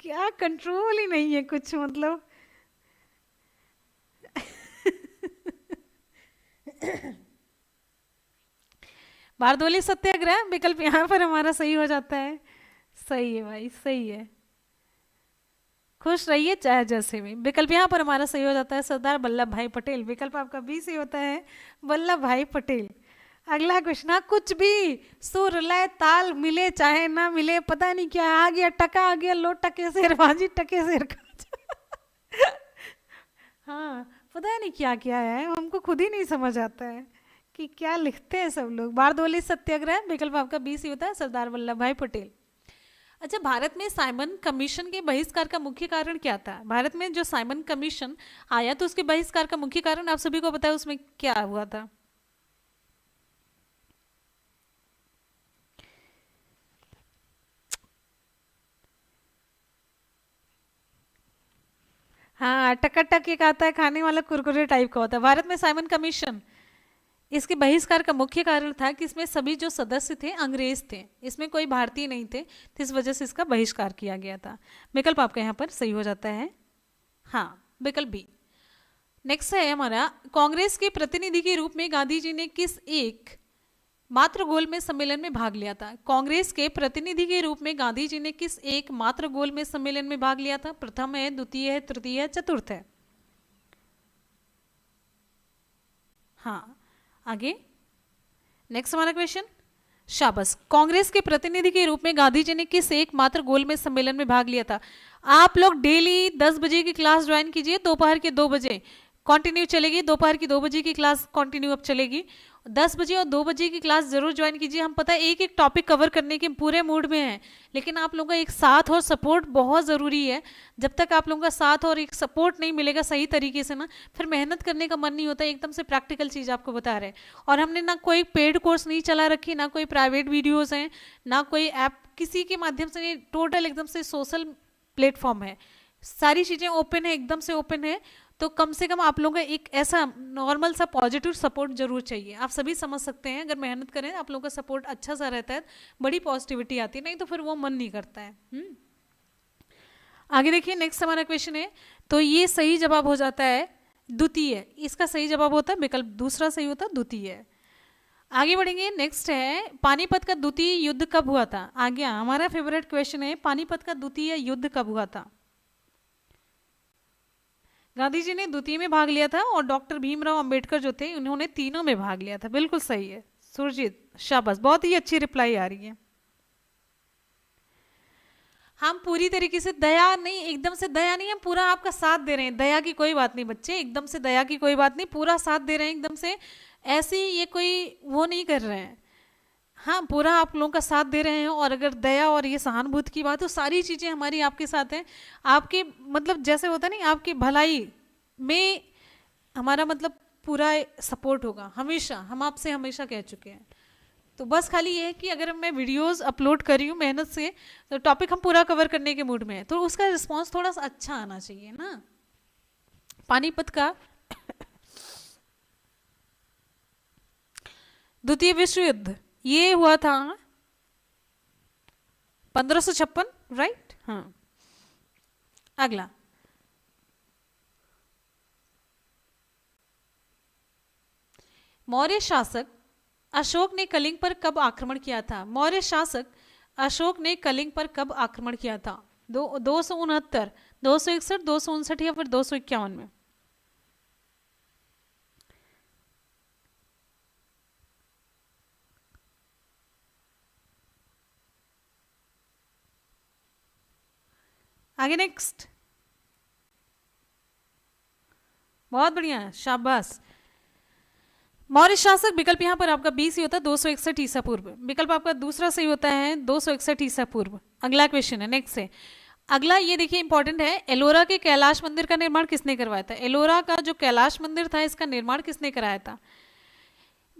क्या कंट्रोल ही नहीं है कुछ, मतलब बारदोली सत्याग्रह विकल्प यहाँ पर हमारा सही हो जाता है। सही है भाई, सही है। खुश रहिए चाहे जैसे भी, विकल्प यहाँ पर हमारा सही हो जाता है सरदार वल्लभ भाई पटेल। विकल्प आपका बी सही होता है, वल्लभ भाई पटेल। अगला क्वेश्चन, कुछ भी सुर लय ताल मिले चाहे ना मिले, पता नहीं क्या आ गया, टका आ गया, लो टके सिर भाजी, टके सिर खाजा। हाँ, पता नहीं क्या क्या है, हमको खुद ही नहीं समझ आता है कि क्या लिखते हैं सब लोग। बारदोली सत्याग्रह विकल्प आपका बी सही होता है, सरदार वल्लभ भाई पटेल। अच्छा, भारत में साइमन कमीशन के बहिष्कार का मुख्य कारण क्या था? भारत में जो साइमन कमीशन आया तो उसके बहिष्कार का मुख्य कारण आप सभी को पता है, उसमें क्या हुआ था? हाँ, टकाटक एक आता है खाने वाला कुरकुरे टाइप का होता है। भारत में साइमन कमीशन, इसके बहिष्कार का मुख्य कारण था कि इसमें सभी जो सदस्य थे अंग्रेज थे, इसमें कोई भारतीय नहीं थे, तो इस वजह से इसका बहिष्कार किया गया था। विकल्प आपका यहाँ पर सही हो जाता है, हाँ, विकल्प बी। नेक्स्ट है हमारा, कांग्रेस के प्रतिनिधि के रूप में गांधी जी ने किस एक मात्र गोल में सम्मेलन में भाग लिया था? कांग्रेस के प्रतिनिधि के रूप में गांधी जी ने किस एक मात्र गोल में सम्मेलन में भाग लिया था? प्रथम है, द्वितीय है, तृतीय है, चतुर्थ है? हाँ, आगे नेक्स्ट हमारा क्वेश्चन। शाबाश। कांग्रेस के प्रतिनिधि के रूप में गांधी जी ने किस एकमात्र गोलमेज सम्मेलन में भाग लिया था? आप लोग डेली 10 बजे की क्लास ज्वाइन कीजिए, दोपहर के 2 बजे कंटिन्यू चलेगी। दोपहर की 2 बजे की क्लास कंटिन्यू अब चलेगी। 10 बजे और 2 बजे की क्लास जरूर ज्वाइन कीजिए। हम पता है एक एक टॉपिक कवर करने के पूरे मूड में हैं, लेकिन आप लोगों का एक साथ और सपोर्ट बहुत ज़रूरी है। जब तक आप लोगों का साथ और एक सपोर्ट नहीं मिलेगा सही तरीके से ना, फिर मेहनत करने का मन नहीं होता। एकदम से प्रैक्टिकल चीज़ आपको बता रहे हैं। और हमने ना कोई पेड कोर्स नहीं चला रखी, ना कोई प्राइवेट वीडियोज़ हैं, ना कोई ऐप किसी के माध्यम से। टोटल एकदम से सोशल प्लेटफॉर्म है, सारी चीज़ें ओपन है, एकदम से ओपन है। तो कम से कम आप लोगों का एक ऐसा नॉर्मल सा पॉजिटिव सपोर्ट जरूर चाहिए। आप सभी समझ सकते हैं, अगर मेहनत करें आप लोगों का सपोर्ट अच्छा सा रहता है, बड़ी पॉजिटिविटी आती है, नहीं तो फिर वो मन नहीं करता है। आगे देखिए, नेक्स्ट हमारा क्वेश्चन है। तो ये सही जवाब हो जाता है द्वितीय। इसका सही जवाब होता है विकल्प दूसरा, सही होता है द्वितीय। आगे बढ़ेंगे, नेक्स्ट है पानीपत का द्वितीय युद्ध कब हुआ था? आ गया हमारा फेवरेट क्वेश्चन है, पानीपत का द्वितीय युद्ध कब हुआ था? गांधी जी ने द्वितीय में भाग लिया था और डॉक्टर भीमराव अंबेडकर जो थे उन्होंने तीनों में भाग लिया था। बिल्कुल सही है सुरजीत, शाबाश, बहुत ही अच्छी रिप्लाई आ रही है। हम पूरी तरीके से दया नहीं, एकदम से दया नहीं, हम पूरा आपका साथ दे रहे हैं। दया की कोई बात नहीं बच्चे, एकदम से दया की कोई बात नहीं, पूरा साथ दे रहे हैं एकदम से। ऐसे ये कोई वो नहीं कर रहे हैं, हाँ पूरा आप लोगों का साथ दे रहे हैं। और अगर दया और ये सहानुभूति की बात, तो सारी चीज़ें हमारी आपके साथ हैं। आपके मतलब जैसे होता है नहीं, आपकी भलाई में हमारा मतलब पूरा सपोर्ट होगा हमेशा। हम आपसे हमेशा कह चुके हैं। तो बस खाली ये है कि अगर मैं वीडियोस अपलोड कर रही हूँ मेहनत से, तो टॉपिक हम पूरा कवर करने के मूड में है, तो उसका रिस्पॉन्स थोड़ा सा अच्छा आना चाहिए ना। पानीपत का द्वितीय विश्व युद्ध ये हुआ था 1556, राइट? हाँ, अगला मौर्य शासक अशोक ने कलिंग पर कब आक्रमण किया था? मौर्य शासक अशोक ने कलिंग पर कब आक्रमण किया था? 269, 261, 259 या फिर 251 में? आगे नेक्स्ट, बहुत बढ़िया, शाबाश। मौर्य शासक विकल्प यहाँ पर आपका बी सही होता है 261 ईसा पूर्व। विकल्प आपका दूसरा सही होता है 261 ईसा पूर्व। अगला क्वेश्चन है, नेक्स्ट है अगला, ये देखिए इंपॉर्टेंट है। एलोरा के कैलाश मंदिर का निर्माण किसने करवाया था? एलोरा का जो कैलाश मंदिर था इसका निर्माण किसने कराया था?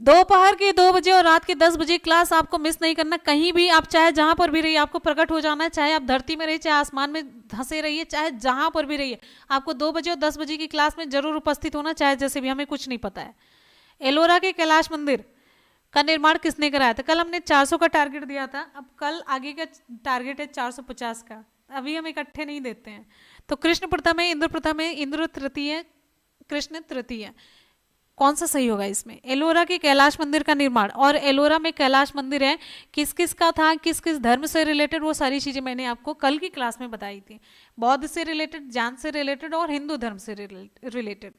दोपहर के 2 बजे और रात के 10 बजे क्लास आपको मिस नहीं करना। कहीं भी आप चाहे जहां पर भी रहिए, आपको प्रकट हो जाना है। चाहे आप धरती में रहिए, चाहे आसमान में धंसे रहिए, चाहे जहां पर भी रहिए, आपको 2 बजे और 10 बजे की क्लास में जरूर उपस्थित होना, चाहे जैसे भी, हमें कुछ नहीं पता है। एलोरा के कैलाश मंदिर का निर्माण किसने कराया था? कल हमने 400 का टारगेट दिया था, अब कल आगे का टारगेट है 450 का। अभी हम इकट्ठे नहीं देते हैं। तो कृष्ण प्रथम है, इंद्र प्रथम है, इंद्र तृतीय, कृष्ण तृतीय। कौन सा सही होगा इसमें? एलोरा के कैलाश मंदिर का निर्माण, और एलोरा में कैलाश मंदिर है, किस किस का था, किस किस धर्म से रिलेटेड, वो सारी चीजें मैंने आपको कल की क्लास में बताई थी। बौद्ध से रिलेटेड, जैन से रिलेटेड और हिंदू धर्म से रिलेटेड।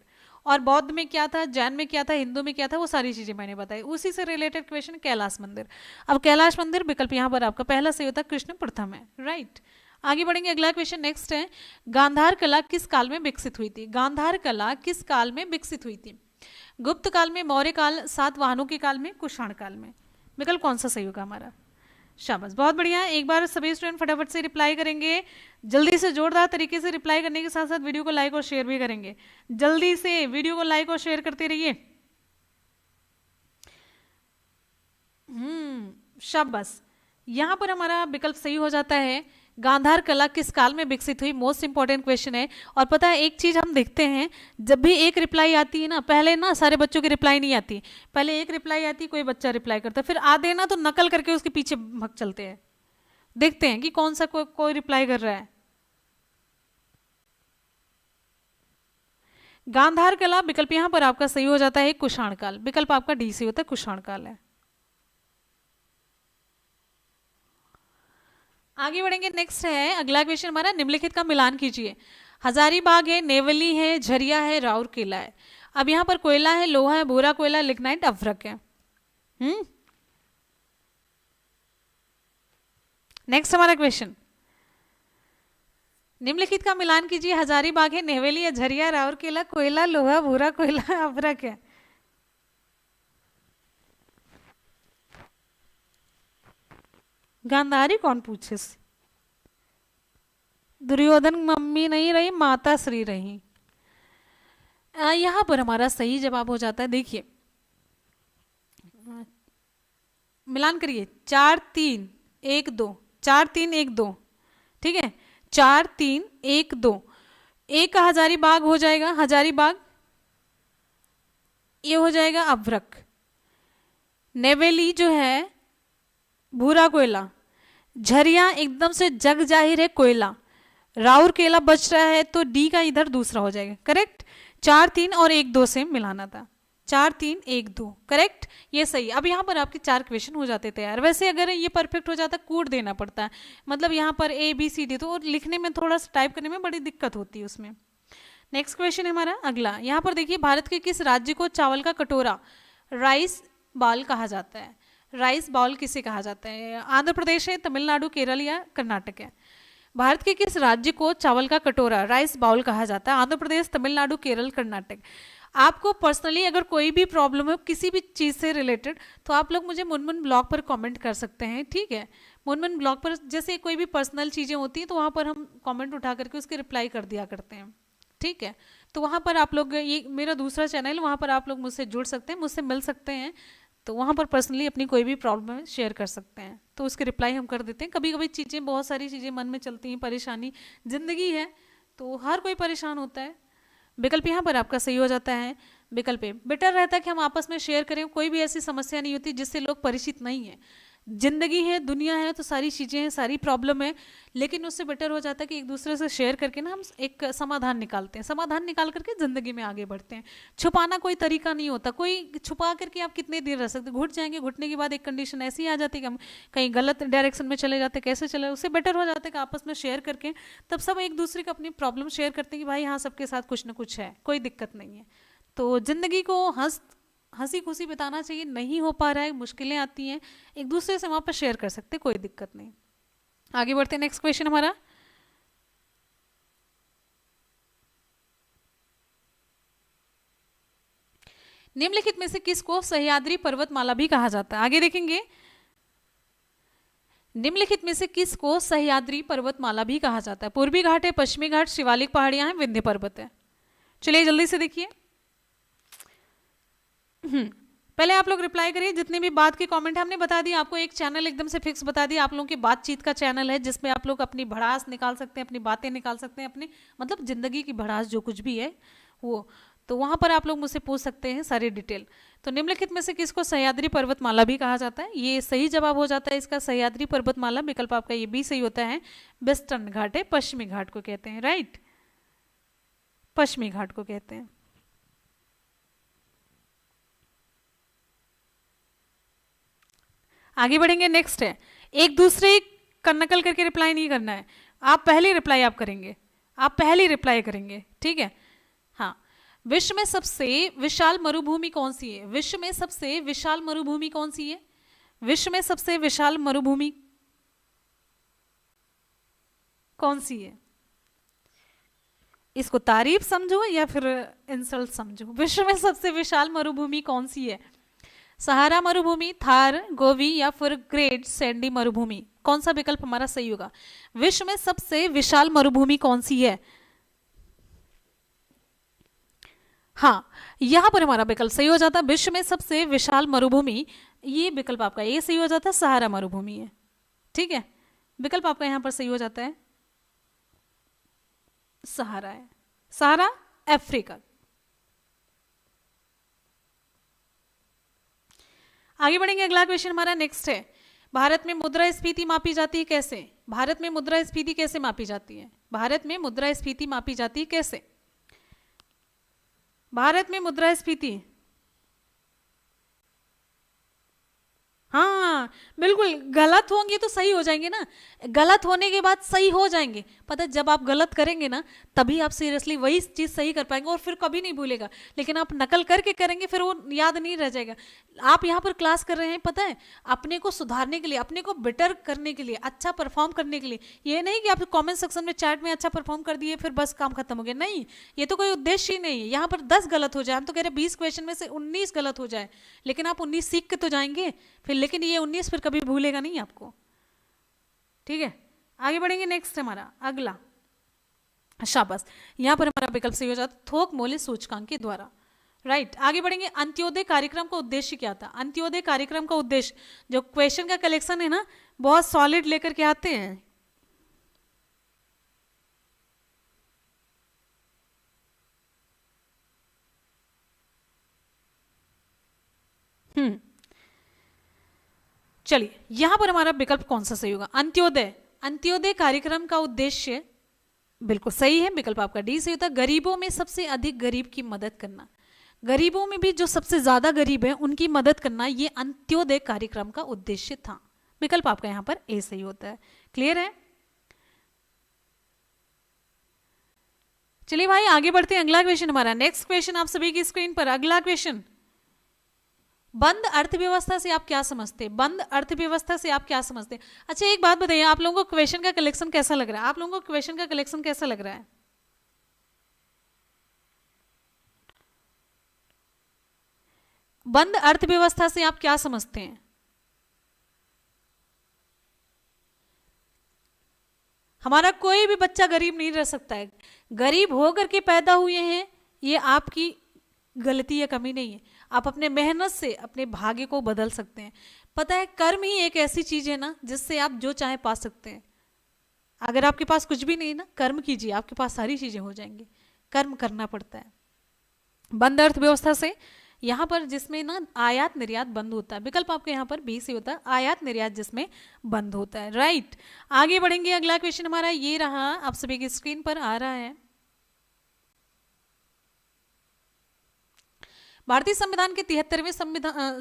और बौद्ध में क्या था, जैन में क्या था, हिंदू में क्या था, वो सारी चीजें मैंने बताई। उसी से रिलेटेड क्वेश्चन कैलाश मंदिर। अब कैलाश मंदिर विकल्प यहाँ पर आपका पहला सही होता है, कृष्ण प्रथम है, राइट। आगे बढ़ेंगे, अगला क्वेश्चन नेक्स्ट है, गांधार कला किस काल में विकसित हुई थी? गांधार कला किस काल में विकसित हुई थी? गुप्त काल में, मौर्य काल, सातवाहनों के काल में, कुषाण काल में? विकल्प कौन सा सही होगा हमारा? शाबाश, बहुत बढ़िया। एक बार सभी स्टूडेंट फटाफट से रिप्लाई करेंगे, जल्दी से, जोरदार तरीके से रिप्लाई करने के साथ साथ वीडियो को लाइक और शेयर भी करेंगे। जल्दी से वीडियो को लाइक और शेयर करते रहिए। शाबाश, यहां पर हमारा विकल्प सही हो जाता है। गांधार कला किस काल में विकसित हुई, मोस्ट इंपॉर्टेंट क्वेश्चन है। और पता है एक चीज हम देखते हैं, जब भी एक रिप्लाई आती है ना, पहले ना सारे बच्चों की रिप्लाई नहीं आती, पहले एक रिप्लाई आती, कोई बच्चा रिप्लाई करता है, फिर आधे ना तो नकल करके उसके पीछे भग चलते हैं, देखते हैं कि कौन सा कोई रिप्लाई कर रहा है। गांधार कला विकल्प यहां पर आपका सही हो जाता है कुषाण काल। विकल्प आपका डी से होता है, कुषाण काल है। आगे बढ़ेंगे, नेक्स्ट है अगला क्वेश्चन हमारा, निम्नलिखित का मिलान कीजिए। हजारीबाग है, नेवली है, झरिया है, राउरकेला है। अब यहाँ पर कोयला है, लोहा है, भूरा कोयला, लिग्नाइट, अभ्रक है। नेक्स्ट हमारा क्वेश्चन, निम्नलिखित का मिलान कीजिए। हजारीबाग है, नेवेली है, झरिया, राउरकेला, कोयला, लोहा, भूरा कोयला, अभ्रक है। गांधारी कौन पूछे? दुर्योधन मम्मी नहीं रही, माता श्री रही। यहां पर हमारा सही जवाब हो जाता है, देखिए मिलान करिए, 4 3 1 2, 4 3 1 2, ठीक है, 4 3 1 2। एक का हजारीबाग हो जाएगा, हजारीबाग, ये हो जाएगा अभ्रक। नेवेली जो है भूरा कोयला, झरिया एकदम से जग जाहिर है कोयला, राउरकेला बच रहा है तो डी का इधर दूसरा हो जाएगा, करेक्ट। 4 3 और 1 2 से मिलाना था, 4 3 1 2, करेक्ट, ये सही। अब यहाँ पर आपके 4 क्वेश्चन हो जाते थे यार। वैसे अगर ये परफेक्ट हो जाता कोड देना पड़ता है, मतलब यहाँ पर ए बी सी डी, तो लिखने में थोड़ा सा टाइप करने में बड़ी दिक्कत होती है उसमें। नेक्स्ट क्वेश्चन है हमारा अगला, यहाँ पर देखिए, भारत के किस राज्य को चावल का कटोरा, राइस बाउल कहा जाता है? राइस बाउल किसे कहा जाता है? आंध्र प्रदेश है, तमिलनाडु, केरल या कर्नाटक है? भारत के किस राज्य को चावल का कटोरा, राइस बाउल कहा जाता है? आंध्र प्रदेश, तमिलनाडु, केरल, कर्नाटक। आपको पर्सनली अगर कोई भी प्रॉब्लम हो किसी भी चीज़ से रिलेटेड, तो आप लोग मुझे मुनमुन ब्लॉग पर कमेंट कर सकते हैं, ठीक है। मुनमुन ब्लॉग पर जैसे कोई भी पर्सनल चीज़ें होती हैं तो वहाँ पर हम कमेंट उठा करके उसके रिप्लाई कर दिया करते हैं, ठीक है। तो वहाँ पर आप लोग, ये मेरा दूसरा चैनल, वहाँ पर आप लोग मुझसे जुड़ सकते हैं, मुझसे मिल सकते हैं, तो वहाँ पर पर्सनली अपनी कोई भी प्रॉब्लम शेयर कर सकते हैं, तो उसके रिप्लाई हम कर देते हैं। कभी कभी चीज़ें, बहुत सारी चीज़ें मन में चलती हैं, परेशानी, जिंदगी है तो हर कोई परेशान होता है। विकल्प यहाँ पर आपका सही हो जाता है। विकल्प बेटर रहता है कि हम आपस में शेयर करें, कोई भी ऐसी समस्या नहीं होती जिससे लोग परिचित नहीं है। जिंदगी है, दुनिया है, तो सारी चीज़ें हैं, सारी प्रॉब्लम है, लेकिन उससे बेटर हो जाता है कि एक दूसरे से शेयर करके ना हम एक समाधान निकालते हैं, समाधान निकाल करके ज़िंदगी में आगे बढ़ते हैं। छुपाना कोई तरीका नहीं होता, कोई छुपा करके आप कितने देर रह सकते, घुट जाएंगे, घुटने के बाद एक कंडीशन ऐसी आ जाती है कि हम कहीं गलत डायरेक्शन में चले जाते, कैसे चले, उससे बेटर हो जाता है कि आपस में शेयर करके तब सब एक दूसरे को अपनी प्रॉब्लम शेयर करते हैं कि भाई हाँ, सबके साथ कुछ ना कुछ है, कोई दिक्कत नहीं है। तो ज़िंदगी को हंसी खुशी बिताना चाहिए। नहीं हो पा रहा है, मुश्किलें आती हैं, एक दूसरे से वहाँ पर शेयर कर सकते, कोई दिक्कत नहीं। आगे बढ़ते हैं, नेक्स्ट क्वेश्चन हमारा, निम्नलिखित में से किसको सह्याद्री पर्वतमाला भी कहा जाता है? आगे देखेंगे, निम्नलिखित में से किसको सह्याद्री पर्वतमाला भी कहा जाता है? पूर्वी घाट है, पश्चिमी घाट, शिवालिक पहाड़ियां हैं, विंध्य पर्वत है। चलिए जल्दी से देखिए। पहले आप लोग रिप्लाई करिए, जितने भी बात के कमेंट है हमने बता दिया आपको, एक चैनल एकदम से फिक्स बता दिया आप लोगों की बातचीत का चैनल है, जिसमें आप लोग अपनी भड़ास निकाल सकते हैं, अपनी बातें निकाल सकते हैं, अपने मतलब जिंदगी की भड़ास जो कुछ भी है वो, तो वहां पर आप लोग मुझसे पूछ सकते हैं सारी डिटेल। तो निम्नलिखित में से किसको सह्याद्री पर्वतमाला भी कहा जाता है? ये सही जवाब हो जाता है इसका सह्याद्री पर्वतमाला। विकल्प आपका ये भी सही होता है, वेस्टर्न घाट है, पश्चिमी घाट को कहते हैं, राइट, पश्चिमी घाट को कहते हैं। आगे बढ़ेंगे, नेक्स्ट है, एक दूसरे का नकल करके रिप्लाई नहीं करना है, आप पहले रिप्लाई आप करेंगे, आप पहले रिप्लाई करेंगे, ठीक है। हाँ, विश्व में सबसे विशाल मरुभूमि कौन सी है? विश्व में सबसे विशाल मरुभूमि कौन सी है? विश्व में सबसे विशाल मरुभूमि कौन सी है? इसको तारीफ समझो या फिर इंसल्ट समझो? विश्व में सबसे विशाल मरुभूमि कौन सी है? सहारा मरुभूमि, थार, गोवी या फिर ग्रेट सैंडी मरुभूमि? कौन सा विकल्प हमारा सही होगा? विश्व में सबसे विशाल मरुभूमि कौन सी है? हाँ, यहां पर हमारा विकल्प सही हो जाता है, विश्व में सबसे विशाल मरुभूमि, ये विकल्प आपका ये सही हो जाता है, सहारा मरुभूमि है, ठीक है। विकल्प आपका यहां पर सही हो जाता है, सहारा है, सहारा अफ्रीका। आगे बढ़ेंगे, अगला क्वेश्चन हमारा नेक्स्ट है, भारत में मुद्रास्फीति मापी जाती है कैसे? भारत में मुद्रास्फीति कैसे मापी जाती है? भारत में मुद्रास्फीति मापी जाती है कैसे? भारत में मुद्रास्फीति, हाँ हाँ बिल्कुल, गलत होंगे तो सही हो जाएंगे ना, गलत होने के बाद सही हो जाएंगे। पता है जब आप गलत करेंगे ना तभी आप सीरियसली वही चीज़ सही कर पाएंगे और फिर कभी नहीं भूलेगा। लेकिन आप नकल करके करेंगे फिर वो याद नहीं रह जाएगा। आप यहाँ पर क्लास कर रहे हैं पता है अपने को सुधारने के लिए, अपने को बेटर करने के लिए, अच्छा परफॉर्म करने के लिए। ये नहीं कि आप कमेंट सेक्शन में चैट में अच्छा परफॉर्म कर दिए फिर बस काम खत्म हो गया, नहीं, ये तो कोई उद्देश्य ही नहीं है। यहाँ पर 10 गलत हो जाए, हम तो कह रहे 20 क्वेश्चन में से 19 गलत हो जाए, लेकिन आप 19 सीख के तो जाएंगे फिर, लेकिन ये 19 फिर कभी भूलेगा नहीं आपको। ठीक है, आगे बढ़ेंगे। नेक्स्ट हमारा अगला, शाबाश, यहाँ पर हमारा विकल्प सही हो जाता थोक मूल्य सूचकांक के द्वारा। राइट, आगे बढ़ेंगे। अंत्योदय कार्यक्रम का उद्देश्य क्या था? अंत्योदय कार्यक्रम का उद्देश्य, जो क्वेश्चन का कलेक्शन है ना बहुत सॉलिड लेकर के आते हैं। चलिए यहां पर हमारा विकल्प कौन सा सही होगा? अंत्योदय। अंत्योदय कार्यक्रम का उद्देश्य बिल्कुल सही है, विकल्प आपका डी सही होता है। गरीबों में सबसे अधिक गरीब की मदद करना, गरीबों में भी जो सबसे ज्यादा गरीब है उनकी मदद करना, ये अंत्योदय कार्यक्रम का उद्देश्य था। विकल्प आपका यहां पर ए सही होता है। क्लियर है? चलिए भाई आगे बढ़ते हैं। अगला क्वेश्चन हमारा, नेक्स्ट क्वेश्चन आप सभी की स्क्रीन पर। अगला क्वेश्चन, बंद अर्थव्यवस्था से आप क्या समझते हैं? बंद अर्थव्यवस्था से आप क्या समझते हैं? अच्छा एक बात बताइए, आप लोगों को क्वेश्चन का कलेक्शन कैसा लग रहा है? आप लोगों को क्वेश्चन का कलेक्शन कैसा लग रहा है? बंद अर्थव्यवस्था से आप क्या समझते हैं? हमारा कोई भी बच्चा गरीब नहीं रह सकता है। गरीब होकर के पैदा हुए हैं ये आपकी गलती या कमी नहीं है। आप अपने मेहनत से अपने भाग्य को बदल सकते हैं। पता है कर्म ही एक ऐसी चीज है ना जिससे आप जो चाहे पा सकते हैं। अगर आपके पास कुछ भी नहीं ना, कर्म कीजिए, आपके पास सारी चीजें हो जाएंगी। कर्म करना पड़ता है। बंद अर्थव्यवस्था से यहाँ पर जिसमें ना आयात निर्यात बंद होता है, विकल्प आपके यहाँ पर बी से होता है, आयात निर्यात जिसमें बंद होता है। राइट, आगे बढ़ेंगे। अगला क्वेश्चन हमारा ये रहा, आप सभी की स्क्रीन पर आ रहा है। भारतीय संविधान के 73वें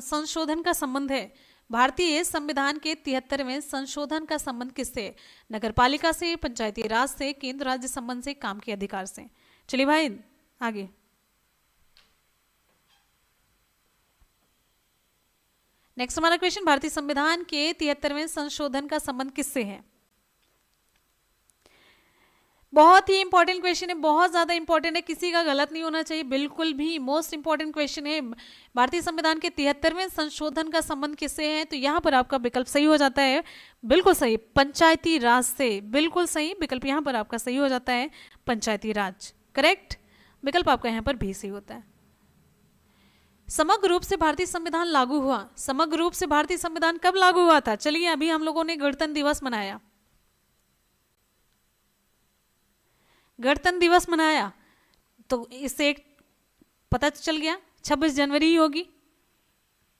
संशोधन का संबंध है। भारतीय संविधान के 73वें संशोधन का संबंध किससे है? नगरपालिका से, पंचायती राज से, केंद्र राज्य संबंध से, काम के अधिकार से। चलिए भाई आगे। नेक्स्ट हमारा क्वेश्चन, भारतीय संविधान के 73वें संशोधन का संबंध किससे है? बहुत ही इंपॉर्टेंट क्वेश्चन है, बहुत ज्यादा इंपॉर्टेंट है, किसी का गलत नहीं होना चाहिए बिल्कुल भी। मोस्ट इंपॉर्टेंट क्वेश्चन है। भारतीय संविधान के 73वें संशोधन का संबंध किससे है? तो यहां पर आपका विकल्प सही हो जाता है, बिल्कुल सही, पंचायती राज से। बिल्कुल सही, विकल्प यहां पर आपका सही हो जाता है, पंचायती राज। करेक्ट, विकल्प आपका यहां पर भी सही होता है। समग्र रूप से भारतीय संविधान लागू हुआ। समग्र रूप से भारतीय संविधान कब लागू हुआ था? चलिए अभी हम लोगों ने गणतंत्र दिवस मनाया, गणतंत्र दिवस मनाया तो इससे एक पता चल गया 26 जनवरी ही होगी।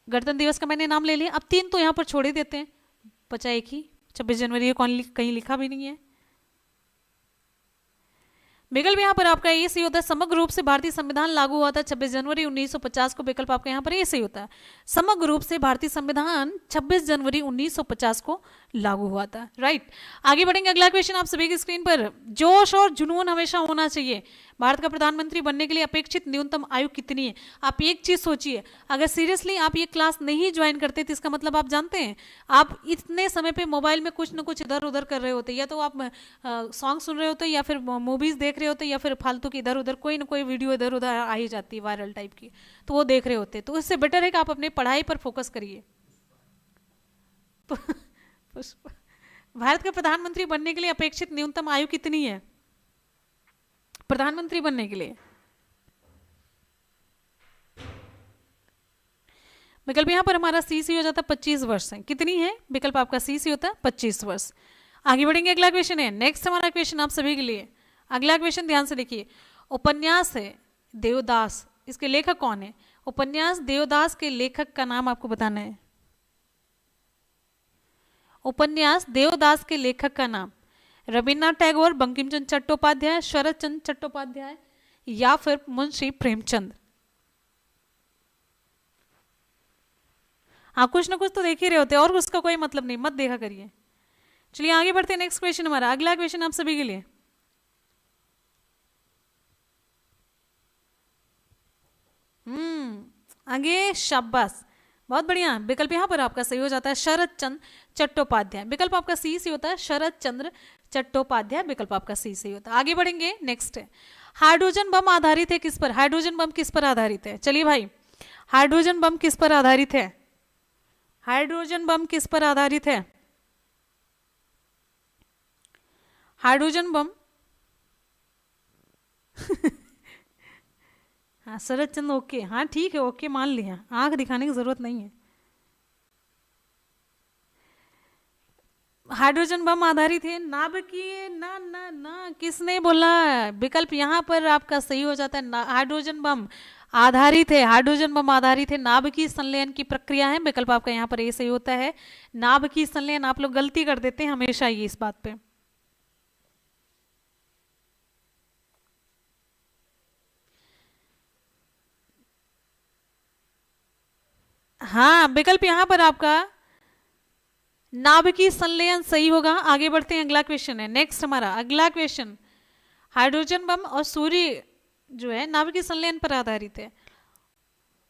गणतंत्र दिवस का मैंने नाम ले लिया, अब 3 तो यहाँ पर छोड़ ही देते हैं, बचा एक ही, 26 जनवरी कौन कहीं लिखा भी नहीं है। विकल्प यहाँ पर आपका ये सही होता है, समग्र रूप से भारतीय संविधान लागू हुआ था 26 जनवरी 1950 को। विकल्प आपका यहाँ पर ये सही होता है, समग्र रूप से भारतीय संविधान 26 जनवरी 1950 को लागू हुआ था। राइट, आगे बढ़ेंगे। अगला क्वेश्चन आप सभी की स्क्रीन पर, जोश और जुनून हमेशा होना चाहिए। भारत का प्रधानमंत्री बनने के लिए अपेक्षित न्यूनतम आयु कितनी है? आप एक चीज सोचिए, अगर सीरियसली आप ये क्लास नहीं ज्वाइन करते तो इसका मतलब आप जानते हैं आप इतने समय पे मोबाइल में कुछ ना कुछ इधर उधर कर रहे होते, या तो आप सॉन्ग सुन रहे होते, या फिर मूवीज देख रहे होते, या फिर फालतू की इधर उधर कोई ना कोई वीडियो इधर उधर आ ही जाती है वायरल टाइप की, तो वो देख रहे होते। तो इससे बेटर है कि आप अपने पढ़ाई पर फोकस करिए। भारत का प्रधानमंत्री बनने के लिए अपेक्षित न्यूनतम आयु कितनी है प्रधानमंत्री बनने के लिए? विकल्प यहां पर हमारा सी सी हो जाता है 25 वर्ष है। कितनी है? विकल्प आपका सी सी होता है 25 वर्ष। आगे बढ़ेंगे, अगला क्वेश्चन है। नेक्स्ट हमारा क्वेश्चन आप सभी के लिए, अगला क्वेश्चन ध्यान से देखिए। उपन्यास है देवदास, इसके लेखक कौन है? उपन्यास देवदास के लेखक का नाम आपको बताना है। उपन्यास देवदास के लेखक का नाम, रविन्द्रनाथ टैगोर, बंकिम चंद्र चट्टोपाध्याय, शरद चंद्र चट्टोपाध्याय, या फिर मुंशी प्रेमचंद। आप कुछ ना कुछ तो देख ही रहे होते हैं और उसका कोई मतलब नहीं, मत देखा करिए। चलिए आगे बढ़ते हैं, नेक्स्ट क्वेश्चन हमारा, अगला क्वेश्चन आप सभी के लिए। आगे, शाबाश, बहुत बढ़िया। विकल्प यहाँ पर आपका सही हो जाता है शरद चंद्र चट्टोपाध्याय। विकल्प आपका सी से होता है शरद चंद्र चट्टोपाध्याय, विकल्प आपका सी से होता है। आगे बढ़ेंगे, नेक्स्ट है हाइड्रोजन बम आधारित है किस पर? हाइड्रोजन बम किस पर आधारित है? चलिए भाई, हाइड्रोजन बम किस पर आधारित है? हाइड्रोजन बम किस पर आधारित है? हाइड्रोजन बम हाँ शरद चंद्र, ओके, हाँ ठीक है, ओके मान लिया, आंख दिखाने की जरूरत नहीं है। हाइड्रोजन बम आधारित है, नाभिकीय, ना ना ना, किसने बोला? विकल्प यहाँ पर आपका सही हो जाता है, हाइड्रोजन बम आधारित है, हाइड्रोजन बम आधारित है, नाभिकीय संलयन की प्रक्रिया है, विकल्प आपका यहाँ पर ये सही होता है, नाभिकीय संलयन। आप लोग गलती कर देते हैं हमेशा ये इस बात पे। हाँ, विकल्प यहाँ पर आपका नाभिकीय संलयन सही होगा। आगे बढ़ते हैं, अगला क्वेश्चन है, नेक्स्ट हमारा अगला क्वेश्चन, हाइड्रोजन बम और सूर्य जो है नाभिकीय संलयन पर आधारित है।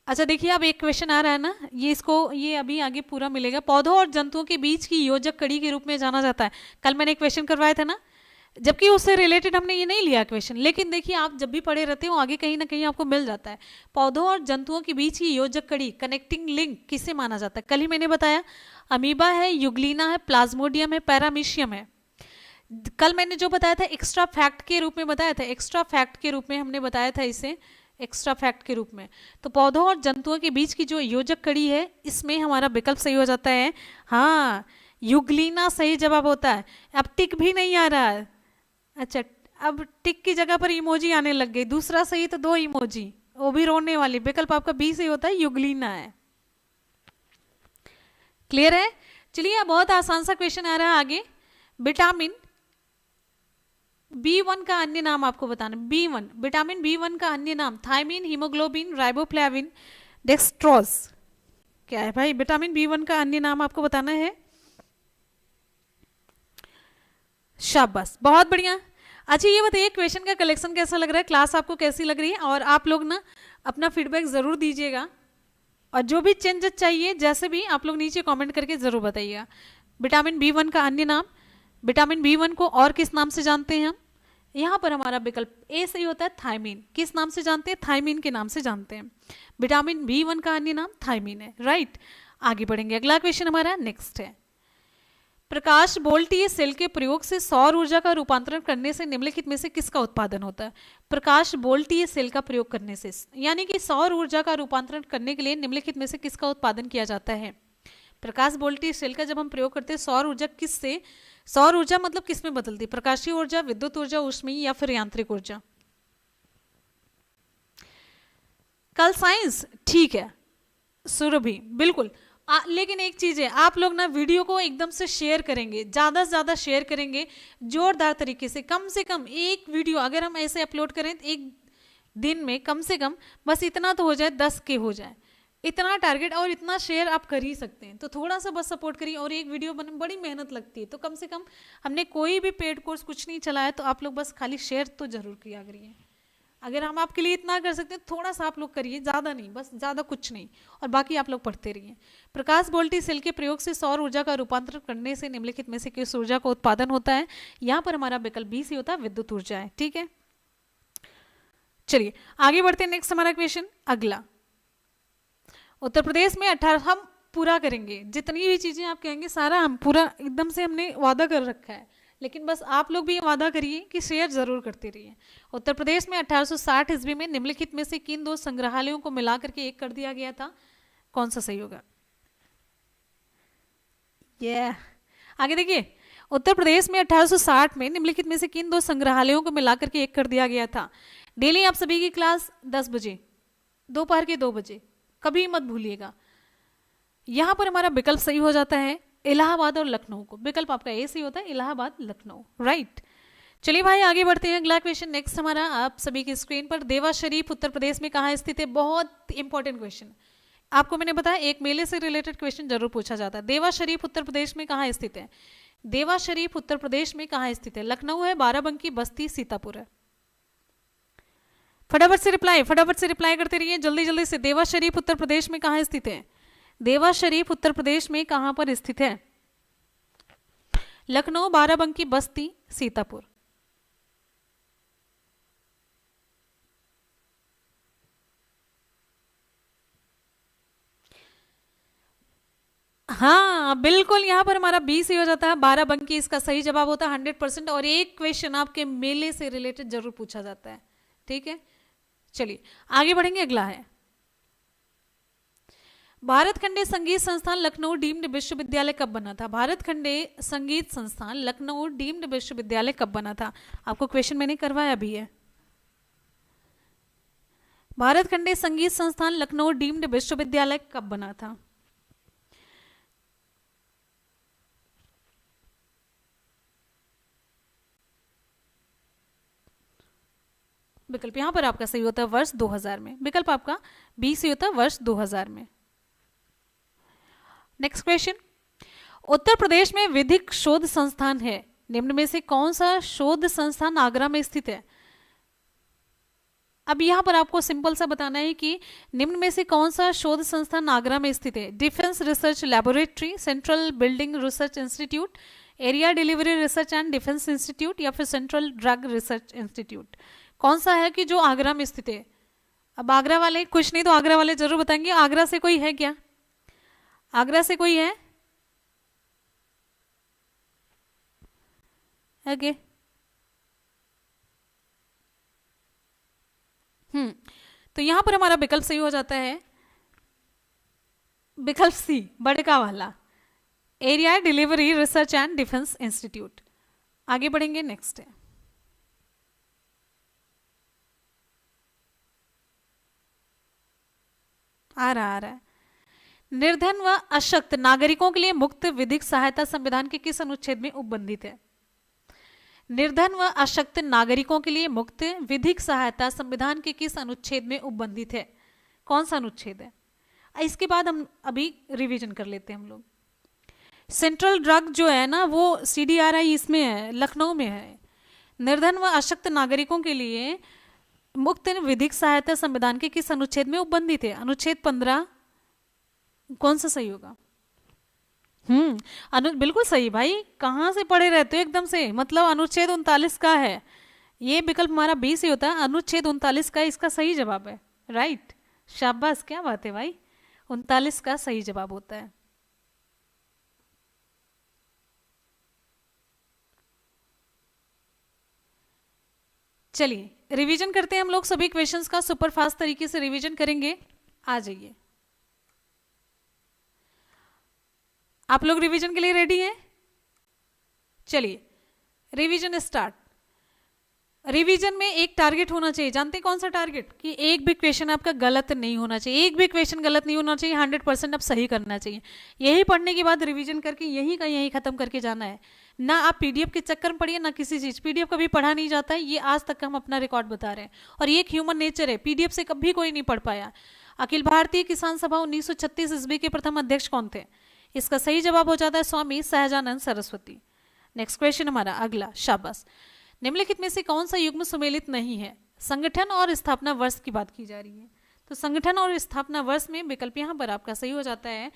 अच्छा देखिए, अब एक क्वेश्चन आ रहा है ना, ये इसको ये अभी आगे पूरा मिलेगा। पौधों और जंतुओं के बीच की योजक कड़ी के रूप में जाना जाता है। कल मैंने एक क्वेश्चन करवाया था ना, जबकि उससे रिलेटेड हमने ये नहीं लिया क्वेश्चन, लेकिन देखिए आप जब भी पढ़े रहते हो आगे कहीं ना कहीं आपको मिल जाता है। पौधों और जंतुओं के बीच की योजक कड़ी, कनेक्टिंग लिंक किसे माना जाता है? कल ही मैंने बताया, अमीबा है, युग्लिना है, प्लाज्मोडियम है, पैरामीशियम है। कल मैंने जो बताया था एक्स्ट्रा फैक्ट के रूप में बताया था, एक्स्ट्रा फैक्ट के रूप में हमने बताया था इसे, एक्स्ट्रा फैक्ट के रूप में। तो पौधों और जंतुओं के बीच की जो योजक कड़ी है, इसमें हमारा विकल्प सही हो जाता है, हाँ युग्लिना सही जवाब होता है। अब टिक भी नहीं आ रहा है, अच्छा अब टिक की जगह पर इमोजी आने लग गई, दूसरा सही तो दो इमोजी, वो भी रोने वाली। विकल्प आपका बी सही होता है, युग्लिना है। क्लियर है? चलिए अब बहुत आसान सा क्वेश्चन आ रहा है आगे, विटामिन B1 का अन्य नाम आपको बताना। B1, विटामिन B1 का अन्य नाम, थायमिन, हीमोग्लोबिन, राइबोफ्लेविन, डेक्सट्रोज, क्या है भाई? विटामिन B1 का अन्य नाम आपको बताना है। शाबाश, बहुत बढ़िया। अच्छा ये बताइए, क्वेश्चन का कलेक्शन कैसा लग रहा है, क्लास आपको कैसी लग रही है? और आप लोग ना अपना फीडबैक जरूर दीजिएगा, और जो भी चेंजेस चाहिए जैसे भी आप लोग नीचे कमेंट करके जरूर बताइएगा। विटामिन B1 का अन्य नाम, विटामिन B1 को और किस नाम से जानते हैं हम? यहाँ पर हमारा विकल्प ए सही होता है, थायमिन। किस नाम से जानते हैं? थायमिन के नाम से जानते हैं। विटामिन B1 का अन्य नाम थायमिन है, राइट। आगे बढ़ेंगे, अगला क्वेश्चन हमारा नेक्स्ट है, प्रकाश वोल्टीय सेल के प्रयोग से सौर ऊर्जा का रूपांतरण करने से निम्नलिखित में से किसका उत्पादन होता है? प्रकाश वोल्टीय सेल का प्रयोग करने से, यानी कि सौर ऊर्जा का रूपांतरण करने के लिए निम्नलिखित में से किसका उत्पादन किया जाता है? प्रकाश वोल्टीय सेल का जब हम प्रयोग करते हैं, सौर ऊर्जा किससे, सौर ऊर्जा मतलब किस में बदलती है? प्रकाशीय ऊर्जा, विद्युत ऊर्जा, ऊष्मीय या फिर यांत्रिक ऊर्जा? कल साइंस, ठीक है सुरभि, बिल्कुल। लेकिन एक चीज है, आप लोग ना वीडियो को एकदम से शेयर करेंगे, ज्यादा से ज्यादा शेयर करेंगे जोरदार तरीके से कम एक वीडियो अगर हम ऐसे अपलोड करें तो एक दिन में कम से कम बस इतना तो हो जाए, 10 के हो जाए, इतना टारगेट, और इतना शेयर आप कर ही सकते हैं। तो थोड़ा सा बस सपोर्ट करिए, और एक वीडियो बनने में बड़ी मेहनत लगती है, तो कम से कम हमने कोई भी पेड कोर्स कुछ नहीं चलाया, तो आप लोग बस खाली शेयर तो जरूर किया करिए। अगर हम आपके लिए इतना कर सकते हैं, थोड़ा सा आप लोग करिए, ज़्यादा नहीं, बस ज़्यादा कुछ नहीं, और बाकी आप लोग पढ़ते रहिए। प्रकाश वोल्टी सेल के प्रयोग से सौर ऊर्जा का रूपांतरण करने से निम्नलिखित में से किस ऊर्जा का उत्पादन होता है? यहाँ पर हमारा विकल्प बी से होता है, विद्युत ऊर्जा है, ठीक है। चलिए आगे बढ़ते हैं, नेक्स्ट हमारा क्वेश्चन अगला, उत्तर प्रदेश में 18, हम पूरा करेंगे जितनी भी चीजें आप कहेंगे सारा हम पूरा एकदम से हमने वादा कर रखा है, लेकिन बस आप लोग भी वादा करिए कि शेयर जरूर करते रहिए। उत्तर प्रदेश में 1860 ईस्वी में निम्नलिखित में से किन दो संग्रहालयों को मिलाकर के एक कर दिया गया था? कौन सा सही होगा? आगे देखिए, उत्तर प्रदेश में 1860 में निम्नलिखित में से किन दो संग्रहालयों को मिलाकर के एक कर दिया गया था? डेली आप सभी की क्लास 10 बजे, दोपहर के 2 बजे, कभी मत भूलिएगा। यहां पर हमारा विकल्प सही हो जाता है इलाहाबाद और लखनऊ को, विकल्प आपका ए सही होता है, इलाहाबाद लखनऊ, राइट। चलिए भाई आगे बढ़ते हैं, अगला क्वेश्चन नेक्स्ट हमारा आप सभी की स्क्रीन पर, देवा शरीफ उत्तर प्रदेश में कहाँ स्थित है? बहुत इंपॉर्टेंट क्वेश्चन, आपको मैंने बताया एक मेले से रिलेटेड क्वेश्चन जरूर पूछा जाता है। देवा शरीफ उत्तर प्रदेश में कहाँ स्थित है? देवा शरीफ उत्तर प्रदेश में कहाँ स्थित है? लखनऊ है, बाराबंकी, बस्ती, सीतापुर है। फटाफट से रिप्लाई करते रहिए, जल्दी जल्दी से। देवा शरीफ उत्तर प्रदेश में कहाँ स्थित है? देवा शरीफ उत्तर प्रदेश में कहाँ पर स्थित है? लखनऊ, बाराबंकी, बस्ती, सीतापुर। हाँ बिल्कुल, यहाँ पर हमारा 20 ही हो जाता है। बाराबंकी इसका सही जवाब होता है 100%। और एक क्वेश्चन आपके मेले से रिलेटेड जरूर पूछा जाता है, ठीक है। चलिए आगे बढ़ेंगे, अगला है भारत खंडे संगीत संस्थान लखनऊ डीम्ड विश्वविद्यालय कब बना था? भारत खंडे संगीत संस्थान लखनऊ डीम्ड विश्वविद्यालय कब बना था? आपको क्वेश्चन मैंने करवाया भी है। भारत खंडे संगीत संस्थान लखनऊ डीम्ड विश्वविद्यालय कब बना था? विकल्प यहां पर आपका सही होता है वर्ष 2000 में। विकल्प आपका 20 ही होता है वर्ष 2000 में। नेक्स्ट क्वेश्चन, उत्तर प्रदेश में विधिक शोध संस्थान है, निम्न में से कौन सा शोध संस्थान आगरा में स्थित है? अब यहां पर आपको सिंपल सा बताना है कि निम्न में से कौन सा शोध संस्थान आगरा में स्थित है। Defence research laboratory, central building research institute, area delivery research and defence institute, या फिर सेंट्रल ड्रग रिसर्च इंस्टीट्यूट। कौन सा है कि जो आगरा में स्थित है? अब आगरा वाले कुछ नहीं तो आगरा वाले जरूर बताएंगे। आगरा से कोई है क्या? आगरा से कोई है? ओके तो यहां पर हमारा विकल्प सही हो जाता है विकल्प सी, बड़का वाला, area delivery research and defence institute. आगे बढ़ेंगे, नेक्स्ट है आ रहा है निर्धन व अशक्त नागरिकों के लिए मुक्त विधिक सहायता संविधान के किस अनुच्छेद में उपबंधित है? निर्धन व अशक्त नागरिकों के लिए मुक्त विधिक सहायता संविधान के किस अनुच्छेद में उपबंधित है? कौन सा अनुच्छेद है? इसके बाद हम अभी रिवीजन कर लेते हैं हम लोग। सेंट्रल ड्रग जो है ना वो CDRI इसमें है, लखनऊ में है। निर्धन व अशक्त नागरिकों के लिए मुक्त विधिक सहायता संविधान के किस अनुच्छेद में उपबंधित है? अनुच्छेद 15। कौन सा सही होगा? बिल्कुल सही भाई, कहाँ से पढ़े रहते हो एकदम से। मतलब अनुच्छेद 39 का है ये। विकल्प हमारा 20 ही होता है, अनुच्छेद 39 का इसका सही जवाब है। राइट, शाबाश, क्या बात है भाई, 39 का सही जवाब होता है। चलिए रिवीजन करते हैं हम लोग सभी क्वेश्चंस का, सुपर फास्ट तरीके से रिवीजन करेंगे। आ जाइए, आप लोग रिवीजन के लिए रेडी हैं? चलिए रिवीजन स्टार्ट। रिवीजन में एक टारगेट होना चाहिए, जानते हैं कौन सा टारगेट? कि एक भी क्वेश्चन आपका गलत नहीं होना चाहिए। एक भी क्वेश्चन गलत नहीं होना चाहिए, 100% आप सही करना चाहिए। यही पढ़ने के बाद रिवीजन करके यही का यही खत्म करके जाना है। ना आप PDF के चक्कर में पढ़िए ना किसी चीज। PDF कभी पढ़ा नहीं जाता है, ये आज तक हम अपना रिकॉर्ड बता रहे हैं। और ये एक ह्यूमन नेचर है, PDF से कभी कोई नहीं पढ़ पाया। अखिल भारतीय किसान सभा 1936 ईस्वी के प्रथम अध्यक्ष कौन थे? इसका सही जवाब हो जाता है स्वामी सहजानंद सरस्वती। नेक्स्ट क्वेश्चन हमारा अगला, शाबाश। निम्नलिखित में से कौन सा युग्म सुमेलित नहीं है? संगठन और स्थापना वर्ष की बात की जा रही है, तो संगठन और स्थापना वर्ष में विकल्प यहाँ पर आपका सही हो जाता है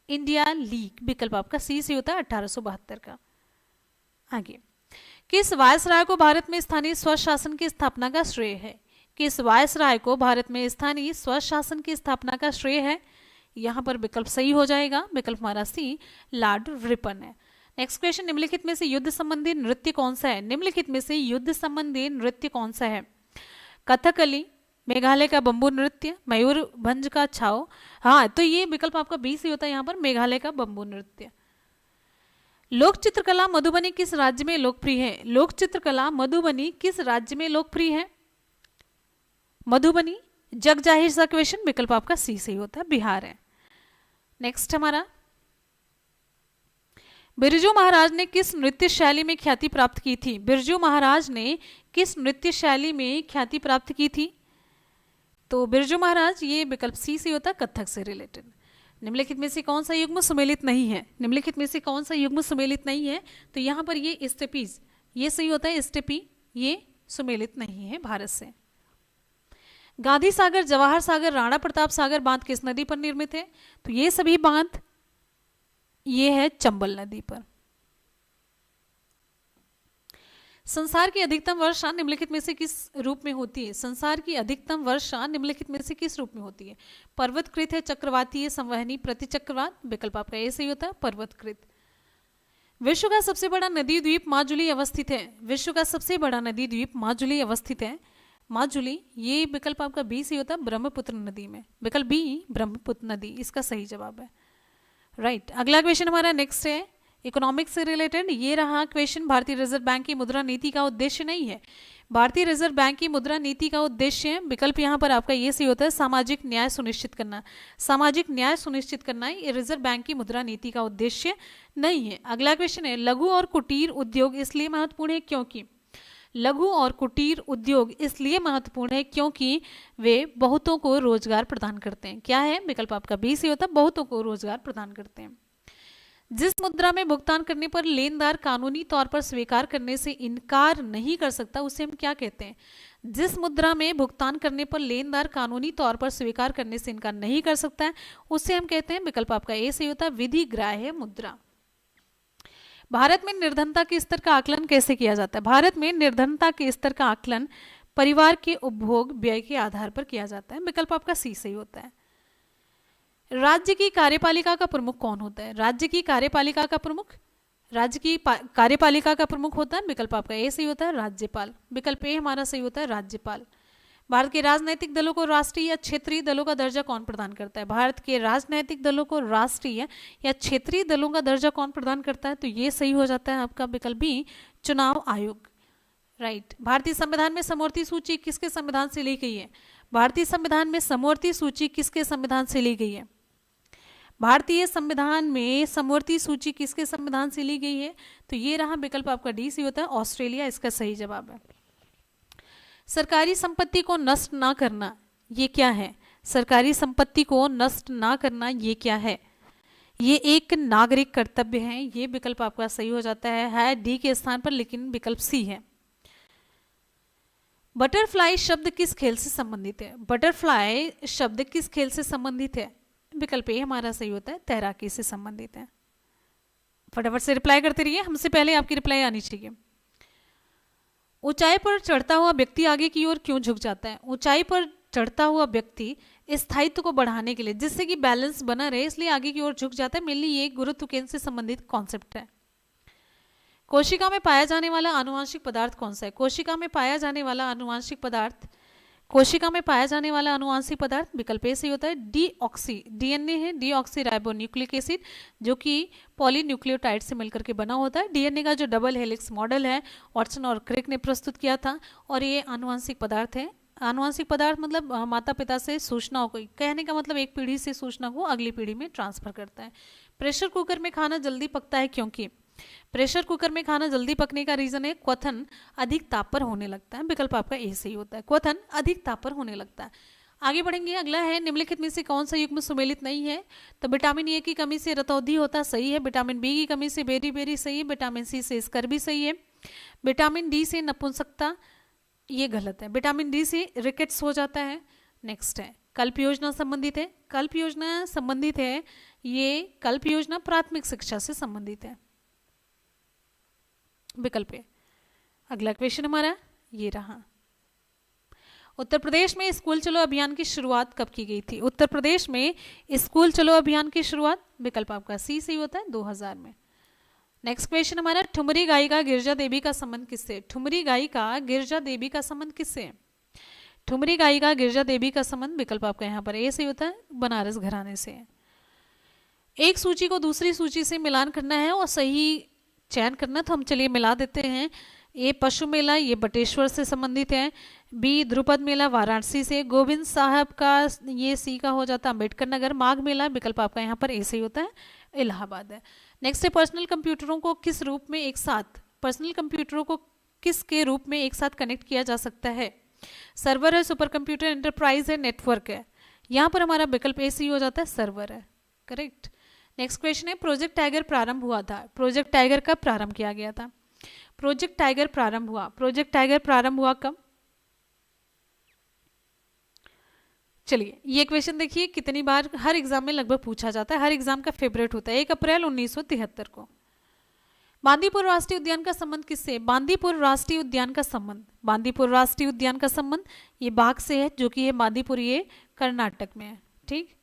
इंडिया लीग। विकल्प आपका C से होता है 1872 का। आगे, किस वायसराय को भारत में स्थानीय स्वशासन की स्थापना का श्रेय है? किस वायसराय को भारत में स्थानीय स्वशासन की स्थापना का श्रेय है? यहां पर विकल्प सही हो जाएगा, विकल्प हमारा C, लॉर्ड रिपन है। नेक्स्ट क्वेश्चन, निम्नलिखित में से युद्ध संबंधी नृत्य कौन सा है? निम्नलिखित में से युद्ध संबंधी नृत्य कौन सा है? कथकली, मेघालय का बंबू नृत्य, मयूरभंज का छाओ। हाँ, तो ये विकल्प आपका 20 ही होता है यहाँ पर, मेघालय का बंबू नृत्य। लोक चित्रकला मधुबनी किस राज्य में लोकप्रिय है? लोक चित्रकला मधुबनी किस राज्य में लोकप्रिय है? मधुबनी, जग जाहिर सा क्वेश्चन, विकल्प आपका C से ही होता है, बिहार है। नेक्स्ट हमारा, बिरजू महाराज ने किस नृत्य शैली में ख्याति प्राप्त की थी? बिरजू महाराज ने किस नृत्य शैली में ख्याति प्राप्त की थी? तो बिरजू महाराज, ये विकल्प सी से होता है कथक से रिलेटेड। निम्नलिखित में से कौन सा युग्म सुमेलित नहीं है? निम्नलिखित में से कौन सा युग्म सुमेलित नहीं है? तो यहाँ पर ये स्टेपीज, ये सही होता है स्टेपी, ये सुमेलित नहीं है भारत से। गांधी सागर, जवाहर सागर, राणा प्रताप सागर बांध किस नदी पर निर्मित है? तो ये सभी बांध ये है चंबल नदी पर। संसार की अधिकतम वर्षा निम्नलिखित में से किस रूप में होती है? संसार की अधिकतम वर्षा निम्नलिखित में से किस रूप में होती है? पर्वतकृत है, चक्रवाती है, संवहनी, प्रतिचक्रवात? विकल्प आपका ए सही होता है पर्वतकृत। विश्व का सबसे बड़ा नदी द्वीप माजुली अवस्थित है। विश्व का सबसे बड़ा नदी द्वीप माजुली अवस्थित है। माजुली, ये विकल्प आपका बी सही होता है ब्रह्मपुत्र नदी में। विकल्प बी ब्रह्मपुत्र नदी इसका सही जवाब है। राइट, अगला क्वेश्चन हमारा नेक्स्ट है इकोनॉमिक्स से रिलेटेड। ये रहा क्वेश्चन, भारतीय रिजर्व बैंक की मुद्रा नीति का उद्देश्य नहीं है। भारतीय रिजर्व बैंक की मुद्रा नीति का उद्देश्य, विकल्प यहाँ पर आपका ये सही होता है सामाजिक न्याय सुनिश्चित करना। सामाजिक न्याय सुनिश्चित करना ये रिजर्व बैंक की मुद्रा नीति का उद्देश्य नहीं है। अगला क्वेश्चन है, लघु और कुटीर उद्योग इसलिए महत्वपूर्ण है क्योंकि? लघु और कुटीर उद्योग इसलिए महत्वपूर्ण है क्योंकि वे बहुतों को रोजगार प्रदान करते हैं। क्या है? विकल्प आपका बी सही होता है बहुतों को रोजगार प्रदान करते हैं। जिस मुद्रा में भुगतान करने पर लेनदार कानूनी तौर पर स्वीकार करने से इनकार नहीं कर सकता उसे हम क्या कहते हैं? जिस मुद्रा में भुगतान करने पर लेनदार कानूनी तौर पर स्वीकार करने से इनकार नहीं कर सकता है उसे हम कहते हैं, विकल्प आपका ए सही होता है विधिग्राह्य मुद्रा। भारत में निर्धनता के स्तर का आकलन कैसे किया जाता है? भारत में निर्धनता के स्तर का आकलन परिवार के उपभोग व्यय के आधार पर किया जाता है। विकल्प आपका सी सही होता है। राज्य की कार्यपालिका का प्रमुख कौन होता है? राज्य की कार्यपालिका का प्रमुख, राज्य की कार्यपालिका का प्रमुख होता है, विकल्प आपका ए सही होता है राज्यपाल। विकल्प ए हमारा सही होता है राज्यपाल। भारत के राजनैतिक दलों को राष्ट्रीय या क्षेत्रीय दलों का दर्जा कौन प्रदान करता है? भारत के राजनैतिक दलों को राष्ट्रीय या क्षेत्रीय दलों का दर्जा कौन प्रदान करता है? तो ये सही हो जाता है आपका विकल्प बी चुनाव आयोग। राइट, भारतीय संविधान में समवर्ती सूची किसके संविधान से ली गई है? भारतीय संविधान में समवर्ती सूची किसके संविधान से ली गई है? भारतीय संविधान में समवर्ती सूची किसके संविधान से ली गई है? तो ये रहा विकल्प आपका डी सी होता है ऑस्ट्रेलिया, इसका सही जवाब है। सरकारी संपत्ति को नष्ट ना करना ये क्या है? सरकारी संपत्ति को नष्ट ना करना ये क्या है? ये एक नागरिक कर्तव्य है। ये विकल्प आपका सही हो जाता है डी के स्थान पर, लेकिन विकल्प सी है। बटरफ्लाई शब्द किस खेल से संबंधित है? बटरफ्लाई शब्द किस खेल से संबंधित है? विकल्प ए हमारा सही होता है तैराकी से संबंधित है। फटाफट से रिप्लाई करते रहिए, हमसे पहले आपकी रिप्लाई आनी चाहिए। ऊंचाई पर चढ़ता हुआ व्यक्ति आगे की ओर क्यों झुक जाता है? ऊंचाई पर चढ़ता हुआ व्यक्ति स्थायित्व को बढ़ाने के लिए, जिससे कि बैलेंस बना रहे, इसलिए आगे की ओर झुक जाता है। मेनली ये गुरुत्व केंद्र से संबंधित कॉन्सेप्ट है। कोशिका में पाया जाने वाला आनुवांशिक पदार्थ कौन सा है? कोशिका में पाया जाने वाला आनुवांशिक पदार्थ, कोशिका में पाया जाने वाला आनुवांशिक पदार्थ विकल्प ए सही होता है डीऑक्सी, डीएनए है डीऑक्सी राइबोन्यूक्लिक एसिड, जो कि पॉलीन्यूक्लियोटाइड से मिलकर के बना होता है। डीएनए का जो डबल हेलिक्स मॉडल है वाटसन और क्रिक ने प्रस्तुत किया था, और ये आनुवांशिक पदार्थ है। आनुवांशिक पदार्थ मतलब माता पिता से सूचनाओं को, कहने का मतलब एक पीढ़ी से सूचना को अगली पीढ़ी में ट्रांसफर करता है। प्रेशर कुकर में खाना जल्दी पकता है क्योंकि? प्रेशर कुकर में खाना जल्दी पकने का रीजन है क्वथन अधिक ताप पर होने लगता है। विकल्प आपका ए सही होता है क्वथन अधिक ताप पर होने लगता है। आगे बढ़ेंगे, अगला है निम्नलिखित में से कौन सा युग्म सुमेलित नहीं है? तो विटामिन ए की कमी से रतौंधी होता सही है, विटामिन बी की कमी से बेरी बेरी सही है, विटामिन सी से स्कर्वी सही है, विटामिन डी से नपुंसकता ये गलत है, विटामिन डी से रिकेट्स हो जाता है। नेक्स्ट है कल्प योजना संबंधित है, कल्प योजना संबंधित है, ये कल्प योजना प्राथमिक शिक्षा से संबंधित है। विकल्प है। अगला क्वेश्चन हमारा ये रहा, उत्तर प्रदेश में स्कूल चलो अभियान की शुरुआत कब की गई थी? उत्तर प्रदेश में स्कूल चलो अभियान की शुरुआत विकल्प आपका सी सही होता है 2000 में। नेक्स्ट क्वेश्चन हमारा, ठुमरी गायिका गिरजा देवी का संबंध किससे? ठुमरी गायिका गिरजा देवी का संबंध किससे? ठुमरी गायिका गिरजा देवी का संबंध विकल्प आपका यहाँ पर ए सही होता है बनारस घराने से। एक सूची को दूसरी सूची से मिलान करना है और सही चयन करना, तो हम चलिए मिला देते हैं। ए पशु मेला ये बटेश्वर से संबंधित है, बी ध्रुपद मेला वाराणसी से, गोविंद साहब का ये सी का हो जाता अम्बेडकर नगर, माघ मेला विकल्प आपका यहाँ पर ए सही होता है इलाहाबाद है। नेक्स्ट है पर्सनल कंप्यूटरों को किस रूप में एक साथ, पर्सनल कंप्यूटरों को किसके रूप में एक साथ कनेक्ट किया जा सकता है? सर्वर है, सुपर कंप्यूटर, एंटरप्राइज है, नेटवर्क है। यहाँ पर हमारा विकल्प ए सी हो जाता है, सर्वर है। करेक्ट। नेक्स्ट क्वेश्चन है प्रोजेक्ट टाइगर प्रारंभ हुआ था। प्रोजेक्ट टाइगर कब प्रारंभ किया गया था? प्रोजेक्ट टाइगर प्रारंभ हुआ, प्रोजेक्ट टाइगर प्रारंभ हुआ कब? चलिए ये क्वेश्चन देखिए कितनी बार हर एग्जाम में लगभग पूछा जाता है, हर एग्जाम का फेवरेट होता है। 1 अप्रैल 1973 को। बांदीपुर राष्ट्रीय उद्यान का संबंध किससे? बांदीपुर राष्ट्रीय उद्यान का संबंध, बांदीपुर राष्ट्रीय उद्यान का संबंध ये बाघ से है, जो कि ये बांदीपुर ये कर्नाटक में है। ठीक।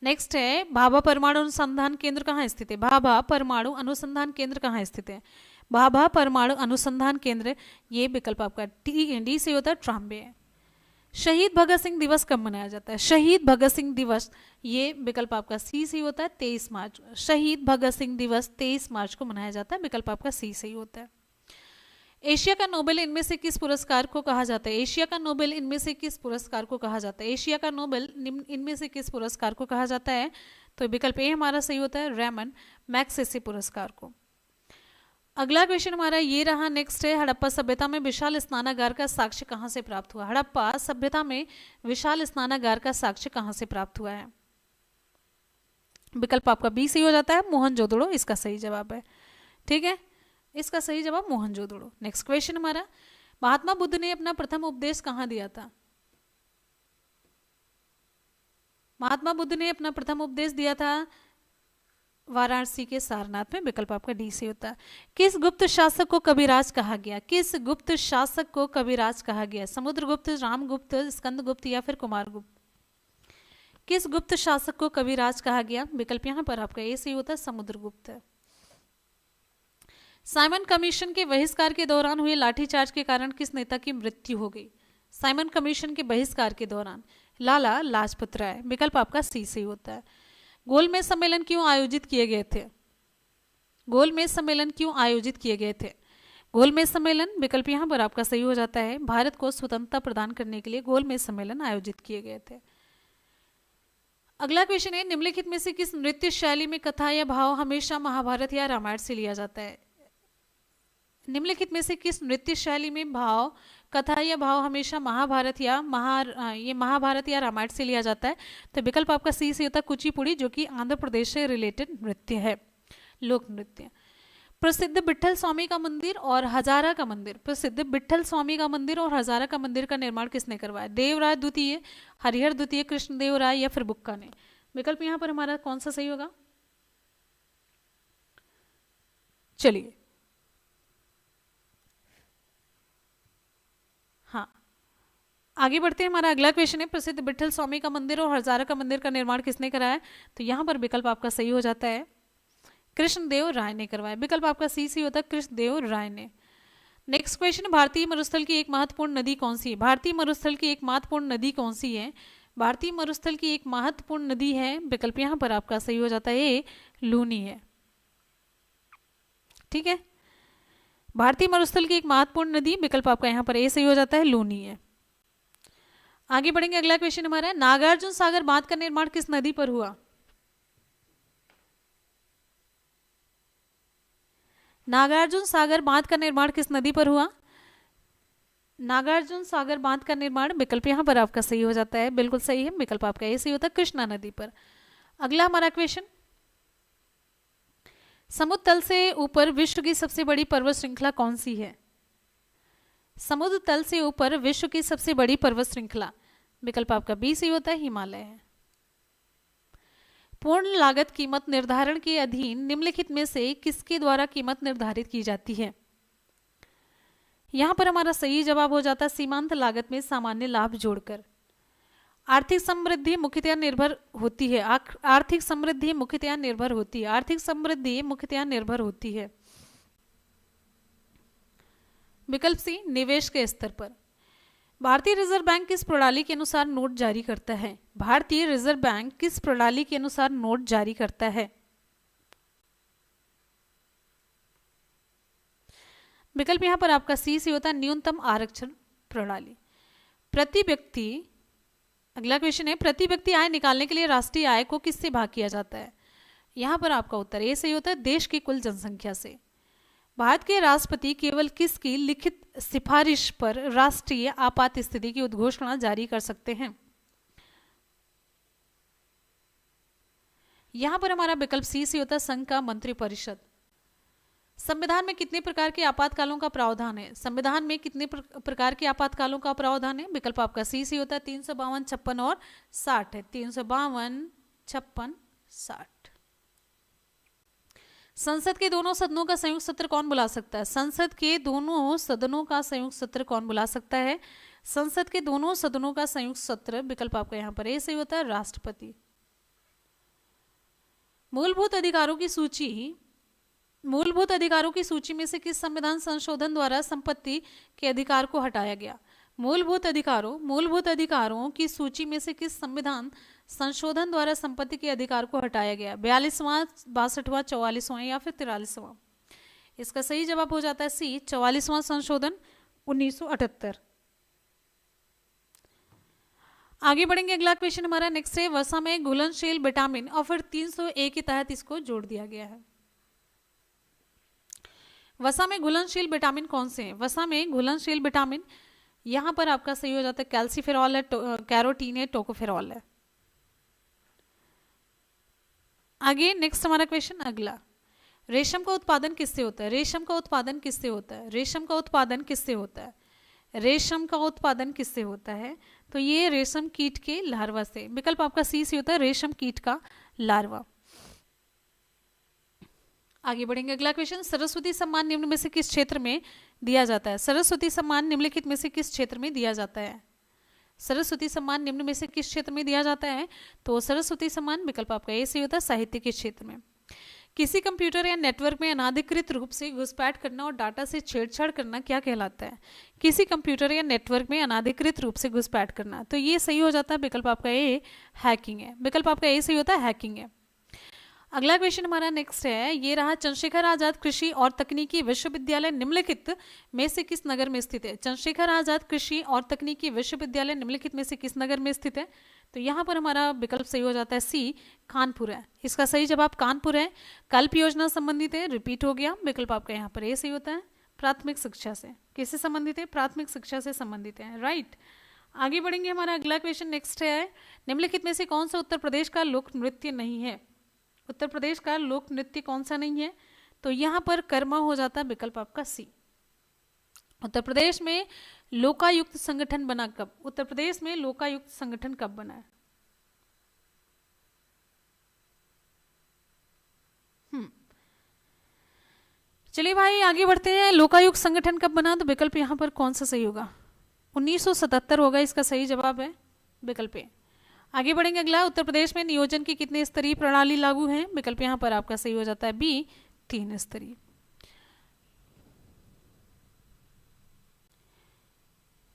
नेक्स्ट है भाभा परमाणु अनुसंधान केंद्र कहाँ स्थित है? भाभा परमाणु अनुसंधान केंद्र कहाँ स्थित है? भाभा परमाणु अनुसंधान केंद्र, ये विकल्प आपका डी से होता है, ट्राम्बे है। शहीद भगत सिंह दिवस कब मनाया जाता है? शहीद भगत सिंह दिवस, ये विकल्प आपका सी से होता है, 23 मार्च। शहीद भगत सिंह दिवस 23 मार्च को मनाया जाता है, विकल्प आपका सी से ही होता है। एशिया का नोबेल इनमें से किस पुरस्कार को कहा जाता है? एशिया का नोबेल इनमें से किस पुरस्कार को कहा जाता है? एशिया का नोबेल इनमें से किस पुरस्कार को कहा जाता है? तो विकल्प ए हमारा सही होता है, रेमन मैग्सेसे पुरस्कार को। अगला क्वेश्चन हमारा ये रहा। नेक्स्ट है हड़प्पा सभ्यता में विशाल स्नानागार का साक्ष्य कहाँ से प्राप्त हुआ? हड़प्पा सभ्यता में विशाल स्नानागार का साक्ष्य कहाँ से प्राप्त हुआ है? विकल्प आपका बी सही हो जाता है, मोहनजोदड़ो इसका सही जवाब है। ठीक है, इसका सही जवाब मोहनजोदड़ो। नेक्स्ट क्वेश्चन हमारा, महात्मा बुद्ध ने अपना प्रथम उपदेश कहाँ दिया था? महात्मा बुद्ध ने अपना प्रथम उपदेश दिया था वाराणसी के सारनाथ में, विकल्प आपका डी से होता है। किस गुप्त शासक को कविराज कहा गया? किस गुप्त शासक को कविराज कहा गया? समुद्रगुप्त, रामगुप्त, स्कंदगुप्त या फिर कुमारगुप्त? किस गुप्त शासक को कविराज कहा गया? विकल्प यहाँ पर आपका ए से होता है, समुद्रगुप्त। साइमन कमीशन के बहिष्कार के दौरान हुए लाठीचार्ज के कारण किस नेता की मृत्यु हो गई? साइमन कमीशन के बहिष्कार के दौरान लाला लाजपत राय, विकल्प आपका सी से होता है। गोलमेज सम्मेलन क्यों आयोजित किए गए थे? गोलमेज सम्मेलन क्यों आयोजित किए गए थे? गोलमेज सम्मेलन, विकल्प यहाँ पर आपका सही हो जाता है, भारत को स्वतंत्रता प्रदान करने के लिए गोलमेज सम्मेलन आयोजित किए गए थे। अगला क्वेश्चन है, निम्नलिखित में से किस नृत्य शैली में कथा या भाव हमेशा महाभारत या रामायण से लिया जाता है? निम्नलिखित में से किस नृत्य शैली में भाव, कथा या भाव हमेशा महाभारत या महाभारत या रामायण से लिया जाता है? तो विकल्प आपका सी से होता है, कुचिपुड़ी, जो कि आंध्र प्रदेश से रिलेटेड नृत्य है, लोक नृत्य। प्रसिद्ध विट्ठल स्वामी का मंदिर और हजारा का मंदिर, प्रसिद्ध विट्ठल स्वामी का मंदिर और हजारा का मंदिर का निर्माण किसने करवाया? देवराय द्वितीय, हरिहर द्वितीय, कृष्णदेव राय या फिर बुक्का ने? विकल्प यहाँ पर हमारा कौन सा सही होगा? चलिए हाँ आगे बढ़ते हैं। हमारा अगला क्वेश्चन है, प्रसिद्ध विट्ठल स्वामी का मंदिर और हजारा का मंदिर का निर्माण किसने कराया? तो यहाँ पर विकल्प आपका सही हो जाता है, कृष्णदेव राय ने करवाया, विकल्प आपका सी सी होता है, कृष्णदेव राय ने। नेक्स्ट क्वेश्चन, भारतीय मरुस्थल की एक महत्वपूर्ण नदी कौन सी है? भारतीय मरुस्थल की एक महत्वपूर्ण नदी कौन सी है? भारतीय मरुस्थल की एक महत्वपूर्ण नदी है, विकल्प यहाँ पर आपका सही हो जाता है, लूनी है। ठीक है, भारतीय मरुस्थल की एक महत्वपूर्ण नदी, विकल्प आपका यहाँ पर ए सही हो जाता है, लूनी है। आगे बढ़ेंगे, अगला क्वेश्चन हमारा है, नागार्जुन सागर बांध का निर्माण किस नदी पर हुआ? नागार्जुन सागर बांध का निर्माण किस नदी पर हुआ? नागार्जुन सागर बांध का निर्माण, विकल्प यहाँ पर आपका सही हो जाता है, बिल्कुल सही है, विकल्प आपका ए सही होता है, कृष्णा नदी पर। अगला हमारा क्वेश्चन, समुद्र तल से ऊपर विश्व की सबसे बड़ी पर्वत श्रृंखला कौन सी है? समुद्र तल से ऊपर विश्व की सबसे बड़ी पर्वत श्रृंखला, विकल्प आपका बी सही होता है, हिमालय है। पूर्ण लागत कीमत निर्धारण के अधीन निम्नलिखित में से किसके द्वारा कीमत निर्धारित की जाती है? यहां पर हमारा सही जवाब हो जाता है, सीमांत लागत में सामान्य लाभ जोड़कर। आर्थिक समृद्धि मुख्यतया निर्भर होती है, आर्थिक समृद्धि मुख्यतया निर्भर होती है, आर्थिक समृद्धि मुख्यतया निर्भर होती है, विकल्प सी, निवेश के स्तर पर। भारतीय रिजर्व बैंक किस प्रणाली के अनुसार नोट जारी करता है? भारतीय रिजर्व बैंक किस प्रणाली के अनुसार नोट जारी करता है? विकल्प यहां पर आपका सी से होता है, न्यूनतम आरक्षण प्रणाली। प्रति व्यक्ति, अगला क्वेश्चन है, प्रति व्यक्ति आय निकालने के लिए राष्ट्रीय आय को किससे भाग किया जाता है? यहां पर आपका उत्तर ए सही होता है, देश की कुल जनसंख्या से। भारत के राष्ट्रपति केवल किसकी लिखित सिफारिश पर राष्ट्रीय आपात स्थिति की उद्घोषणा जारी कर सकते हैं? यहां पर हमारा विकल्प सी से होता है संघ का मंत्रिपरिषद। संविधान में कितने प्रकार के आपातकालों का प्रावधान है? संविधान में कितने प्रकार के आपातकालों का प्रावधान है? विकल्प आपका सी से होता है 352, 56 और 60 है। 352, 56, 60। संसद के दोनों सदनों का संयुक्त सत्र कौन बुला सकता है? संसद के दोनों सदनों का संयुक्त सत्र कौन बुला सकता है? संसद के दोनों सदनों का संयुक्त सत्र विकल्प आपका यहाँ पर ए से होता है राष्ट्रपति। मूलभूत अधिकारों की सूची में से किस संविधान संशोधन द्वारा संपत्ति के अधिकार को हटाया गया? मूलभूत अधिकारों की सूची में से किस संविधान संशोधन द्वारा संपत्ति के अधिकार को हटाया गया? 42वां, 62वां, 44वां या फिर 43वां? इसका सही जवाब हो जाता है सी, 44वां संशोधन 1978। आगे बढ़ेंगे, अगला क्वेश्चन हमारा नेक्स्ट है, वसा में घुलनशील विटामिन और फिर 300A के तहत इसको जोड़ दिया गया है। वसा में घुलनशील विटामिन कौन से हैं? वसा में घुलनशील विटामिन यहां पर आपका सही हो जाता है कैल्सीफेरॉल है, कैरोटीन है, टोकोफेरॉल है। आगे नेक्स्ट हमारा क्वेश्चन अगला, रेशम का उत्पादन किससे होता है? रेशम का उत्पादन किससे होता है? रेशम का उत्पादन किससे होता है? रेशम का उत्पादन किससे होता है? तो ये रेशम कीट के लार्वा से। विकल्प आपका सी से होता है रेशम कीट का लार्वा। आगे बढ़ेंगे, अगला क्वेश्चन, सरस्वती सम्मान निम्न में से किस क्षेत्र में दिया जाता है? सरस्वती सम्मान निम्नलिखित में से किस क्षेत्र में दिया जाता है? सरस्वती सम्मान निम्न में से किस क्षेत्र में दिया जाता है? तो सरस्वती सम्मान विकल्प आपका ए से होता है साहित्य के क्षेत्र में। किसी कंप्यूटर या नेटवर्क में अनाधिकृत रूप से घुसपैठ करना और डाटा से छेड़छाड़ करना क्या कहलाता है? किसी कंप्यूटर या नेटवर्क में अनाधिकृत रूप से घुसपैठ करना, तो ये सही हो जाता है विकल्प आपका ए, हैकिंग है। विकल्प आपका ए सही होता है हैकिंग है। अगला क्वेश्चन हमारा नेक्स्ट है, ये रहा, चंद्रशेखर आजाद कृषि और तकनीकी विश्वविद्यालय निम्नलिखित में से किस नगर में स्थित है? चंद्रशेखर आजाद कृषि और तकनीकी विश्वविद्यालय निम्नलिखित में से किस नगर में स्थित है? तो यहाँ पर हमारा विकल्प सही हो जाता है सी, कानपुर है। इसका सही जवाब कानपुर है। कल्प योजना संबंधित है, रिपीट हो गया। विकल्प आपका यहाँ पर ए सही होता है प्राथमिक शिक्षा से। किससे संबंधित है? प्राथमिक शिक्षा से संबंधित है, राइट। आगे बढ़ेंगे, हमारा अगला क्वेश्चन नेक्स्ट है, निम्नलिखित में से कौन सा उत्तर प्रदेश का लोक नृत्य नहीं है? उत्तर प्रदेश का लोक नृत्य कौन सा नहीं है? तो यहाँ पर कर्मा हो जाता है विकल्प आपका सी। उत्तर प्रदेश में लोकायुक्त संगठन बना कब? उत्तर प्रदेश में लोकायुक्त संगठन कब बना है? चलिए भाई आगे बढ़ते हैं, लोकायुक्त संगठन कब बना? तो विकल्प यहाँ पर कौन सा सही होगा? 1977 होगा, इसका सही जवाब है विकल्प ए। आगे बढ़ेंगे, अगला, उत्तर प्रदेश में नियोजन की कितने स्तरीय प्रणाली लागू है? विकल्प यहाँ पर आपका सही हो जाता है बी, 3 स्तरीय।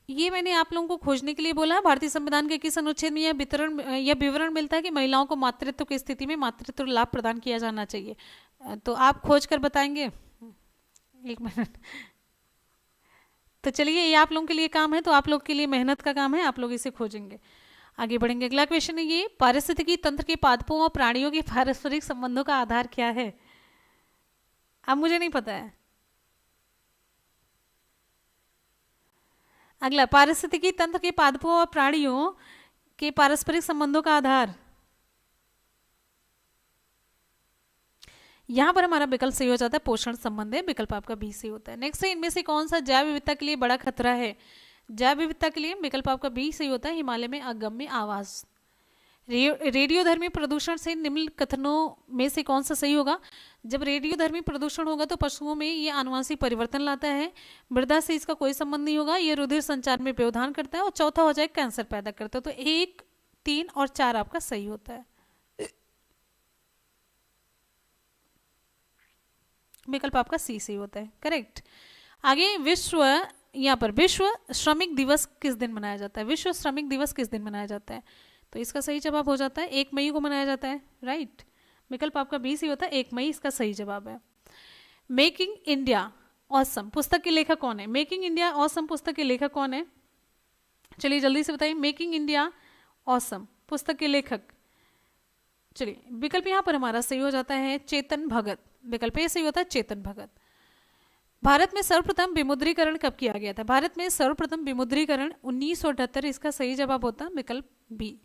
ये मैंने आप लोगों को खोजने के लिए बोला है, भारतीय संविधान के किस अनुच्छेद में यह विवरण मिलता है कि महिलाओं को मातृत्व की स्थिति में मातृत्व लाभ प्रदान किया जाना चाहिए? तो आप खोज कर बताएंगे? एक मिनट। तो चलिए, ये आप लोगों के लिए काम है, तो आप लोग के लिए मेहनत का काम है, आप लोग इसे खोजेंगे। आगे बढ़ेंगे, अगला क्वेश्चन है ये, पारिस्थितिकी तंत्र के पादपों और प्राणियों के पारस्परिक संबंधों का आधार क्या है? अब मुझे नहीं पता है। अगला, पारिस्थितिकी तंत्र के पादपों और प्राणियों के पारस्परिक संबंधों का आधार, यहां पर हमारा विकल्प सही हो जाता है पोषण संबंध है। विकल्प आपका बी सही होता है। नेक्स्ट है, इनमें से कौन सा जैव विविधता के लिए बड़ा खतरा है? जैव विविधता के लिए विकल्प आपका बी सही होता है हिमालय में अगम्य आवास। रेडियोधर्मी प्रदूषण से निम्न कथनों में से कौन सा सही होगा? जब रेडियोधर्मी प्रदूषण होगा तो पशुओं में ये आनुवांशिक परिवर्तन लाता है, मृदा से इसका कोई संबंध नहीं होगा, ये रुधिर संचार में व्यवधान करता है, और चौथा हो जाए कैंसर पैदा करता है। तो 1, 3 और 4 आपका सही होता है। विकल्प आपका सी सही होता है, करेक्ट। आगे, विश्व, यहाँ पर विश्व श्रमिक दिवस किस दिन मनाया जाता है? विश्व श्रमिक दिवस किस दिन मनाया जाता है? तो इसका सही जवाब हो जाता है 1 मई को मनाया जाता है, राइट। विकल्प आपका बी सही होता है 1 मई, इसका सही जवाब है। मेकिंग इंडिया ऑसम पुस्तक के लेखक कौन है? मेकिंग इंडिया ऑसम पुस्तक के लेखक कौन है? चलिए जल्दी से बताइए, मेकिंग इंडिया ऑसम पुस्तक के लेखक। चलिए विकल्प यहाँ पर हमारा सही हो जाता है चेतन भगत। विकल्प ए सही होता है चेतन भगत। भारत में सर्वप्रथम विमुद्रीकरण कब किया गया था? भारत में सर्वप्रथम विमुद्रीकरण 1978। इसका सही जवाब होता है विकल्प बी।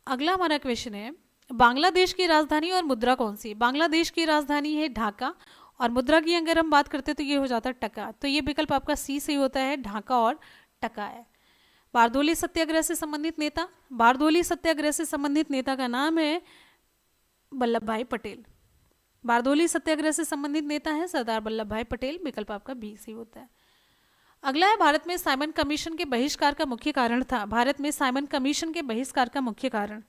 अगला हमारा क्वेश्चन है, बांग्लादेश की राजधानी और मुद्रा कौन सी? बांग्लादेश की राजधानी है ढाका और मुद्रा की अगर हम बात करते हैं तो ये हो जाता है टका। तो ये विकल्प आपका सी सही होता है, ढाका और टका है। बारदोली सत्याग्रह से संबंधित नेता, बारदोली सत्याग्रह से संबंधित नेता का नाम है वल्लभ भाई पटेल। बारदोली सत्याग्रह से संबंधित नेता है सरदार वल्लभ भाई पटेल। विकल्प आपका बी सही होता है। अगला है, भारत में साइमन कमीशन के बहिष्कार का मुख्य कारण था। भारत में साइमन कमीशन के बहिष्कार का मुख्य कारण,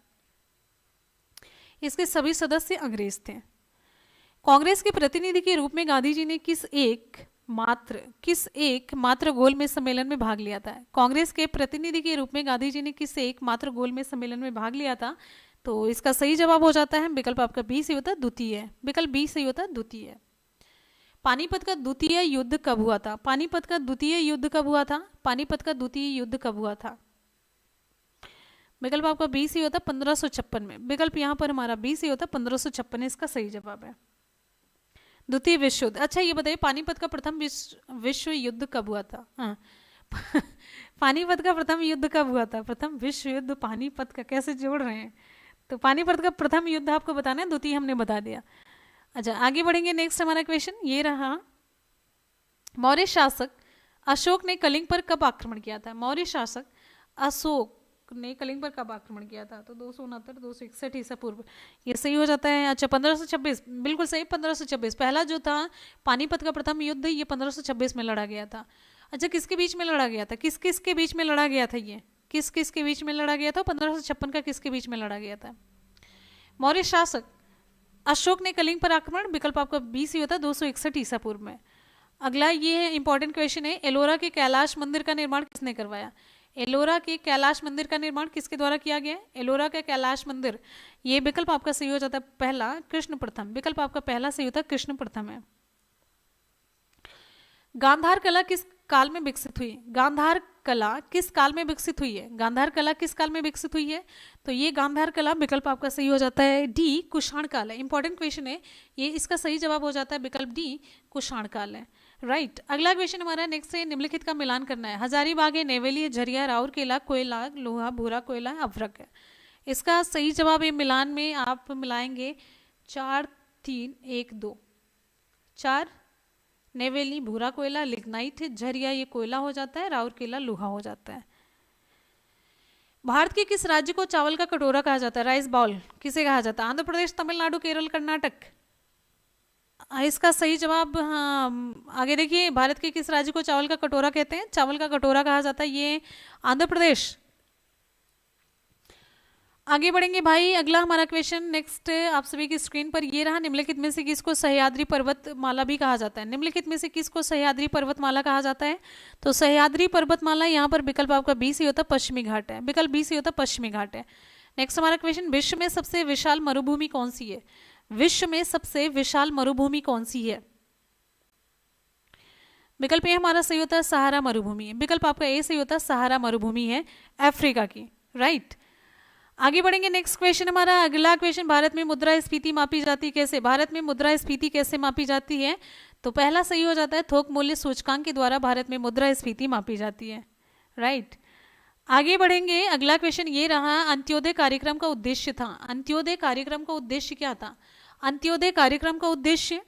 इसके सभी सदस्य अंग्रेज थे। कांग्रेस के प्रतिनिधि के रूप में गांधी जी ने किस एक मात्र गोलमेज सम्मेलन में भाग लिया था? कांग्रेस के प्रतिनिधि के रूप में गांधी जी ने किस एक मात्र गोलमेज सम्मेलन में भाग लिया था? तो इसका सही जवाब हो जाता है विकल्प आपका बी सही होता है, द्वितीय। विकल्प बी सही होता है, द्वितीय। पानीपत का द्वितीय युद्ध कब हुआ था? पानीपत का द्वितीय युद्ध कब हुआ था? पानीपत का द्वितीय युद्ध कब हुआ था? विकल्प आपका बी सही होता है 1556 में। विकल्प यहाँ पर हमारा बी सही होता है 1556, इसका सही जवाब है। द्वितीय विश्व युद्ध। अच्छा ये बताइए, पानीपत का प्रथम विश्व युद्ध कब हुआ था? हाँ पानीपत का प्रथम युद्ध कब हुआ था? प्रथम विश्व युद्ध पानीपत का कैसे जोड़ रहे हैं? तो पानीपत का प्रथम युद्ध आपको बताना है, द्वितीय हमने बता दिया। अच्छा आगे बढ़ेंगे, नेक्स्ट हमारा क्वेश्चन ये रहा, मौर्य शासक अशोक ने कलिंग पर कब आक्रमण किया था? मौर्य शासक अशोक ने कलिंग पर कब आक्रमण किया था? तो 269 261 ईसा पूर्व, ये सही हो जाता है। अच्छा 1526, बिल्कुल सही 1526। पहला जो था पानीपत का प्रथम युद्ध ये 1526 में लड़ा गया था। अच्छा किसके बीच में लड़ा गया था? किस किस के बीच में लड़ा गया था? ये किस किस के बीच में लड़ा गया था? 1556 का किसके बीच में लड़ा गया था? मौर्य शासक अशोक ने कलिंग पर आक्रमण, विकल्प आपका बी सही होता है 261 ईसा पूर्व में। अगला ये इंपॉर्टेंट क्वेश्चन है, एलोरा के कैलाश मंदिर का निर्माण किसने करवाया? एलोरा के कैलाश मंदिर का निर्माण किसके द्वारा किया गया? एलोरा का कैलाश मंदिर, ये विकल्प आपका सही हो जाता है पहला, कृष्ण प्रथम। विकल्प आपका पहला सही होता है, कृष्ण प्रथम है। गांधार कला किस काल में विकसित हुई? गांधार कला किस काल में विकसित हुई है? गांधार कला किस काल में विकसित हुई है? तो ये गांधार कला विकल्प आपका सही हो जाता है डी, कुषाण काल है। इंपॉर्टेंट क्वेश्चन है ये, इसका सही जवाब हो जाता है विकल्प डी, कुषाण काल है। राइट अगला क्वेश्चन हमारा नेक्स्ट है, निम्नलिखित का मिलान करना है। हजारीबाग है, नेवेली है, झरिया, राउरकेला, कोयला, लोहा, भूरा कोयला, अभ्रक है। इसका सही जवाब ये मिलान में आप मिलाएंगे 4 3 1 2, 4 नेवेली भूरा कोयला, लिग्नाइट है, झरिया ये कोयला हो जाता है, राउरकेला लोहा हो जाता है। भारत के किस राज्य को चावल का कटोरा कहा जाता है? राइस बाउल किसे कहा जाता है? आंध्र प्रदेश, तमिलनाडु, केरल, कर्नाटक। इसका सही जवाब, हाँ आगे देखिए, भारत के किस राज्य को चावल का कटोरा कहते हैं? चावल का कटोरा कहा जाता है ये आंध्र प्रदेश। आगे बढ़ेंगे भाई, अगला हमारा क्वेश्चन नेक्स्ट आप सभी की स्क्रीन पर ये रहा, निम्नलिखित में से किसको सह्याद्री पर्वतमाला भी कहा जाता है? निम्नलिखित में से किसको सह्याद्री पर्वतमाला कहा जाता है? तो सह्याद्री पर्वतमाला यहाँ पर विकल्प आपका बी सी होता है, पश्चिमी घाट है। विकल्प बी सी होता है, पश्चिमी घाट है। नेक्स्ट हमारा क्वेश्चन, विश्व में सबसे विशाल मरुभूमि कौन सी है? विश्व में सबसे विशाल मरुभूमि कौन सी है? विकल्प ए हमारा सही होता है सहारा मरुभूमि है। विकल्प आपका ए सही होता है सहारा मरुभूमि है अफ्रीका की। राइट आगे बढ़ेंगे, नेक्स्ट क्वेश्चन हमारा अगला क्वेश्चन, भारत में मुद्रास्फीति मापी जाती कैसे? भारत में मुद्रास्फीति कैसे मापी जाती है? तो पहला सही हो जाता है, थोक मूल्य सूचकांक के द्वारा भारत में मुद्रास्फीति मापी जाती है। राइट आगे बढ़ेंगे, अगला क्वेश्चन ये रहा, अंत्योदय कार्यक्रम का उद्देश्य था। अंत्योदय कार्यक्रम का उद्देश्य क्या था? अंत्योदय कार्यक्रम का उद्देश्य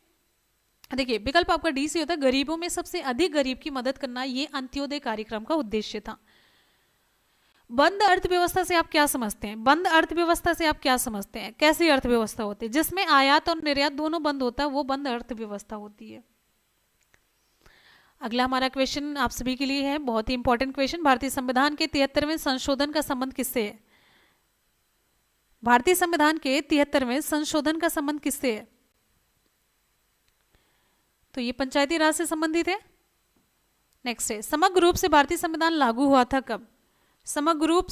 देखिए, विकल्प आपका डी सी होता है, गरीबों में सबसे अधिक गरीब की मदद करना, ये अंत्योदय कार्यक्रम का उद्देश्य था। बंद अर्थव्यवस्था से आप क्या समझते हैं? बंद अर्थव्यवस्था से आप क्या समझते हैं? कैसी अर्थव्यवस्था होती है? जिसमें आयात और निर्यात दोनों बंद होता है, वो बंद अर्थव्यवस्था होती है। अगला हमारा क्वेश्चन आप सभी के लिए है, बहुत ही इंपॉर्टेंट क्वेश्चन, भारतीय संविधान के 73वें संशोधन का संबंध किससे है? भारतीय संविधान के 73वें संशोधन का संबंध किससे है? तो ये पंचायती राज से संबंधित है। नेक्स्ट है, समग्र रूप से भारतीय संविधान लागू हुआ था कब? समग्र रूप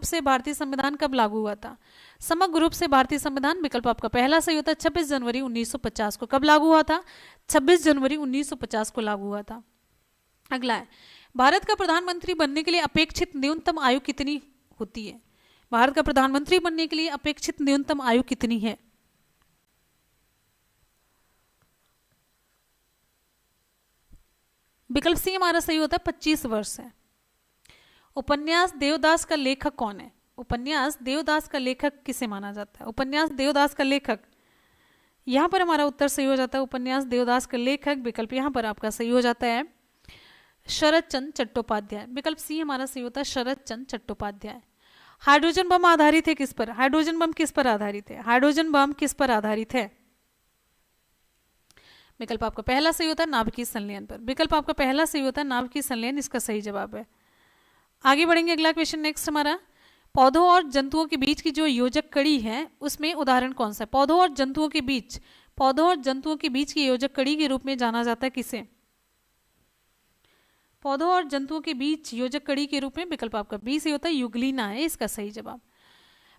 से भारतीय संविधान कब लागू हुआ था? समग्र रूप से भारतीय संविधान, विकल्प आपका पहला सही होता है 26 जनवरी 1950 को। कब लागू हुआ था? 26 जनवरी 1950 को लागू हुआ था। अगला है, भारत का प्रधानमंत्री बनने के लिए अपेक्षित न्यूनतम आयु कितनी होती है? भारत का प्रधानमंत्री बनने के लिए अपेक्षित न्यूनतम आयु कितनी है? विकल्प सी हमारा सही होता है 25 वर्ष है। उपन्यास देवदास का लेखक कौन है? उपन्यास देवदास का लेखक किसे माना जाता है? उपन्यास देवदास का लेखक, यहां पर हमारा उत्तर सही हो जाता है उपन्यास देवदास का लेखक, विकल्प यहां पर आपका सही हो जाता है शरद चंद्र चट्टोपाध्याय। विकल्प सी हमारा सही होता है शरद चंद्र चट्टोपाध्याय। हाइड्रोजन बम आधारित है किस पर? हाइड्रोजन बम किस पर आधारित है? हाइड्रोजन बम किस पर आधारित है? विकल्प आपका पहला सही होता है नाभिकीय संलयन पर। विकल्प आपका पहला सही होता है नाभिकीय संलयन, इसका सही जवाब है। आगे बढ़ेंगे, अगला क्वेश्चन नेक्स्ट हमारा, पौधों और जंतुओं के बीच की जो योजक कड़ी है उसमें उदाहरण कौन सा है? पौधों और जंतुओं के बीच, पौधों और जंतुओं के बीच की योजक कड़ी के रूप में जाना जाता है किसे? पौधों और जंतुओं के बीच योजक कड़ी के रूप में विकल्प आपका बी सही होता है यूग्लिना है इसका सही जवाब।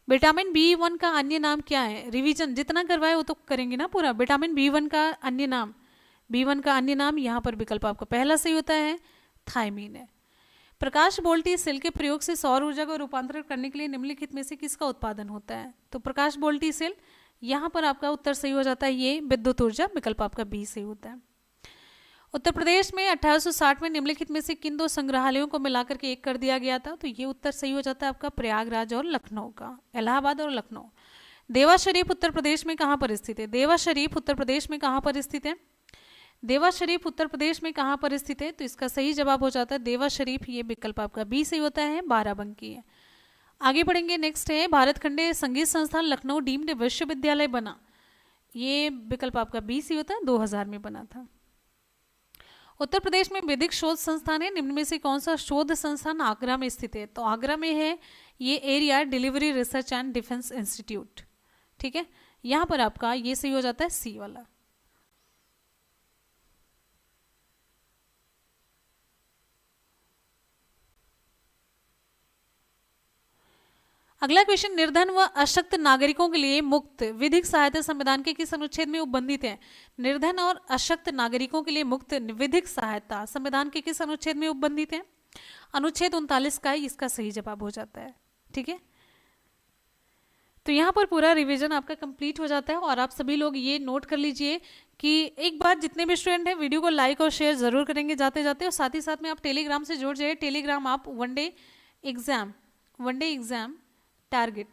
विटामिन बी1 का अन्य नाम क्या है? रिवीजन जितना करवाए वो तो करेंगे ना पूरा। विटामिन बी1 का अन्य नाम, बी1 का अन्य नाम यहाँ पर विकल्प आपका पहला सही होता है थायमीन है। प्रकाश वोल्टी सेल के प्रयोग से सौर ऊर्जा को रूपांतरित करने के लिए निम्नलिखित में से किसका उत्पादन होता है? तो प्रकाश वोल्टी सेल, यहाँ पर आपका उत्तर सही हो जाता है ये विद्युत ऊर्जा, विकल्प आपका बी सही होता है। उत्तर प्रदेश में 1860 में निम्नलिखित में से किन दो संग्रहालयों को मिलाकर के एक कर दिया गया था? तो ये उत्तर सही हो जाता है आपका प्रयागराज और लखनऊ का, इलाहाबाद और लखनऊ। देवा शरीफ उत्तर प्रदेश में कहाँ पर स्थित है? देवा शरीफ उत्तर प्रदेश में कहाँ पर स्थित है? देवा शरीफ उत्तर प्रदेश में कहाँ पर स्थित है? तो इसका सही जवाब हो जाता है देवा शरीफ, ये विकल्प आपका बी सही होता है, बाराबंकी है। आगे बढ़ेंगे, नेक्स्ट है भारत खंडे संगीत संस्थान लखनऊ डीम्ड विश्वविद्यालय बना, ये विकल्प आपका बी सही होता है 2000 में बना था। उत्तर प्रदेश में वैदिक शोध संस्थान है, निम्न में से कौन सा शोध संस्थान आगरा में स्थित है? तो आगरा में है ये area delivery research and defence institute, ठीक है, यहां पर आपका ये सही हो जाता है सी वाला। अगला क्वेश्चन, निर्धन व अशक्त नागरिकों के लिए मुक्त विधिक सहायता संविधान के किस अनुच्छेद में उपबंधित है? निर्धन और अशक्त नागरिकों के लिए मुक्त विधिक सहायता संविधान के किस अनुच्छेद में उपबंधित है? अनुच्छेद 39 का ही इसका सही जवाब हो जाता है, ठीक है। तो यहाँ पर पूरा रिवीजन आपका कंप्लीट हो जाता है और आप सभी लोग ये नोट कर लीजिए कि एक बार जितने भी स्टूडेंट हैं वीडियो को लाइक और शेयर जरूर करेंगे जाते जाते, और साथ ही साथ में आप टेलीग्राम से जुड़ जाइए। टेलीग्राम आप one day exam target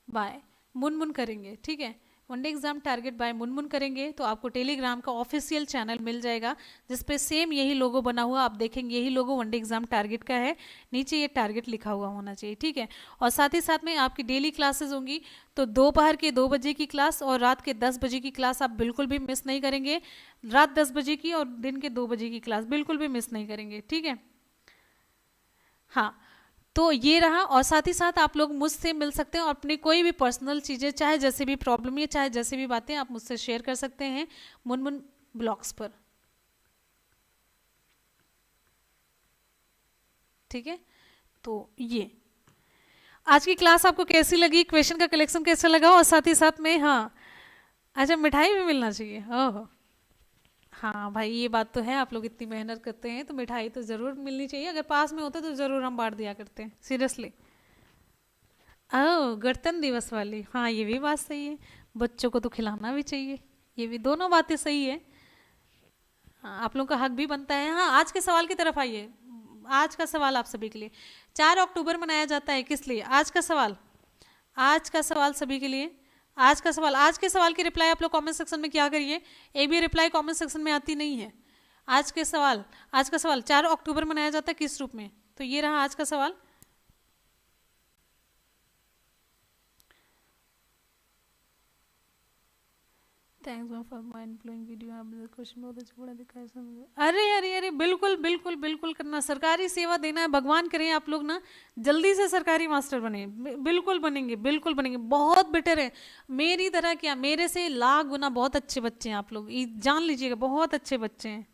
by Munmun करेंगे, ठीक है, one day exam target by Munmun करेंगे तो आपको टेलीग्राम का ऑफिशियल चैनल मिल जाएगा जिसपे सेम यही लोगो बना हुआ, आप देखेंगे यही लोगो वनडे एग्जाम टारगेट का है, नीचे ये टारगेट लिखा हुआ होना चाहिए, ठीक है। और साथ ही साथ में आपकी डेली क्लासेस होंगी, तो दोपहर के 2 बजे की क्लास और रात के 10 बजे की क्लास आप बिल्कुल भी मिस नहीं करेंगे। रात 10 बजे की और दिन के 2 बजे की क्लास बिल्कुल भी मिस नहीं करेंगे, ठीक है। हाँ, तो ये रहा, और साथ ही साथ आप लोग मुझसे मिल सकते हैं और अपनी कोई भी पर्सनल चीज़ें, चाहे जैसे भी प्रॉब्लम है, चाहे जैसे भी बातें, आप मुझसे शेयर कर सकते हैं मुनमुन ब्लॉग्स पर, ठीक है। तो ये आज की क्लास आपको कैसी लगी, क्वेश्चन का कलेक्शन कैसा लगा, और साथ ही साथ में हाँ, अच्छा मिठाई भी मिलना चाहिए, ओह हाँ भाई ये बात तो है, आप लोग इतनी मेहनत करते हैं तो मिठाई तो ज़रूर मिलनी चाहिए, अगर पास में होता तो ज़रूर हम बांट दिया करते हैं, सीरियसली। ओह गणतंत्र दिवस वाली, हाँ ये भी बात सही है, बच्चों को तो खिलाना भी चाहिए, ये भी दोनों बातें सही है। हाँ, आप लोगों का हक भी बनता है। हाँ, आज के सवाल की तरफ आइए, आज का सवाल आप सभी के लिए, 4 अक्टूबर मनाया जाता है किस लिए? आज का सवाल सभी के लिए, आज के सवाल की रिप्लाई आप लोग कमेंट सेक्शन में क्या करिए, एक भी रिप्लाई कमेंट सेक्शन में आती नहीं है। आज का सवाल 4 अक्टूबर मनाया जाता है किस रूप में? तो ये रहा आज का सवाल। Thanks ma'am for mind blowing video, आपने क्वेश्चन बहुत अच्छा पढ़ा दिखाया समझ। अरे बिल्कुल बिल्कुल बिल्कुल करना, सरकारी सेवा देना है, भगवान करें आप लोग ना जल्दी से सरकारी मास्टर बने, बिल्कुल बनेंगे, बहुत बेटर है, मेरी तरह क्या, मेरे से लाख गुना बहुत अच्छे बच्चे हैं आप लोग, जान लीजिएगा बहुत अच्छे बच्चे हैं।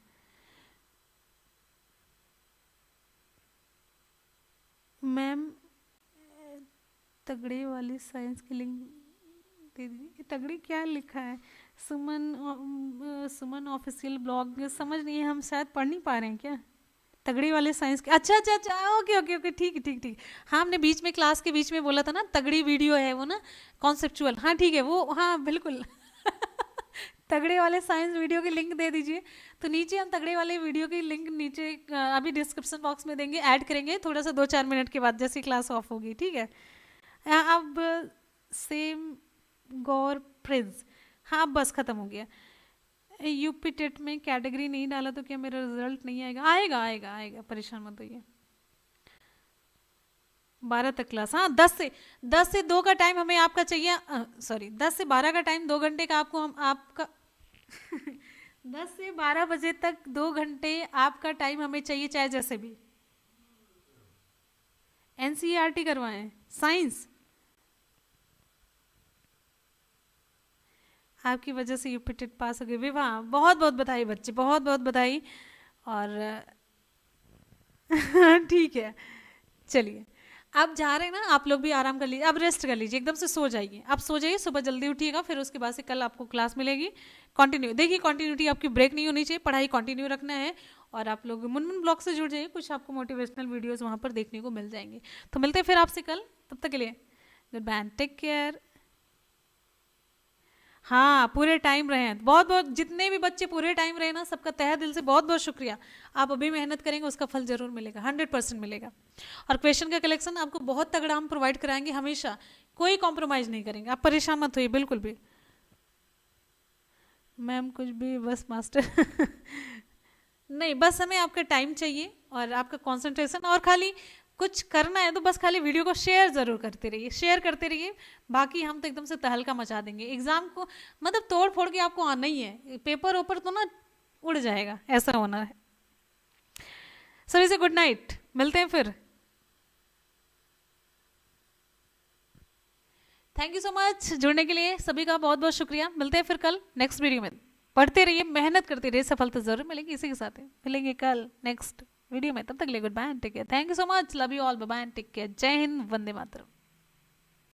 मैम तगड़े वाली साइंस की लिंक दे दीजिए, तगड़ी क्या लिखा है? सुमन ऑफिशियल ब्लॉग, समझ नहीं है, हम शायद पढ़ नहीं पा रहे हैं क्या? तगड़ी वाले साइंस के, अच्छा, ओके ठीक। हाँ, हमने बीच में क्लास के बीच में बोला था ना, तगड़ी वीडियो है वो ना, कॉन्सेप्चुअल, हाँ ठीक है वो, हाँ बिल्कुल तगड़े वाले साइंस वीडियो की लिंक दे दीजिए। तो नीचे हम तगड़े वाले वीडियो की लिंक नीचे अभी डिस्क्रिप्शन बॉक्स में देंगे, ऐड करेंगे थोड़ा सा 2-4 मिनट के बाद जैसे क्लास ऑफ होगी, ठीक है। अब सेम गौर प्रिंस, हाँ बस ख़त्म हो गया। यूपी टेट में कैटेगरी नहीं डाला तो क्या मेरा रिजल्ट नहीं आएगा? आएगा आएगा आएगा, परेशान मत होइए। 12 तक क्लास, हाँ 10 से 2 का टाइम हमें आपका चाहिए, सॉरी 10 से 12 का टाइम, 2 घंटे का आपको हम आपका 10 से 12 बजे तक 2 घंटे आपका टाइम हमें चाहिए, चाहे जैसे भी। एनसीईआरटी करवाएं साइंस, आपकी वजह से यूपी टेट पास हो गए। विवाह, बहुत बहुत बधाई बच्चे, बहुत बहुत बधाई। और ठीक है, चलिए अब जा रहे हैं ना, आप लोग भी आराम कर लीजिए, अब रेस्ट कर लीजिए, एकदम से सो जाइए। आप सो जाइए, सुबह जल्दी उठिएगा, फिर उसके बाद से कल आपको क्लास मिलेगी कंटिन्यू। देखिए कंटिन्यूटी आपकी ब्रेक नहीं होनी चाहिए, पढ़ाई कंटिन्यू रखना है। और आप लोग मुनमुन ब्लॉग से जुड़ जाइए, कुछ आपको मोटिवेशनल वीडियोस वहाँ पर देखने को मिल जाएंगे। तो मिलते हैं फिर आपसे कल, तब तक के लिए गुड बाय, टेक केयर। हाँ पूरे टाइम रहे हैं, बहुत बहुत जितने भी बच्चे पूरे टाइम रहे ना, सबका तहे दिल से बहुत बहुत शुक्रिया। आप अभी मेहनत करेंगे उसका फल जरूर मिलेगा, 100% मिलेगा। और क्वेश्चन का कलेक्शन आपको बहुत तगड़ा हम प्रोवाइड कराएंगे हमेशा, कोई कॉम्प्रोमाइज़ नहीं करेंगे, आप परेशान मत होइए बिल्कुल भी। मैम कुछ भी, बस मास्टर नहीं, बस हमें आपका टाइम चाहिए और आपका कंसंट्रेशन, और खाली कुछ करना है तो बस खाली वीडियो को शेयर ज़रूर करते रहिए, शेयर करते रहिए। बाकी हम तो एकदम से तहलका मचा देंगे एग्ज़ाम को, मतलब तोड़ फोड़ के आपको आना ही है, पेपर ऊपर तो ना उड़ जाएगा, ऐसा होना है। सभी से गुड नाइट, मिलते हैं फिर। थैंक यू सो मच जुड़ने के लिए, सभी का बहुत बहुत शुक्रिया। मिलते हैं फिर कल नेक्स्ट वीडियो में। पढ़ते रहिए, मेहनत करते रहिए, सफलता जरूर मिलेगी। इसी के साथ मिलेंगे कल नेक्स्ट वीडियो में, तब तक के लिए good bye and take care. Thank you so much, love you all, bye bye and take care. जय हिंद, वंदे मातरम।